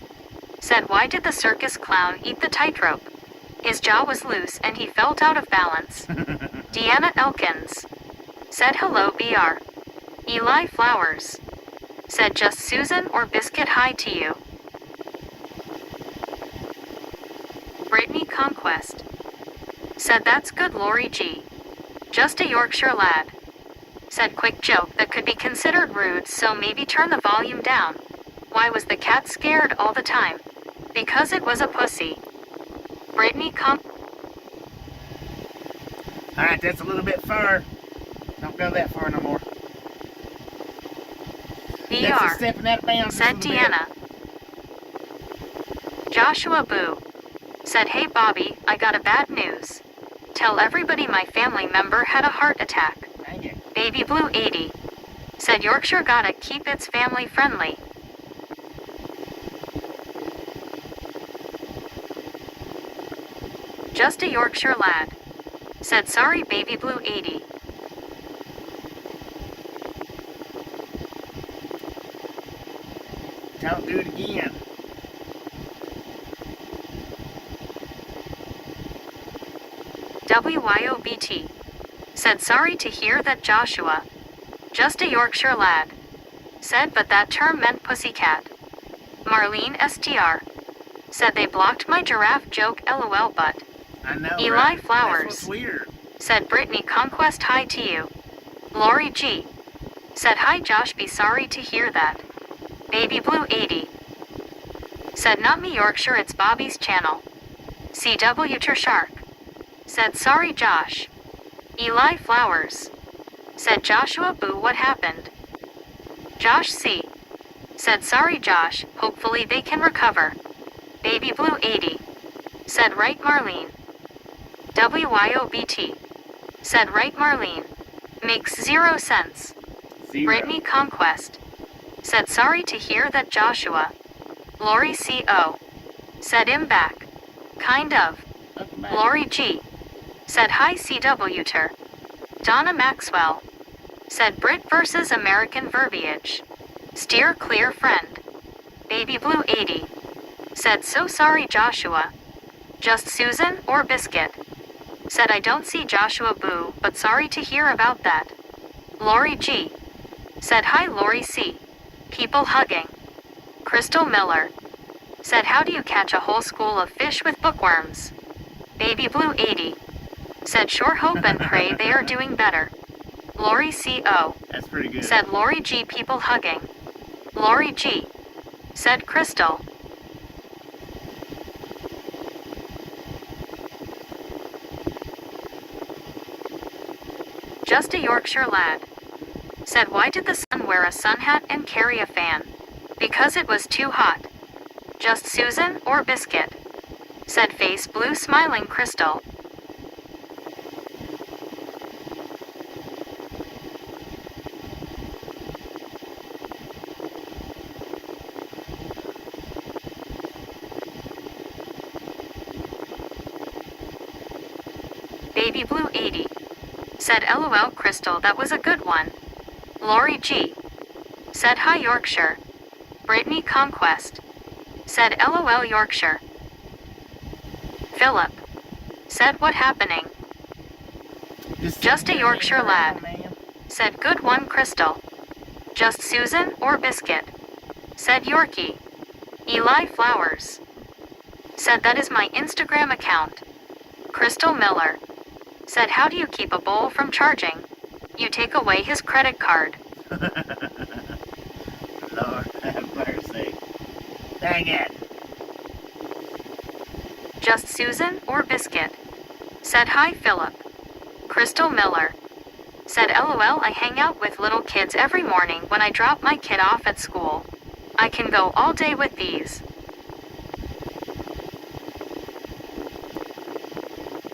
said why did the circus clown eat the tightrope? His jaw was loose and he felt out of balance. Deanna Elkins, said hello BR. Eli Flowers, said just Susan or Biscuit hi to you. Brittany Conquest, said that's good Lori G. Just a Yorkshire lad. Said quick joke that could be considered rude so maybe turn the volume down. Why was the cat scared all the time? Because it was a pussy. Brittany Alright, that's a little bit far. Don't go that far no more. That's just BR, stepping out of bounds. said just a little Deanna. Joshua Boo, said hey Bobby, I got a bad news. Tell everybody my family member had a heart attack. bit. Dang it. Baby Blue 80, said Yorkshire gotta keep its family friendly. Just a Yorkshire lad, said sorry Baby Blue 80. Don't do it again. WYOBT, said sorry to hear that Joshua, just a Yorkshire lad, said but that term meant pussycat. Marlene STR, said they blocked my giraffe joke LOL but, I know, Eli right? Flowers. That's what's weird. said Brittany Conquest hi to you. Lori G, said hi Josh be sorry to hear that. Baby Blue 80, said not me Yorkshire it's Bobby's channel. CW Shark, said sorry Josh. Eli Flowers, said Joshua Boo what happened? Josh C, said sorry Josh, hopefully they can recover. Baby Blue 80, said right Marlene. WYOBT, said right Marlene. Makes 0 sense. Zero. Brittany Conquest, said sorry to hear that Joshua. Lori CO, said him back. Kind of. Welcome back. Lori G, said hi CW Ter. Donna Maxwell, said Brit versus American verbiage. Steer clear friend. Baby Blue 80, said so sorry Joshua. Just Susan or Biscuit, said I don't see Joshua Boo but sorry to hear about that. Lori G, said hi Lori C. People hugging. Crystal Miller, said how do you catch a whole school of fish with bookworms? Baby Blue 80, said sure hope and pray they are doing better. Lori CO, That's pretty good. said Lori G people hugging. Lori G, said Crystal. Just a Yorkshire lad, said why did the sun wear a sun hat and carry a fan? Because it was too hot. Just Susan or Biscuit, said face blue smiling Crystal. Baby Blue 80. Said LOL Crystal, that was a good one. Lori G. Said hi Yorkshire. Brittany Conquest. Said LOL Yorkshire. Philip. Said what happening? Just a Yorkshire lad. Said good one Crystal. Just Susan or Biscuit? Said Yorkie. Eli Flowers. Said that is my Instagram account. Crystal Miller. Said how do you keep a bowl from charging? You take away his credit card. Lord have mercy. Dang it. Just Susan or Biscuit? Said hi Philip. Crystal Miller. Said LOL, I hang out with little kids every morning when I drop my kid off at school. I can go all day with these.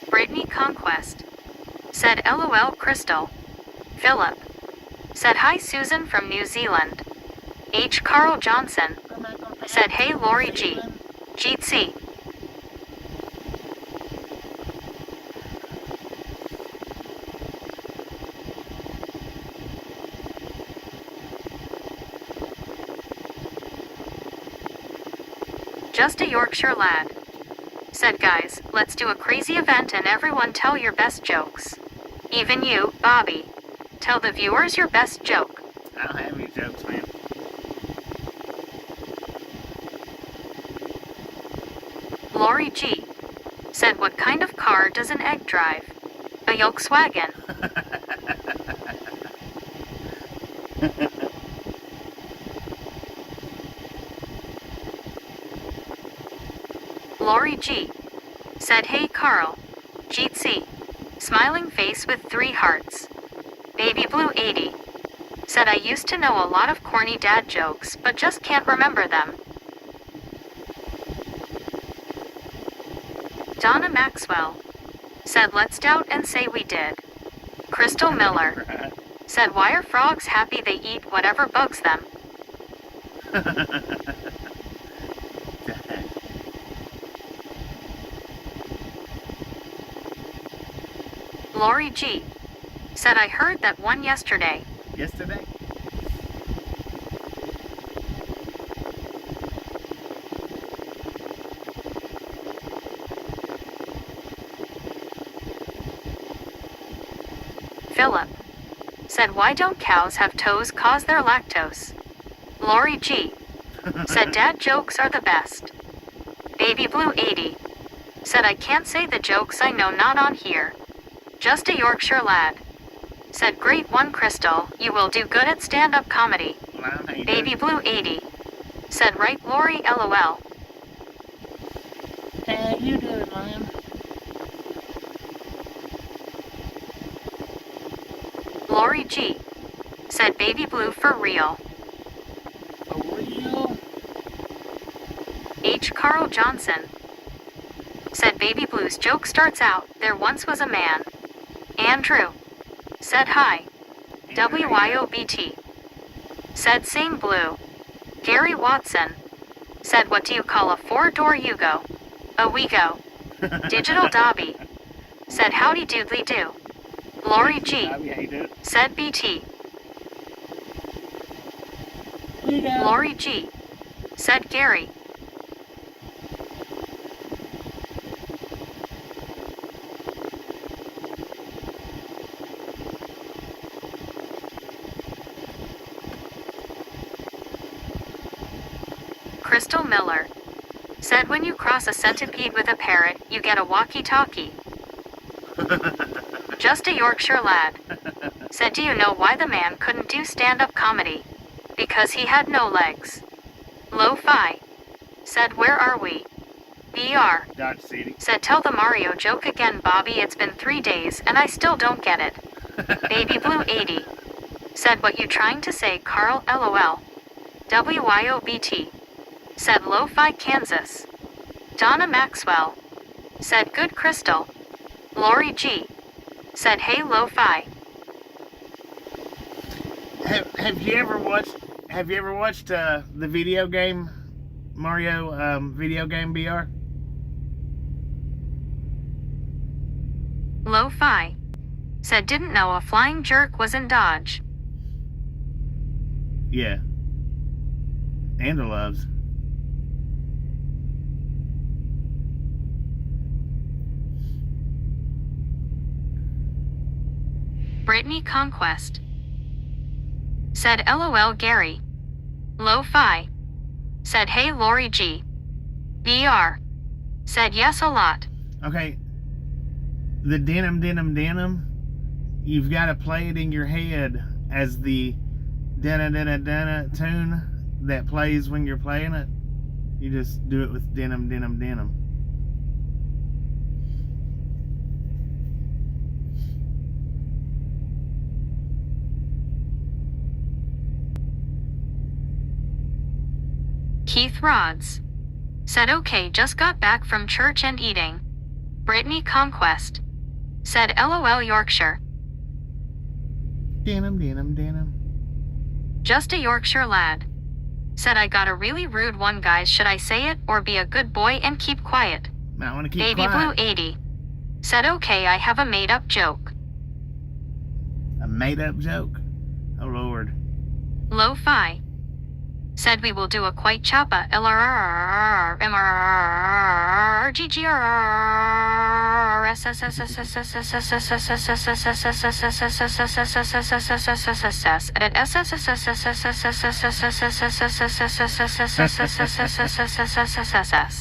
Brittany Conquest. Said LOL Crystal. Philip. Said hi Susan from New Zealand. H. Carl Johnson. Said hey Lori G. Jeetsy. Just a Yorkshire lad. Said guys, let's do a crazy event and everyone tell your best jokes. Even you, Bobby. Tell the viewers your best joke. I don't have any jokes, man. Lori G. Said what kind of car does an egg drive? A Volkswagen. Lori G. Said hey Carl. Jeetsy. Smiling face with 3 hearts. Baby Blue 80. Said I used to know a lot of corny dad jokes but just can't remember them. Donna Maxwell. Said let's doubt and say we did. Crystal Miller. Said why are frogs happy they eat whatever bugs them? Lori G. Said I heard that one yesterday. Yesterday? Philip. Said why don't cows have toes cause they're lactose? Lori G. Said dad jokes are the best. Baby Blue 80. Said I can't say the jokes I know not on here. Just a Yorkshire lad. Said great one Crystal, you will do good at stand-up comedy. Well, how you Baby doing? Blue 80. Said right Lori LOL. How you doing, man? Lori G. Said Baby Blue for real. For real? H. Carl Johnson. Said Baby Blue's joke starts out, there once was a man. Andrew. Said hi. WYOBT. Said same blue. Gary Watson. Said what do you call a 4-door Yugo? A Wego. Digital Dobby. Said howdy doodly do. Lori G. How you doing? Said BT. Lori G. Said Gary. Crystal Miller. Said when you cross a centipede with a parrot, you get a walkie-talkie. Just a Yorkshire lad. Said do you know why the man couldn't do stand-up comedy? Because he had no legs. Lo-fi. Said where are we? BR. Dodge City. Said tell the Mario joke again Bobby, it's been 3 days and I still don't get it. Baby Blue 80. Said what you trying to say Carl LOL. WYOBT. Said Lo-fi Kansas. Donna Maxwell. Said good Crystal. Lori G. Said hey Lo-fi. Have you ever watched the video game Mario video game BR? Lo-fi. Lo-fi. Said didn't know a flying jerk was in Dodge. Yeah. And the loves. Brittany Conquest. Said LOL Gary. Lo-fi. Said hey Lori G. BR. Said yes a lot. Okay. The denim, you've got to play it in your head as the dana tune that plays when you're playing it. You just do it with denim. Keith Rods. Said okay, just got back from church and eating. Brittany Conquest. Said LOL Yorkshire. Denim. Just a Yorkshire lad. Said I got a really rude one, guys. Should I say it or be a good boy and keep quiet? I want to keep Baby quiet. Blue 80. Said okay, I have a made up joke. A made up joke? Oh Lord. Lo-fi. Said we will do a quite choppa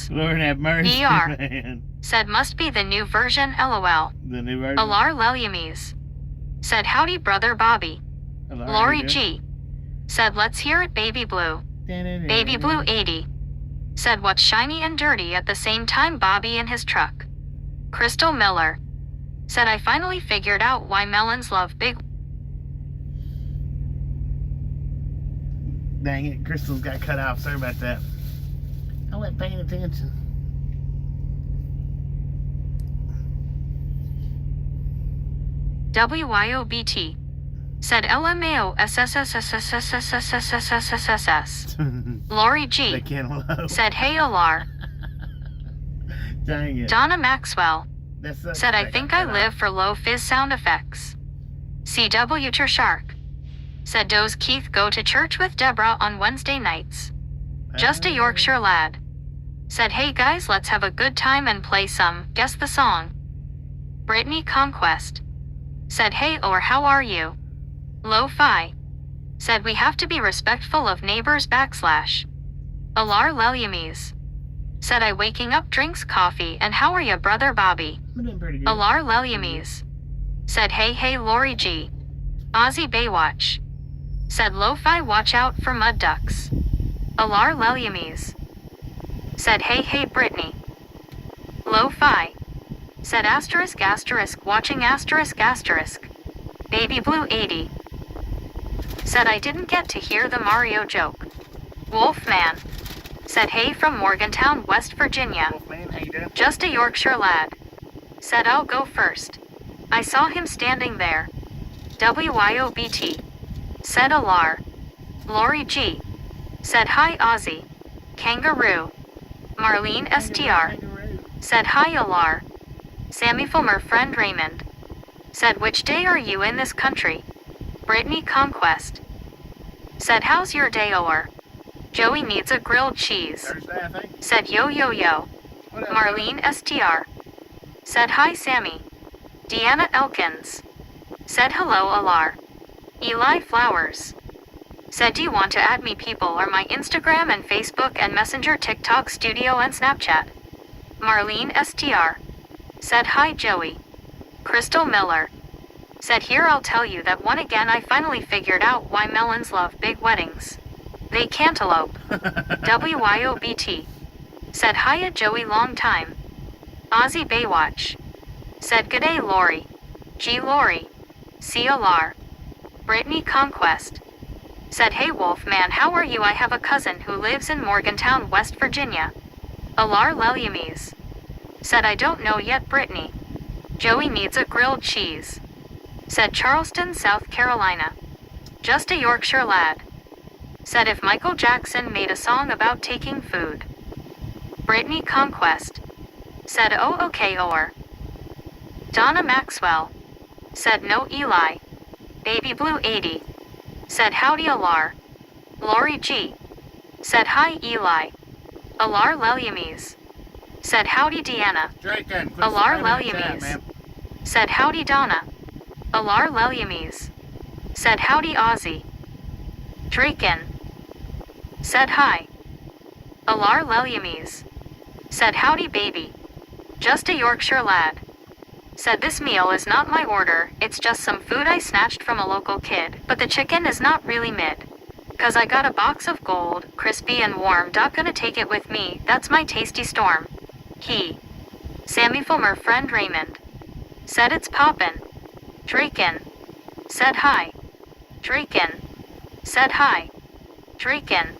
Lord have mercy, ER. man. Said must be the new version LOL. The new version. Alar Lelyamies. Said howdy brother Bobby. Hello, Lori how you G. Said let's hear it Baby Blue. doing? Baby Blue 80. Said what's shiny and dirty at the same time Bobby in his truck. Crystal Miller. Said I finally figured out why melons love big. Dang it, Crystal's got cut off. Sorry about that. I wasn't paying attention. WYOBT. Said LMAO SSSSSSSSSSSSSSSS. Lori The G. cantaloupe. Said hey Alar. Dang it. Donna Maxwell. That sucks Said I that think got I cut live off. for low fizz sound effects. CW Tershark. Said does Keith go to church with Deborah on Wednesday nights? Just a Yorkshire lad. Said hey guys, let's have a good time and play some guess the song. Brittany Conquest. Said hey or how are you? Lo-fi. Said we have to be respectful of neighbors / Alar Lelyamies. Said I waking up drinks coffee and how are ya brother Bobby? I'm doing pretty good. Alar Lelyamies. Said hey Lori G. Aussie Baywatch. Said lo-fi watch out for mud ducks. Alar Lelyamies. Said hey Brittany. Lo-fi. Said asterisk watching asterisk. Baby Blue 80. Said I didn't get to hear the Mario joke. Wolfman. Said hey from Morgantown, West Virginia. Wolfman, how you doing? Just a Yorkshire lad. Said I'll go first. I saw him standing there. WYOBT. Said Alar. Lori G. Said hi Ozzy. Kangaroo. Marlene STR. Kangaroo. Said hi Alar. Sammy Fulmer friend Raymond. Said which day are you in this country? Brittany Conquest. Said how's your day or? Joey needs a grilled cheese. Thursday, I think. Said yo. What up, Marlene STR. Said hi Sammy. Deanna Elkins. Said hello Alar. Eli Flowers. Said do you want to add me people or my Instagram and Facebook and Messenger, TikTok, Studio and Snapchat? Marlene STR. Said hi Joey. Crystal Miller. Said here I'll tell you that one again I finally figured out why melons love big weddings. They cantaloupe. WYOBT. Said hiya Joey long time. Aussie Baywatch. Said g'day Lori. G Lori. C Alar. Brittany Conquest. Said hey Wolfman how are you, I have a cousin who lives in Morgantown, West Virginia. Alar Lelyamies. Said I don't know yet Brittany. Joey needs a grilled cheese. Said Charleston, South Carolina. Just a Yorkshire lad. Said if Michael Jackson made a song about taking food. Brittany Conquest. Said oh okay or. Donna Maxwell. Said no Eli. Baby Blue 80. Said howdy Alar. Lori G. Said hi Eli. Alar Leliames. Said howdy Deanna. Draken, quit Alar spamming the chat, Leliames. man. Said howdy Donna. Alar Leliames. Said howdy Ozzy. Draken. Said hi. Alar Leliames. Said howdy baby. Just a Yorkshire lad. Said this meal is not my order, it's just some food I snatched from a local kid, but the chicken is not really mid. 'Cause I got a box of gold, crispy and warm, not gonna take it with me, that's my tasty storm. He. Sammy Fulmer friend Raymond. Said it's poppin'. Draken. Said hi. Draken. Said hi. Draken.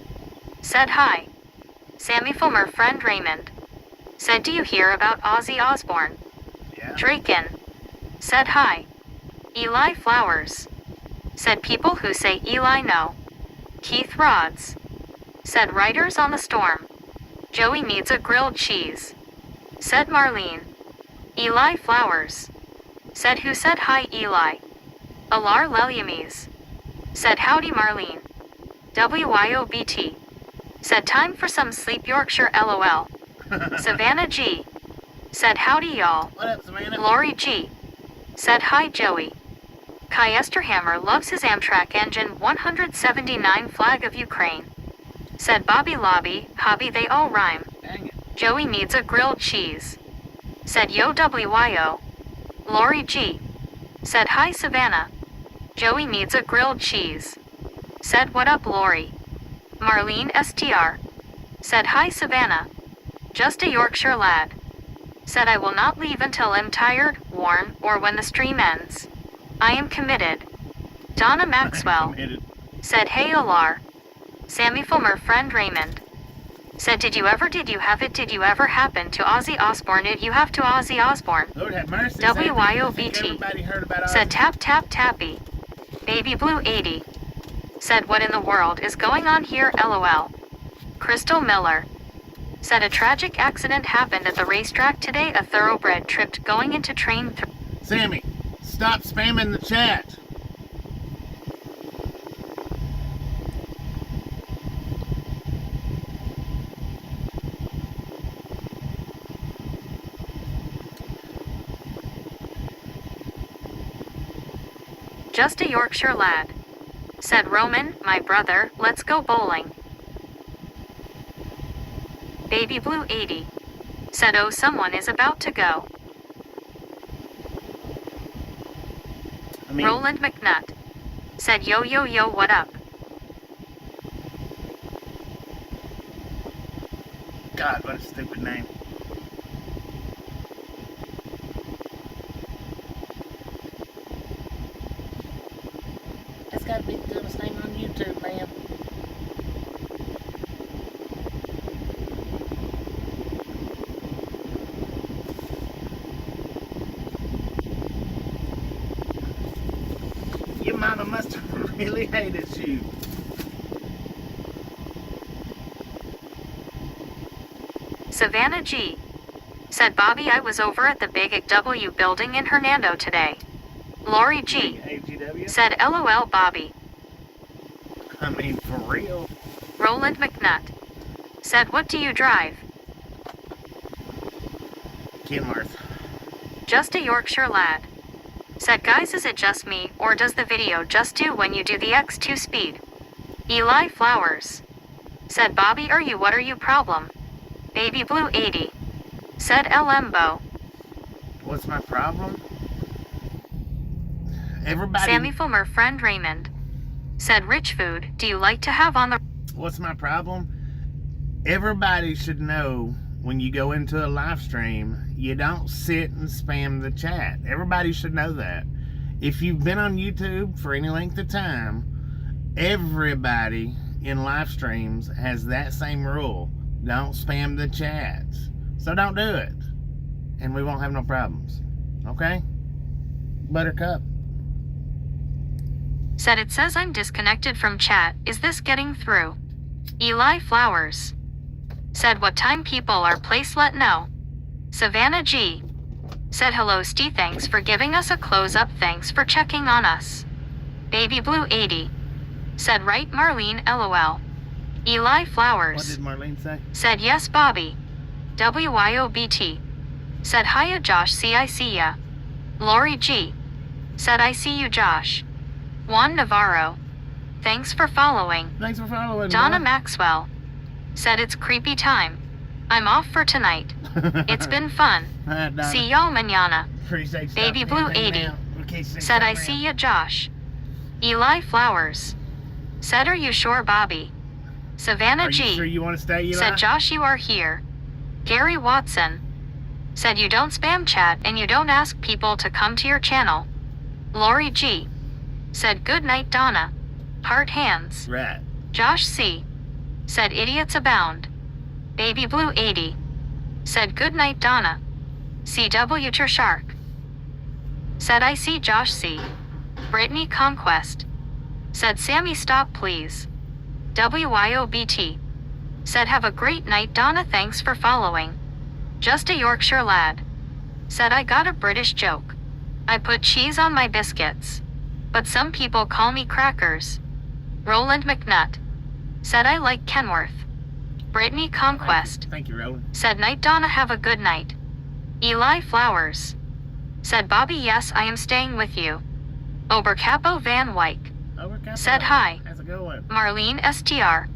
Said hi. Sammy Fulmer friend Raymond. Said do you hear about Ozzy Osbourne? Yeah. Draken. Said hi. Eli Flowers. Said people who say Eli know. Keith Rods. Said Riders on the Storm. Joey needs a grilled cheese. Said Marlene. Eli Flowers. Said who said hi Eli. Alar Leliames. Said howdy Marlene. WYOBT. Said time for some sleep Yorkshire LOL. Savannah G. Said howdy y'all. What up, Savannah? Lori G. Said hi Joey. Kai Esterhammer loves his Amtrak engine 179 flag of Ukraine. Said Bobby Lobby, hobby they all rhyme. Dang it. Joey needs a grilled cheese. Said yo WYO. Lori G. Said hi Savannah. Joey needs a grilled cheese. Said what up Lori. Marlene STR. Said hi Savannah. Just a Yorkshire lad. Said I will not leave until I'm tired, worn, or when the stream ends. I am committed. Donna Maxwell. Committed. Said hey Alar. Sammy Fulmer friend Raymond. Said did you ever happen to Ozzy Osbourne? Did you have to Ozzy Osbourne? Lord have mercy. Sandy. I think WYOBT. everybody heard about Said Ozzy. tap tap tappy. Baby Blue 80. Said what in the world is going on here LOL. Crystal Miller. Said a tragic accident happened at the racetrack today. A thoroughbred tripped going into train 3. Sammy, stop spamming the chat. Just a Yorkshire lad. Said Roman, my brother, let's go bowling. Baby Blue 80. Said oh someone is about to go. I mean, Roland McNutt. Said yo yo yo what up? God, what a stupid name. That's gotta be the dumbest name on YouTube, man. Your mama must have really hated you. Savannah G. Said Bobby I was over at the Big W building in Hernando today. Lori G. AGW? Said LOL Bobby. I mean, for real. Roland McNutt. Said what do you drive? Kenworth. Just a Yorkshire lad. Said guys is it just me, or does the video just do when you do the X2 speed? Eli Flowers. Said Bobby what are you problem? Baby Blue 80. Said Lembo. What's my problem? Everybody. Sammy Fulmer friend Raymond. Said rich food, do you like to have on the... What's my problem? Everybody should know when you go into a live stream, you don't sit and spam the chat. Everybody should know that. If you've been on YouTube for any length of time, everybody in live streams has that same rule. Don't spam the chat. So don't do it. And we won't have no problems. Okay? Buttercup. Said it says I'm disconnected from chat, is this getting through? Eli Flowers. Said what time people are place let know. Savannah G. Said hello Steve, thanks for giving us a close-up, thanks for checking on us. Baby Blue 80. Said right Marlene LOL. Eli What Flowers. did Marlene say? Said yes Bobby. WYOBT. Said hiya Josh, see I see ya. Lori G. Said I see you Josh. Juan Navarro. Thanks for following. Thanks for following. Donna Mom. Maxwell. Said it's creepy time. I'm off for tonight. It's been fun. Alright, Donna. See y'all mañana. Appreciate you Baby stopping Blue in, hanging 80. out. In case you Said stop I around. see ya Josh. Eli Flowers. Said are you sure Bobby? Savannah Are you G. sure you want to stay, Eli? Said Josh you are here. Gary Watson. Said you don't spam chat and you don't ask people to come to your channel. Lori G. Said good night Donna. Heart hands. Right. Josh C. Said idiots abound. Baby Blue 80. Said good night Donna. CW Ter Shark. Said I see Josh C. Brittany Conquest. Said Sammy stop please. WYOBT. Said have a great night Donna, thanks for following. Just a Yorkshire lad. Said I got a British joke. I put cheese on my biscuits. But some people call me crackers. Roland McNutt. Said I like Kenworth. Brittany Conquest. Thank you, Roland. Said night Donna, have a good night. Eli Flowers. Said Bobby yes I am staying with you. Obercapo Van Wyck. Said hi. How's it going? Marlene STR.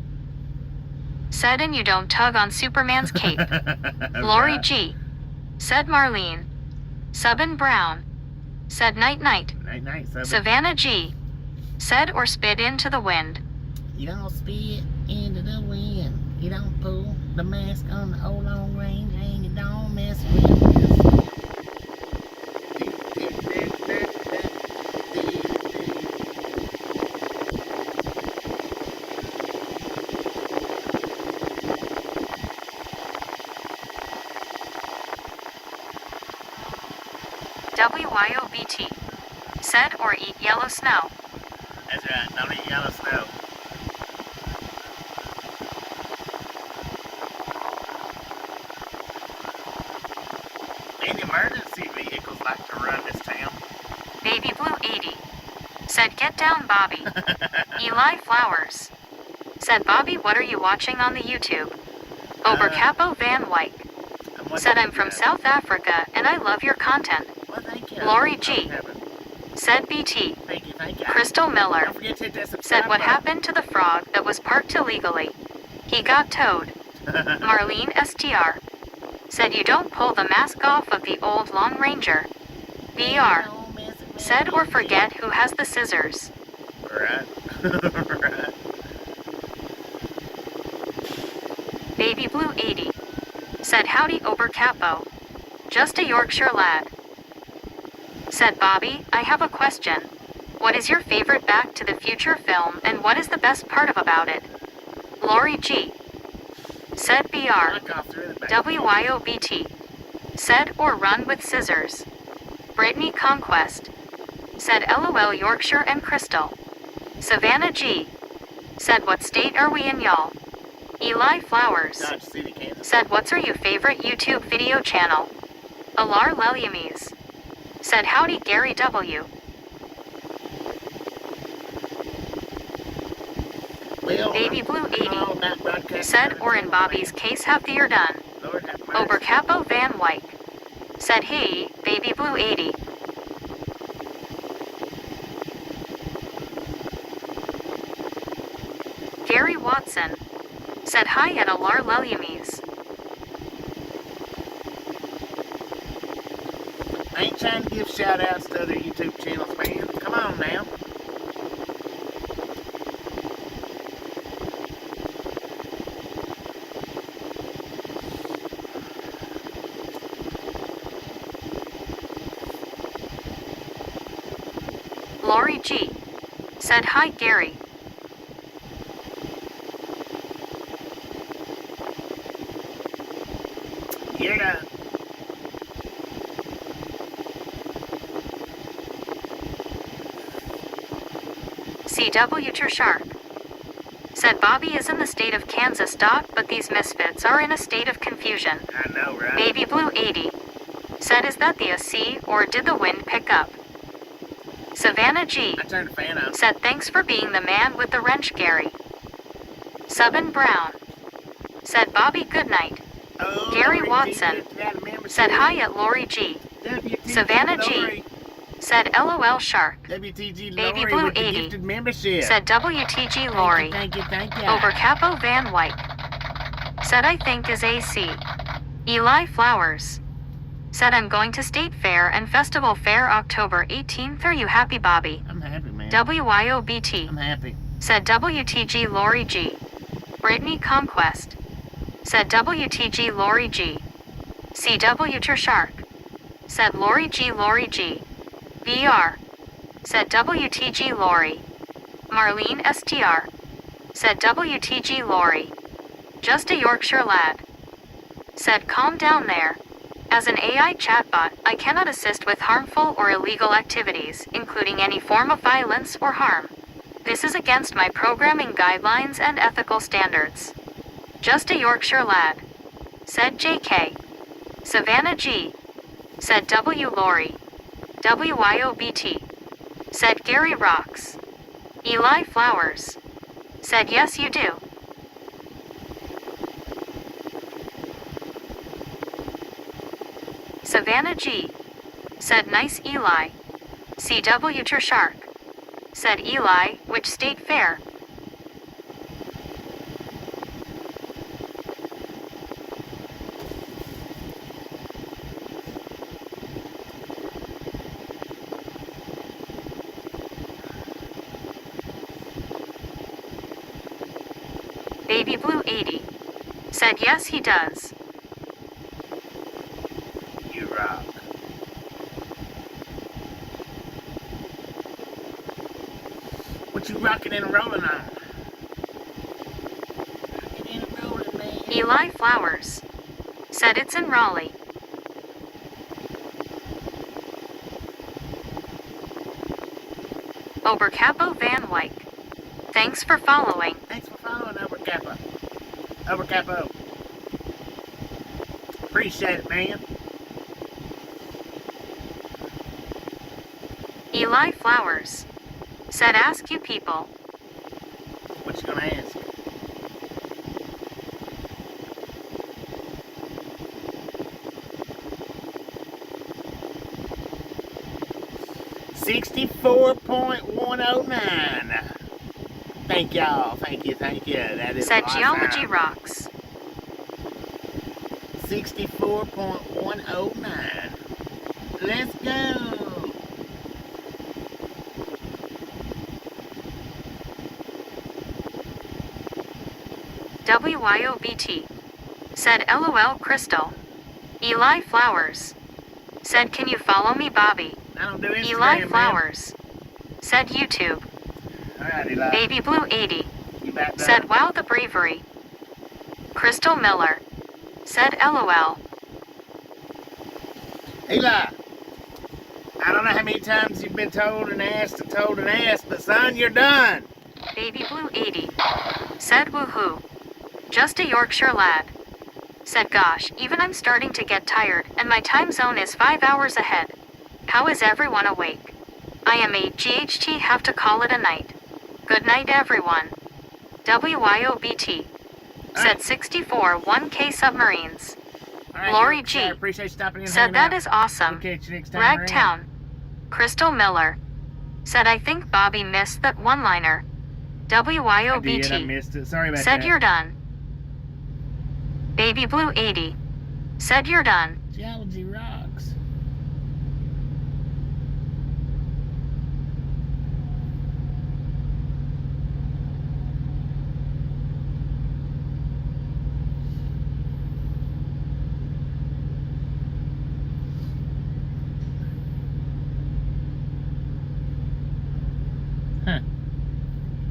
Said and you don't tug on Superman's cape. Lori Right. G. Said Marlene. Subin Brown. Said night night. Night, night, Subin. Savannah G. Said or spit into the wind. You don't spit into the wind. You don't pull the mask on the old long range, and you don't mess with WYOBT. Said or eat yellow snow. That's right. Don't eat yellow snow. Any emergency vehicles like to run this town. Baby Blue 80. Said get down Bobby. Eli Flowers. Said Bobby what are you watching on the YouTube? Obercapo Van Wyck. Said I'm from South Africa and I love your content. Well, thank you. Lori G. Said BT. Thank you, thank you. Crystal Miller. Don't forget to hit that subscribe Said what button. happened to the frog that was parked illegally? He got towed. Marlene STR. Said you don't pull the mask off of the old Long Ranger. BR. Said or forget who has the scissors. Right. Right. Baby Blue 80. Said howdy Obercapo. Just a Yorkshire lad. Said Bobby, I have a question. What is your favorite Back to the Future film and what is the best part about it? Lori G. Said BR. Look off through the back. WYOBT. Said or run with scissors. Brittany Conquest. Said LOL Yorkshire and Crystal. Savannah G. Said what state are we in y'all? Eli Flowers. Dodge City, Kansas. Said what's your favorite YouTube video channel? Alar Leliames. Said howdy Gary W. Well, Baby Blue 80. no, not broadcasting Said or in Bobby's case have the year done. Lord have mercy. Obercapo Van Wyck. Said he, Baby Blue 80. Gary Watson. Said hi at Alar Leliames. I ain't trying to give shout outs to other YouTube channels, man. Come on now. Lori G. Said hi Gary. You're done. CW Ter Shark. Said Bobby is in the state of Kansas, but these misfits are in a state of confusion. I know, right? Baby Blue 80. said, is that the AC or did the wind pick up? Savannah G. I turned the fan on. said, thanks for being the man with the wrench, Gary. Subin Brown said, Bobby, good night. Oh, Gary Lori Watson G got a membership. said, hi at Lori G. WTG Savannah G. Lori. said, LOL Shark. WTG Baby Lori Blue with the 80 gifted membership. said, WTG Lori. Thank you. Over Capo Van Wyck said, I think is AC. Eli Flowers said, I'm going to State Fair and Festival Fair October 18th. Are you happy, Bobby? I'm happy, man. WYOBT I'm happy. said, WTG Lori G. Brittany Conquest said, WTG Lori G. CW Tershark said, Lori G. VR said, WTG Lori. Marlene STR said, WTG Lori. Just a Yorkshire lad said, calm down there. As an AI chatbot, I cannot assist with harmful or illegal activities, including any form of violence or harm. This is against my programming guidelines and ethical standards. Just a Yorkshire lad said, JK. Savannah G. said, W. Lori. WYOBT said, Gary rocks. Eli Flowers said, yes you do. Savannah G. said, nice Eli. CW Tershark said, Eli, which state fair? Baby Blue 80 said, yes he does. You rock. What you rocking and rolling on? Rocking and rolling, man. Eli Flowers said, it's in Raleigh. Over Capo Van Wyck. Thanks for following. Thanks for following Over Capo. Appreciate it, man. Eli Flowers said, ask you people. What you gonna ask? $64.109. Thank y'all. Thank you. That is Said awesome. geology rocks. 64.109. Let's go. WYOBT said, LOL Crystal. Eli Flowers said, can you follow me, Bobby? I don't do Instagram, Eli man. Flowers said, YouTube. Alright, Eli. Baby Blue 80 You back up? said, wow, the bravery. Crystal Miller said, LOL. Eli, I don't know how many times you've been told and asked, but son, you're done. Baby Blue 80 said, woohoo. Just a Yorkshire lad said, gosh, even I'm starting to get tired, and my time zone is 5 hours ahead. How is everyone awake? I am a GHT, have to call it a night. Good night, everyone. WYOBT said 64 1K submarines. All right, Lori Yorkshire, G appreciate you stopping in and said, hanging that out. is awesome. We'll catch you next time around. Ragtown. Crystal Miller said, I think Bobby missed that one-liner. I did, I WYOBT missed it. Sorry about said, that. you're done. Baby Blue 80 said, you're done. Geology rocks. Huh.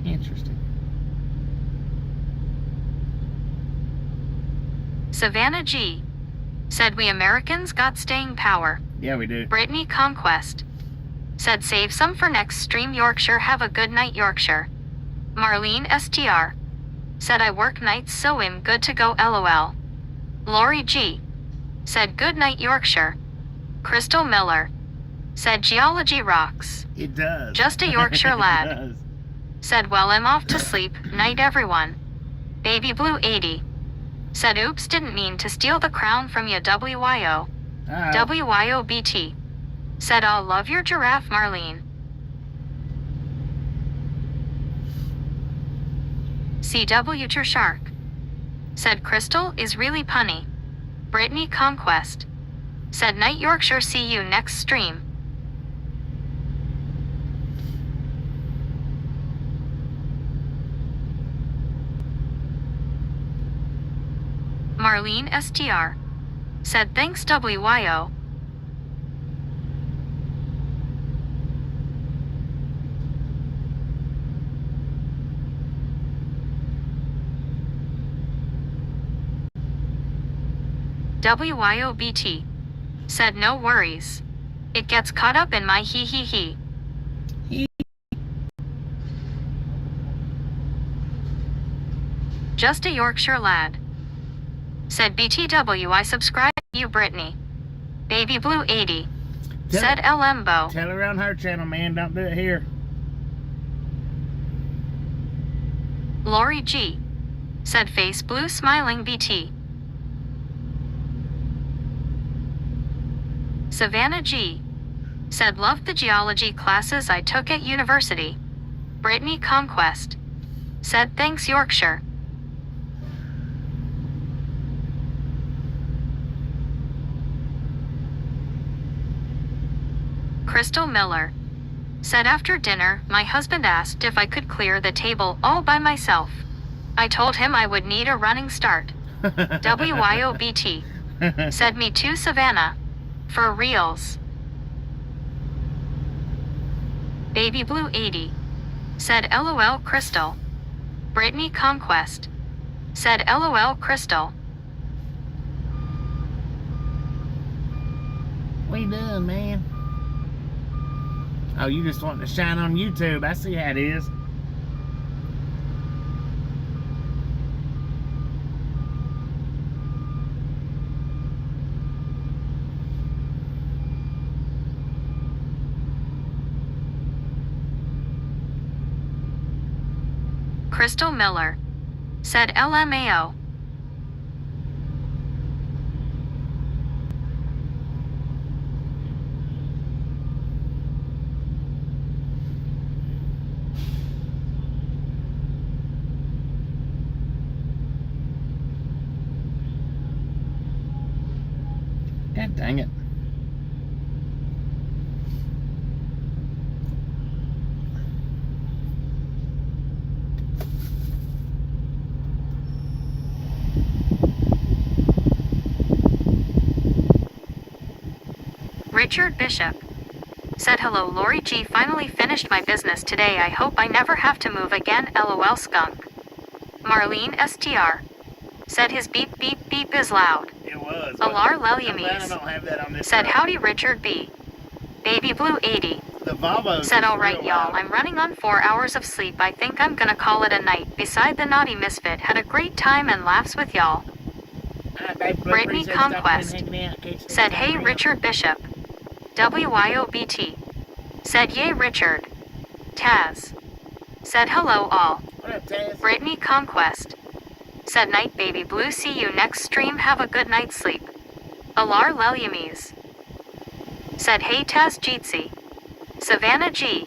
Interesting. Savannah G said, we Americans got staying power. Yeah, we do. Brittany Conquest said, save some for next stream, Yorkshire. Have a good night, Yorkshire. Marlene STR said, I work nights, so I'm good to go, LOL. Lori G said, good night, Yorkshire. Crystal Miller. Said geology rocks. It does. Just a Yorkshire lad. It does. Said well I'm off to sleep, night everyone. Baby Blue 80. Said oops didn't mean to steal the crown from ya WYO. WYOBT. Said I'll love your giraffe Marlene. CW Ter Shark. Said Crystal is really punny. Brittany Conquest. Said night Yorkshire see you next stream. Marlene STR. Said thanks WYO. WYOBT. Said no worries. It gets caught up in my he he he. Just a Yorkshire lad. Said BTW I subscribe to you Brittany. Baby Blue 80. Said LMBO. Tell her on her channel, man. Don't do it here. Lori G. Said face blue smiling BT. Savannah G. Said loved the geology classes I took at university. Brittany Conquest. Said thanks Yorkshire. Crystal Miller. Said after dinner, my husband asked if I could clear the table all by myself. I told him I would need a running start. WYOBT. Said me too Savannah. For reals. Baby Blue 80. Said LOL Crystal. Brittany Conquest. Said LOL Crystal. What you doing, man? Oh, you just wanting to shine on YouTube. I see how it is. Crystal Miller. Said LMAO. God dang it. Richard Bishop. Said hello Lori G finally finished my business today I hope I never have to move again LOL skunk. Marlene STR. Said his beep beep beep is loud. It was. Alar I'm glad I Leliames. don't have that on this Said truck. howdy Richard B. Baby Blue 80. The Volvo. Said alright y'all, I'm running on 4 hours of sleep. I think I'm gonna call it a night. Beside the naughty misfit, had a great time and laughs with y'all. Brittany Conquest. Said hey Richard Bishop. WYOBT. Said yay Richard. Taz. Said hello all. What up, Taz? Brittany Conquest. Said night baby blue see you next stream have a good night's sleep. Alar Leliames. Said hey Taz Jeetsy. Savannah G.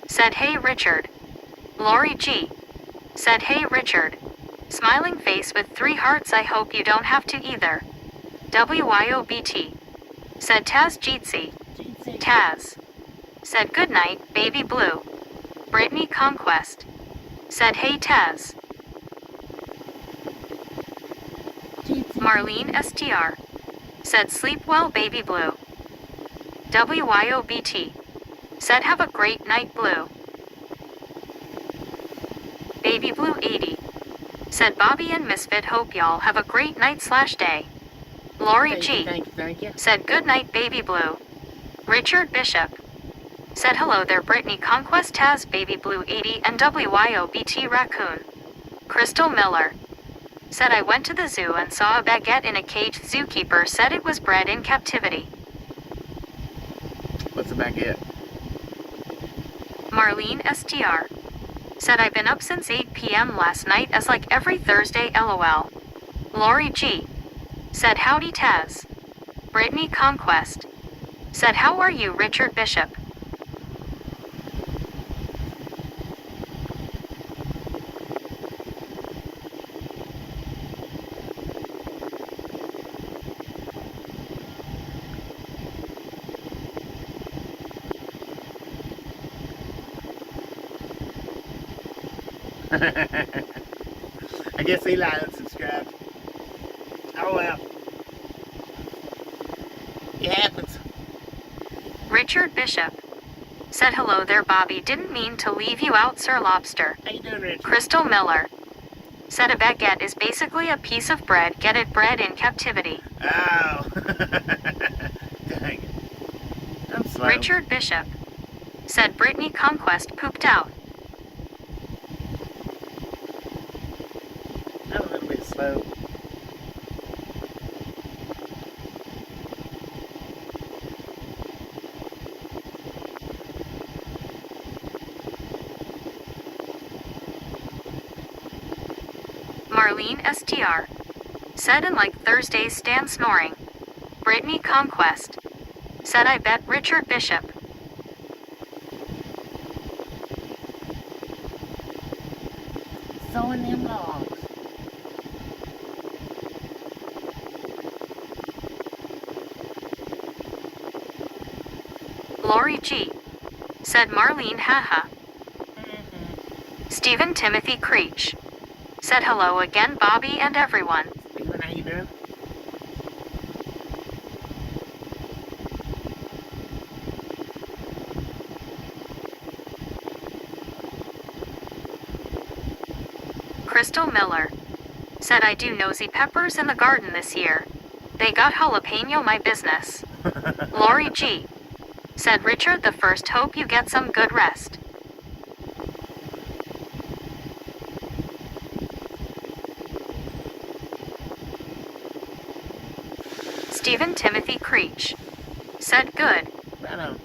Said hey Richard. Lori G. Said hey Richard. Smiling face with 3 hearts I hope you don't have to either. WYOBT. Said Taz Jeetsy. Taz. Said good night, baby blue. Brittany Conquest. Said hey Taz. Marlene STR. Said sleep well baby blue. WYOBT. Said have a great night blue. Baby Blue 80. Said Bobby and Misfit hope y'all have a great night/day. Lori G. Thank you. Said good night baby blue. Richard Bishop. Said hello there Brittany Conquest Taz Baby Blue 80 and WYOBT Raccoon. Crystal Miller. Said I went to the zoo and saw a baguette in a cage. Zookeeper said it was bred in captivity. baguette. Marlene STR said, I've been up since 8 p.m. last night as like every Thursday, lol. Lori G said, howdy Taz. Brittany Conquest said, how are you, Richard Bishop? I guess Eli unsubscribed. Oh well. It happens. Richard Bishop said, hello there, Bobby. Didn't mean to leave you out, Sir Lobster. How you doing, Richard? Crystal Miller said, a baguette is basically a piece of bread. Get it, bread in captivity. Oh. Dang it. I'm slow. Richard Bishop said, Brittany Conquest pooped out. I'm a little bit slow. Marlene STR said, and like Thursdays stand snoring. Brittany Conquest said, I bet Richard Bishop. Sewing them logs. Lori G said, Marlene haha. Stephen Timothy Creech said, hello again, Bobby and everyone. Steven, how you doing? Crystal Miller said, I do nosy peppers in the garden this year. They got jalapeno my business. Lori G said, Richard the First, hope you get some good rest. Stephen Timothy Creech said, good. Right on.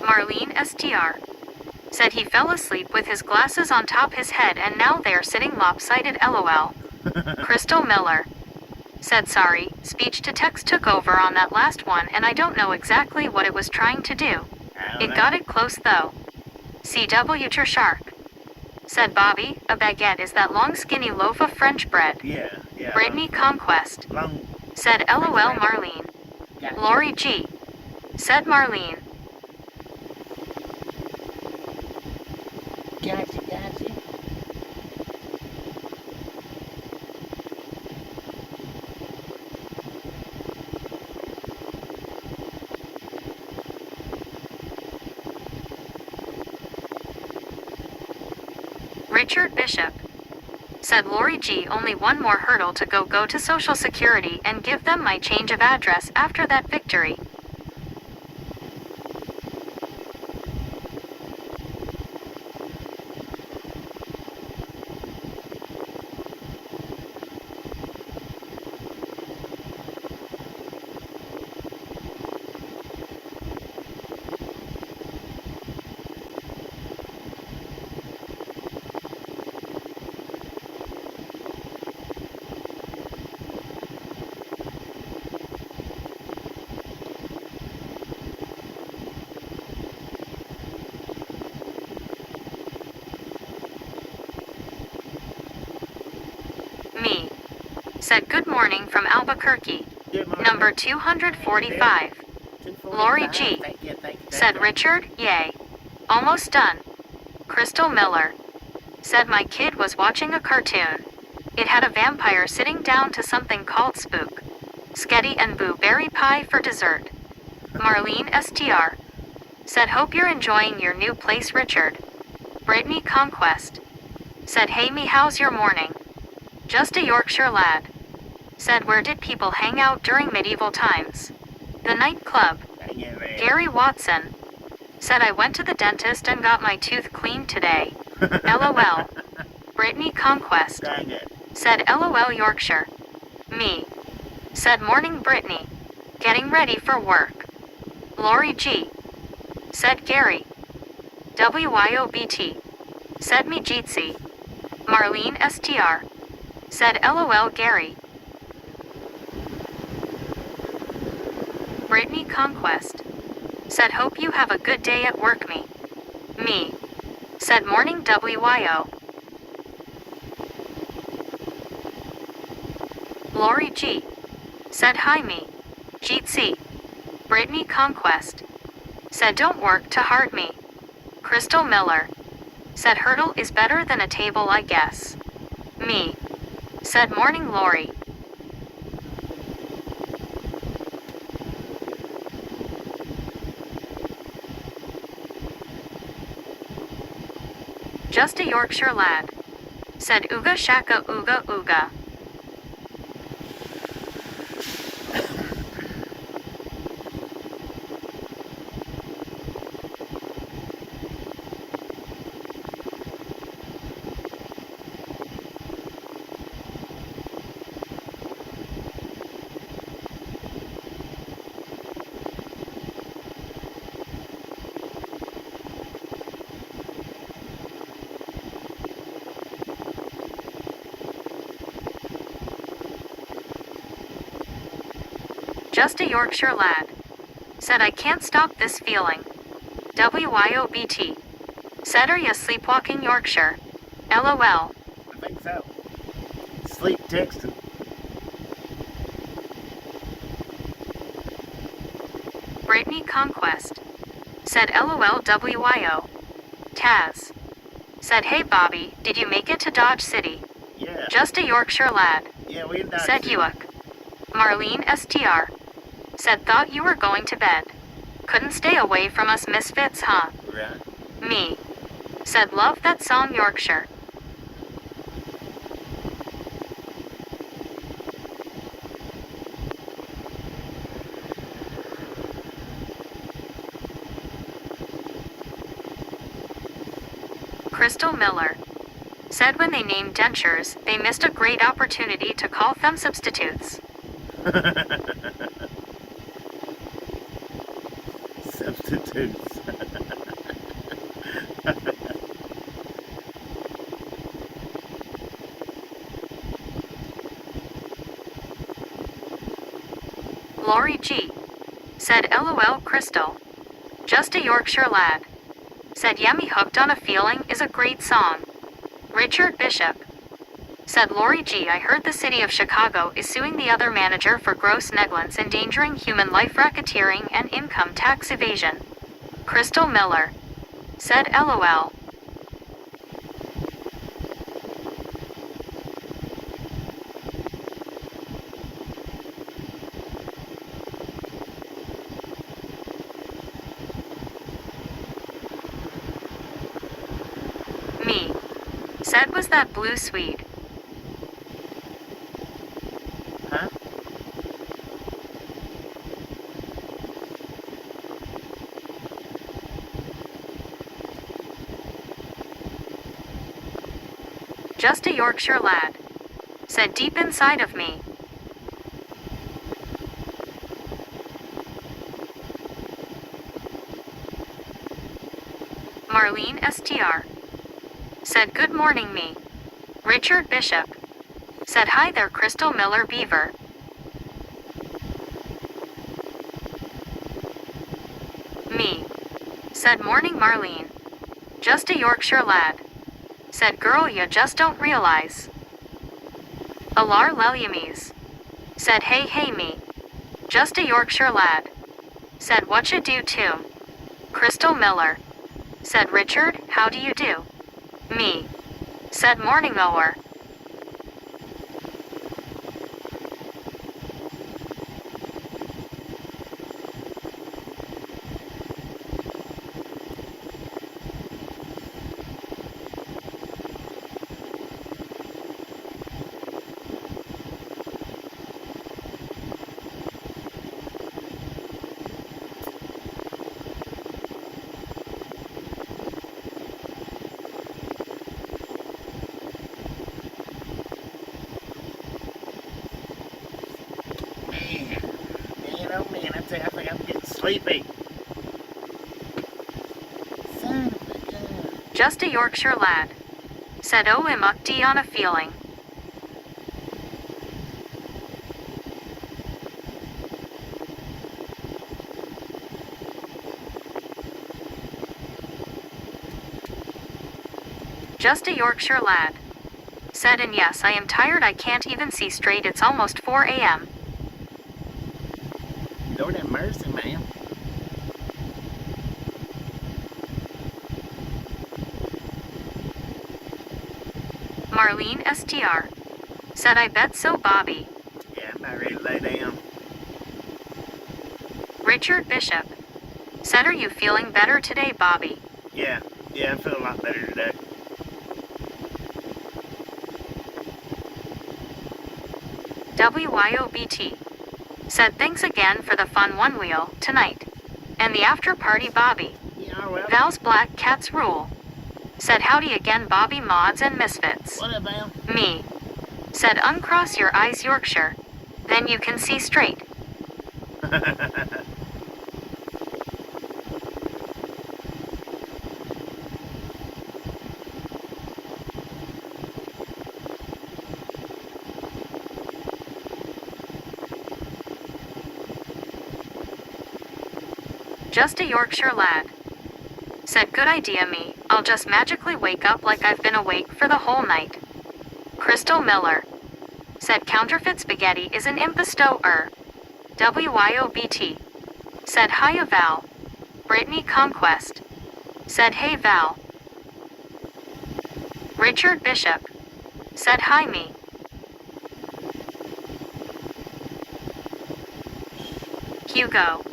Marlene STR said, he fell asleep with his glasses on top his head and now they're sitting lopsided, lol. Crystal Miller said, sorry, speech to text took over on that last one and I don't know exactly what it was trying to do. It got it close though. CW Shark said, Bobby, a baguette is that long skinny loaf of French bread. Yeah. Brittany Conquest Long. said, lol Marlene. Gotcha. Lori G said, Marlene. Gotcha. Richard Bishop said, Lori G, only one more hurdle to go to Social Security and give them my change of address after that victory. Me said, good morning from Albuquerque. Good morning. Number 245. Lori G Thank you. said, Richard, yay. Almost done. Crystal Miller said, my kid was watching a cartoon. It had a vampire sitting down to something called spook. Sketty and blueberry pie for dessert. Marlene STR. Said hope you're enjoying your new place, Richard. Brittany Conquest. Said hey me, how's your morning? Just a Yorkshire lad. Said where did people hang out during medieval times? The nightclub. Gary Watson. Said I went to the dentist and got my tooth cleaned today. LOL. Brittany Conquest. Said LOL Yorkshire. Me. Said morning Brittany. Getting ready for work. Lori G. Said Gary. WYOBT. Said me Jeetsy. Marlene STR. Said LOL Gary. Brittany Conquest. Said hope you have a good day at work me. Me. Said morning WYO. Lori G. Said hi me. Jeetsy. Brittany Conquest. Said don't work too hard me. Crystal Miller. Said hurdle is better than a table I guess. Me. Said morning Lori. Just a Yorkshire lad. Said ooga shaka ooga ooga. Just a Yorkshire lad. Said I can't stop this feeling. WYOBT. Said are ya sleepwalking Yorkshire? LOL. I think so. Sleep texting. Brittany Conquest. Said LOL WYO. Taz. Said hey Bobby, did you make it to Dodge City? Yeah. Just a Yorkshire lad. Yeah, we in Dodge Said City. Uuk. Marlene STR. Said thought you were going to bed. Couldn't stay away from us misfits, huh? Right. Me. Said love that song Yorkshire. Crystal Miller. Said when they named dentures, they missed a great opportunity to call them substitutes. Substitutes. Lori G. Said LOL Crystal. Just a Yorkshire lad. Said Yummy Hooked on a Feeling is a great song. Richard Bishop. Said Lori G. I heard the city of Chicago is suing the other manager for gross negligence, endangering human life, racketeering, and income tax evasion. Crystal Miller. Said LOL. Me. Said was that blue Swede. Huh? Just a Yorkshire lad. Said deep inside of me. Marlene STR. Said good morning me. Richard Bishop. Said hi there Crystal Miller Beaver. Me. Said morning Marlene. Just a Yorkshire lad. Said girl you just don't realize. Alar Leliames. Said hey me. Just a Yorkshire lad. Said what you do too. Crystal Miller. Said Richard, how do you do? Me. Said morning Ower. sleepy. Son of a gun. Just a Yorkshire lad. Said OMD on a feeling. Just a Yorkshire lad. Said and yes, I am tired, I can't even see straight, it's almost 4 a.m. Lord have mercy, man. Marlene STR. Said I bet so, Bobby. Yeah, I'm not ready to lay down. Richard Bishop. Said are you feeling better today, Bobby? Yeah, I feel a lot better today. WYOBT. Said thanks again for the fun one wheel tonight. And the after party, Bobby. Yeah, well. Val's Black Cats rule. Said howdy again, Bobby, mods and misfits. What up, Val? Me. Said uncross your eyes, Yorkshire. Then you can see straight. Just a Yorkshire lad. Said good idea, me. I'll just magically wake up like I've been awake for the whole night. Crystal Miller. Said counterfeit spaghetti is an impostor. WYOBT. Said hiya, Val. Brittany Conquest. Said hey, Val. Richard Bishop. Said hi, me. Hugo.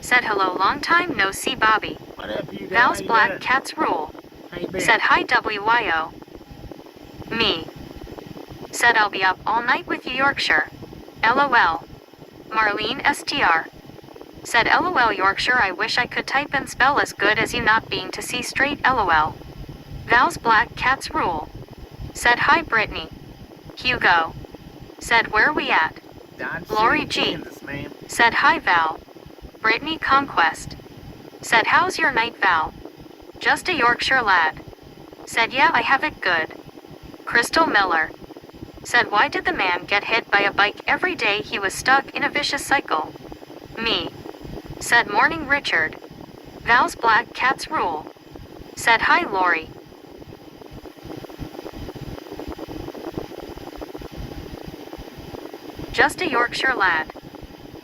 Said hello, long time no see, Bobby. What up, you guys? Val's Black Cats rule. How you been? Said hi, WYO. Me. Said I'll be up all night with you, Yorkshire. LOL. Marlene STR. Said LOL, Yorkshire, I wish I could type and spell as good as you, not being to see straight, LOL. Val's Black Cats rule. Said hi, Brittany. Hugo. Said where we at? Dodge Lori City, G. Kansas, man. Said hi, Val. Brittany Conquest. Said how's your night, Val? Just a Yorkshire lad. Said yeah, I have it good. Crystal Miller. Said why did the man get hit by a bike every day? He was stuck in a vicious cycle. Me. Said morning, Richard. Val's Black Cats rule. Said hi, Lori. Just a Yorkshire lad.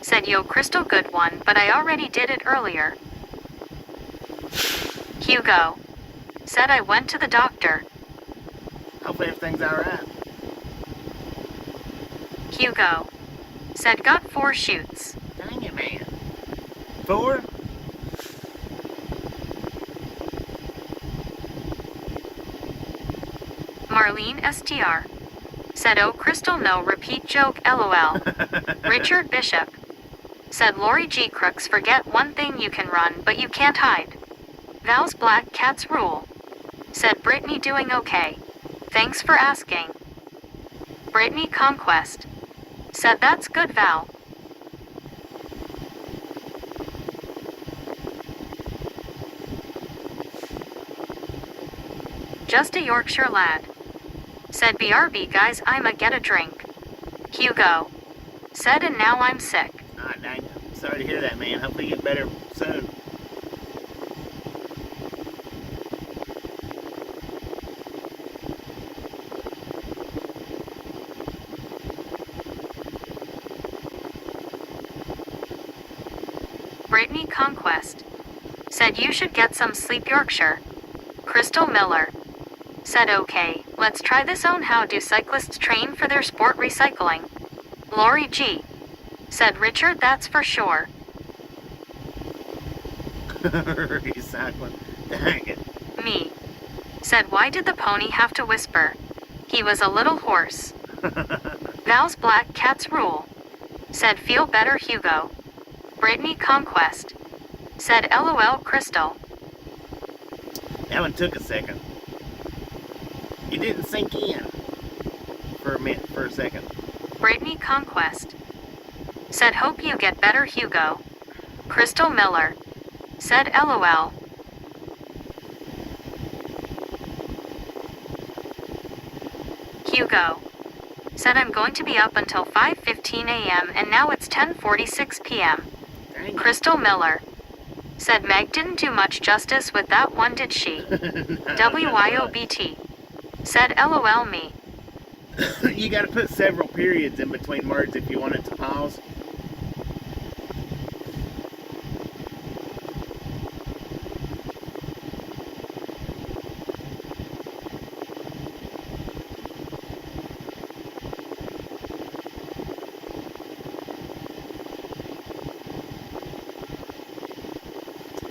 Said yo, Crystal, good one, but I already did it earlier. Hugo. Said I went to the doctor. Hopefully everything's alright. Hugo. Said got 4 shoots. Dang it, man. 4? Marlene STR. Said oh, Crystal, no repeat joke, LOL. Richard Bishop. Said Lori G. Crooks, forget one thing, you can run but you can't hide. Val's Black Cats rule. Said Brittany doing okay. Thanks for asking. Brittany Conquest. Said that's good, Val. Just a Yorkshire lad. Said BRB, guys, I'ma get a drink. Hugo. Said and now I'm sick. Ah, dang it. Sorry to hear that, man. Hopefully you get better soon. Brittany Conquest. Said you should get some sleep, Yorkshire. Crystal Miller. Said okay, let's try this on how do cyclists train for their sport recycling. Lori G. Said Richard, that's for sure. Recycling. Dang it. Me. Said why did the pony have to whisper? He was a little hoarse. Val's Black Cats rule. Said feel better, Hugo. Brittany Conquest. Said LOL, Crystal. That one took a second. It didn't sink in for a second. Brittany Conquest. Said hope you get better, Hugo. Crystal Miller. Said LOL. Hugo. Said I'm going to be up until 5:15 a.m. and now it's 10:46 p.m. Dang it. Crystal Miller. Said Meg didn't do much justice with that one, did she? WYOBT. Said LOL me. You gotta put several periods in between words if you want it to pause.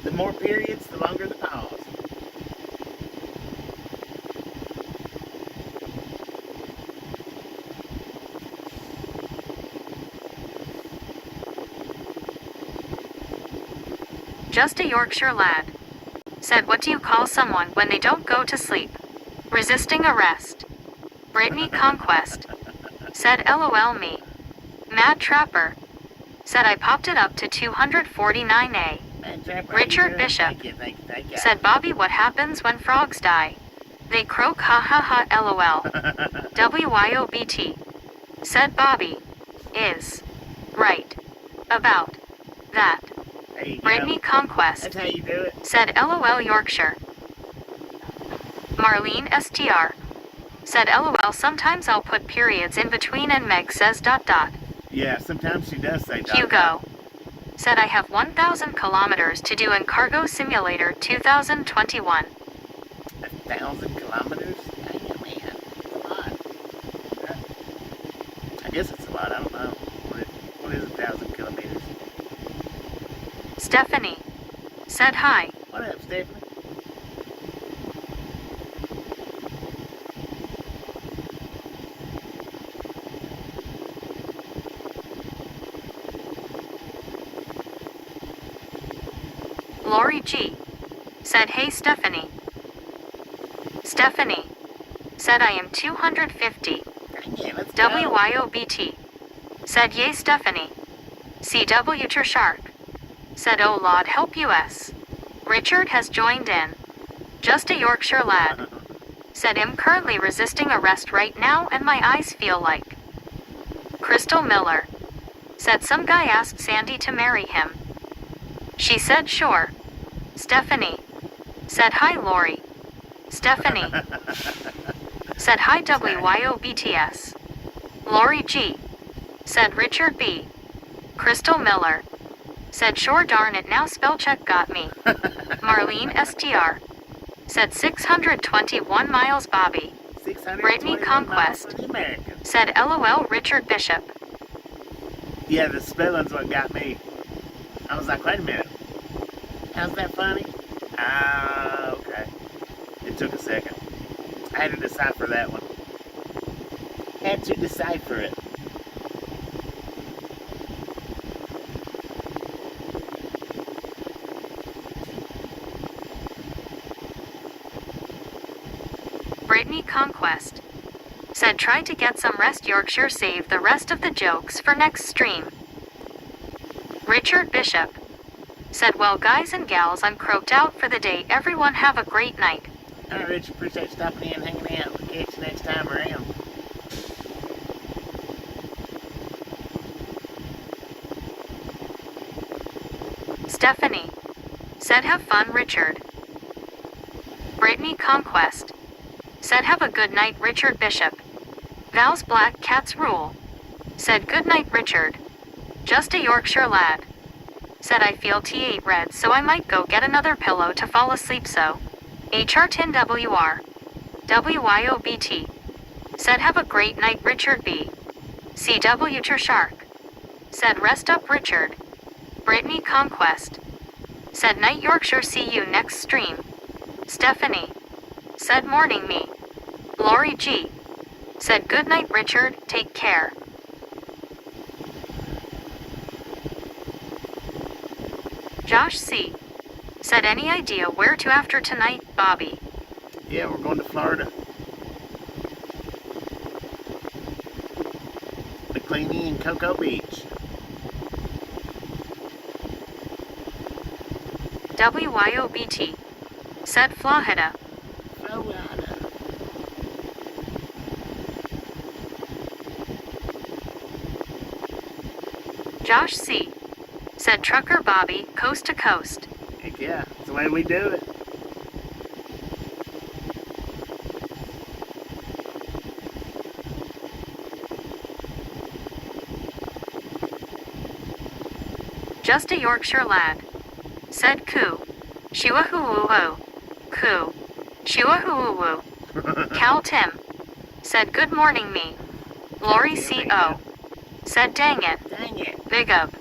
The more periods, the longer the pause. Just a Yorkshire lad. Said what do you call someone when they don't go to sleep? Resisting arrest. Brittany Conquest. Said LOL me. Mad Trapper. Said I popped it up to 249A. Richard Bishop. Thank you. Said Bobby what happens when frogs die? They croak ha ha ha LOL. WYOBT. Said Bobby. Is. Right. About. That. There you go. Brittany Conquest. That's how you do it. Said LOL Yorkshire. Marlene STR. Said LOL sometimes I'll put periods in between and Meg says ... Yeah, sometimes she does say dot. Hugo. Said I have 1,000 kilometers to do in Cargo Simulator 2021. 1,000 kilometers? Dang it, man. That's a lot. I guess it's a lot. I don't know. What is 1,000 kilometers? Stephanie. Said hi. What up, Stephanie? Lori G. Said hey Stephanie. Stephanie. Said I am 250. Dang it, let's go. WYOBT. Said yay Stephanie. CW Ter Shark. Said oh Lord help US. Richard has joined in. Just a Yorkshire lad. Said I'm currently resisting arrest right now and my eyes feel like. Crystal Miller. Said some guy asked Sandy to marry him. She said sure. Stephanie. Said hi Lori. Stephanie. Said hi WYOBTS. Lori G. Said Richard B. Crystal Miller. Said sure darn it now spell check got me. Marlene STR. Said 621 miles Bobby. 621 Brittany miles Conquest. for the Americans. Said LOL Richard Bishop. Yeah, the spelling's what got me. I was like, wait a minute. How's that funny? Ah, okay. It took a second. I had to decipher that one. Had to decipher it. Brittany Conquest. Said try to get some rest Yorkshire save the rest of the jokes for next stream. Richard Bishop. Said well guys and gals I'm croaked out for the day everyone have a great night. Alright Rich, appreciate you stopping in and hanging out. We'll catch you next time around. Stephanie. Said have fun Richard. Brittany Conquest. Said have a good night Richard Bishop. Val's Black Cats rule. Said good night Richard. Just a Yorkshire lad. Said I feel T8 red so I might go get another pillow to fall asleep so. HR10WR. WYOBT. Said have a great night Richard B. CW Ter Shark. Said rest up Richard. Brittany Conquest. Said night Yorkshire see you next stream. Stephanie. Said morning me. Lori G. Said good night Richard, take care. Josh C. Said any idea where to after tonight, Bobby? Yeah, we're going to Florida. McLeany and Cocoa Beach. WYOBT. Said Florida. Florida. Josh C. Said Trucker Bobby, coast to coast. Heck yeah, that's the way we do it. Just a Yorkshire lad. Said Coo. Shiwahoo-woo-woo. Coo. Shiwahoo-woo-woo. Cal Tim. Said good morning me. Lori C.O. Said dang it. Dang it. Big up.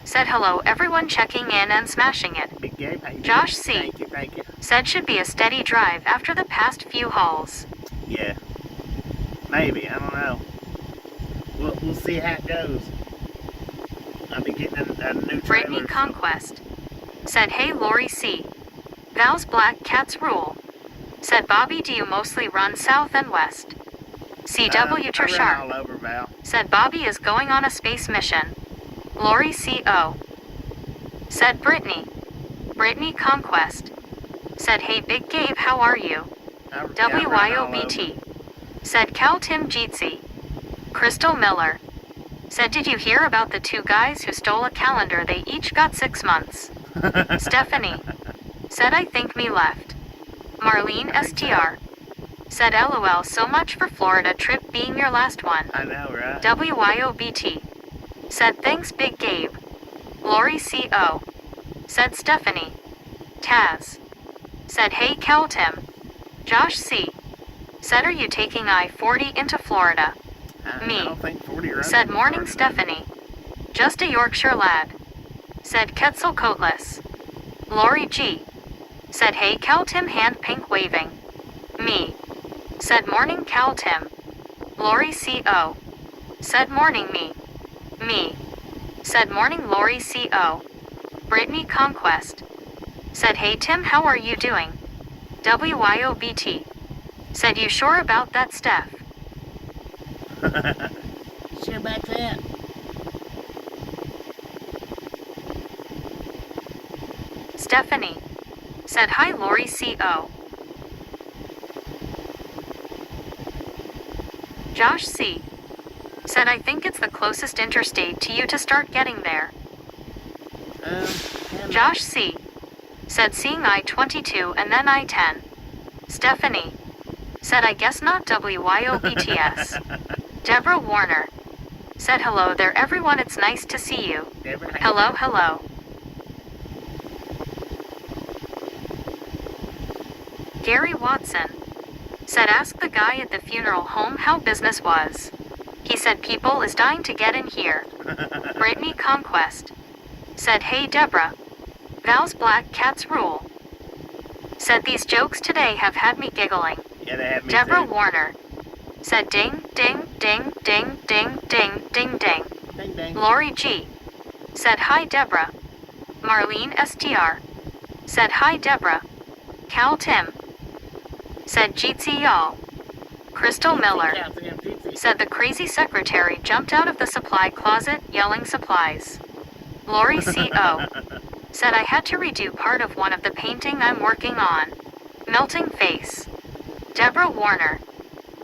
Said hello everyone checking in and smashing it. Big Gabe, how you Josh doing? C. Thank you. Said should be a steady drive after the past few hauls. Yeah. Maybe, I don't know. We'll see how it goes. I'll be getting a new Brittany trailer. Conquest. Said hey Lori C. Val's Black Cats rule. Said Bobby do you mostly run south and west? CW I run Tershark. all over, Val. Said Bobby is going on a space mission. Lori C.O. Said Brittany. Brittany Conquest. Said hey Big Gabe how are you? I run all WYOBT. Said Cal Tim Jeetsy. Crystal Miller. Said did you hear about the two guys who stole a calendar? They each got 6 months. over. Stephanie. Said I think me left. Marlene STR. Said LOL so much for Florida trip being your last one. I know, right? WYOBT. Said thanks Big Gabe. Lori C.O. Said Stephanie. Taz. Said hey Cal Tim. Josh C. Said are you taking I-40 into Florida? Me. I don't think 40 runs Said in morning Florida. Stephanie. Just a Yorkshire lad. Said Quetzalcoatlus. Lori G. Said hey Cal Tim hand pink waving. Me. Said morning Cal Tim. Lori C.O. Said morning me. Me. Said morning Lori C.O. Brittany Conquest. Said hey Tim how are you doing? WYOBT. Said you sure about that Steph? Sure about that. Stephanie. Said hi Lori C.O. Josh C. Said I think it's the closest interstate to you to start getting there. Yeah, Josh C. Said seeing I-22 and then I-10. Stephanie. Said I guess not WYOBTS. Deborah Warner. Said hello there everyone it's nice to see you. Deborah, how you Hello, doing? hello. Gary Watson. Said ask the guy at the funeral home how business was. He said people is dying to get in here. Brittany Conquest. Said hey Deborah. Val's Black Cats rule. Said these jokes today have had me giggling. Yeah, they have me Deborah too. Warner. Said ding, ding, ding, ding, ding, ding, ding, ding. Ding, ding. Lori G. Said hi Deborah. Marlene STR. Said hi Deborah. Cal Tim. Said Jeetsy y'all. Crystal Miller. Said the crazy secretary jumped out of the supply closet yelling supplies. Lori C.O. Said I had to redo part of one of the painting I'm working on. Melting face. Deborah Warner.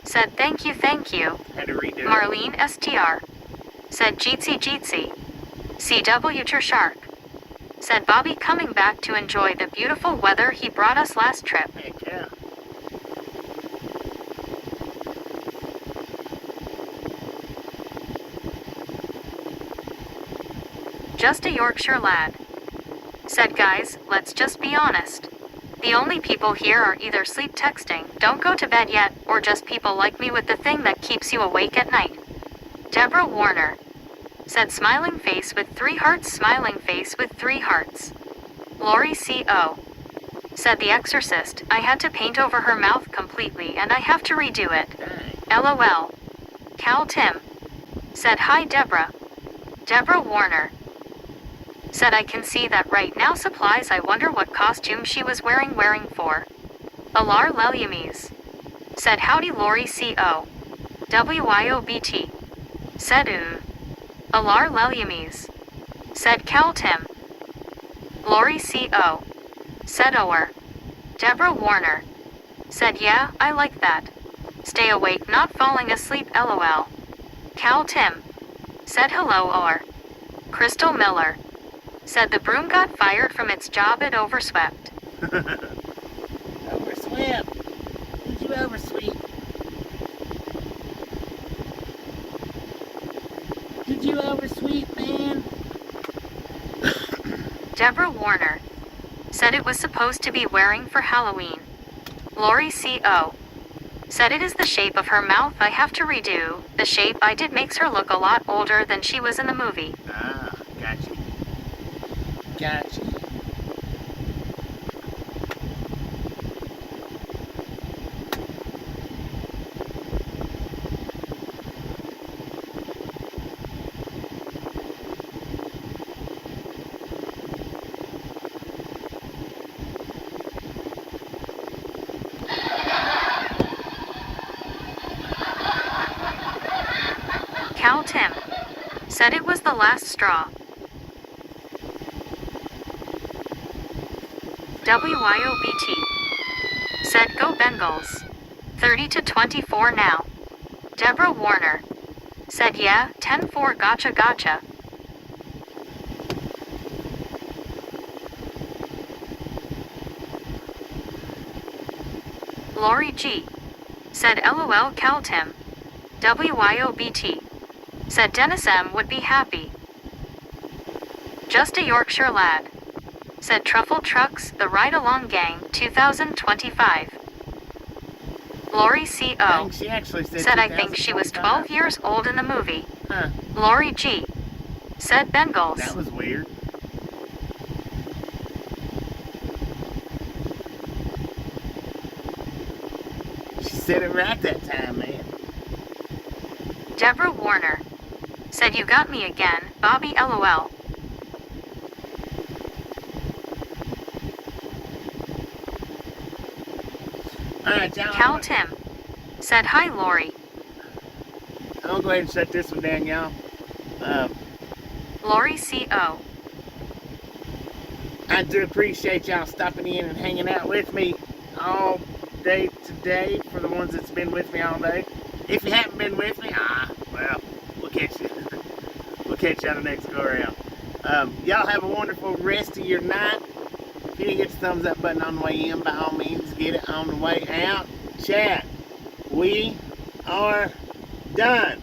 Said thank you, thank you. Had to redo it. Marlene STR. Said Jeetsy Jeetsy. CW Tershark. Said Bobby coming back to enjoy the beautiful weather he brought us last trip. Heck yeah. Just a Yorkshire lad. Said guys, let's just be honest. The only people here are either sleep texting, don't go to bed yet, or just people like me with the thing that keeps you awake at night. Deborah Warner. Said smiling face with 3 hearts, smiling face with 3 hearts. Lori C.O. Said The Exorcist, I had to paint over her mouth completely and I have to redo it. Dang. LOL. Cal Tim. Said hi Deborah. Deborah Warner. Said I can see that right now supplies I wonder what costume she was wearing for. Alar Leliames. Said howdy Lori C.O. WYOBT. Said Alar Leliames. Said Cal Tim. Lori C.O. said Ower. Deborah Warner said, yeah, I like that. Stay awake, not falling asleep, lol. Cal Tim said, hello, Ower. Crystal Miller said the broom got fired from its job at Overswept. Overswept. Did you oversweep? Did you oversweep, man? Deborah Warner said it was supposed to be wearing for Halloween. Lori C.O. said it is the shape of her mouth I have to redo. The shape I did makes her look a lot older than she was in the movie. Ah, gotcha. Gotcha. Cal Tim said it was the last straw. WYOBT said go Bengals. 30-24 now. Deborah Warner said yeah, 10-4 gotcha gotcha. Lori G said LOL Cal Tim. WYOBT said Dennis M would be happy. Just a Yorkshire lad said Truffle Trucks, the Ride Along Gang, 2025. Lori C.O. Dang, she actually said I think she was 12 years old in the movie. Huh. Lori G said Bengals. That was weird. She said it right that time, man. Deborah Warner said you got me again, Bobby LOL. Alright, y'all. Cal Tim said hi Lori. I'm gonna go ahead and shut this one down, y'all. Lori C.O. I do appreciate y'all stopping in and hanging out with me all day today, for the ones that's been with me all day. If you haven't been with me, well, we'll catch you. We'll catch you on the next go around. Y'all have a wonderful rest of your night. If you didn't get the thumbs up button on the way in, by all means, get it on the way out. Chat, we are done.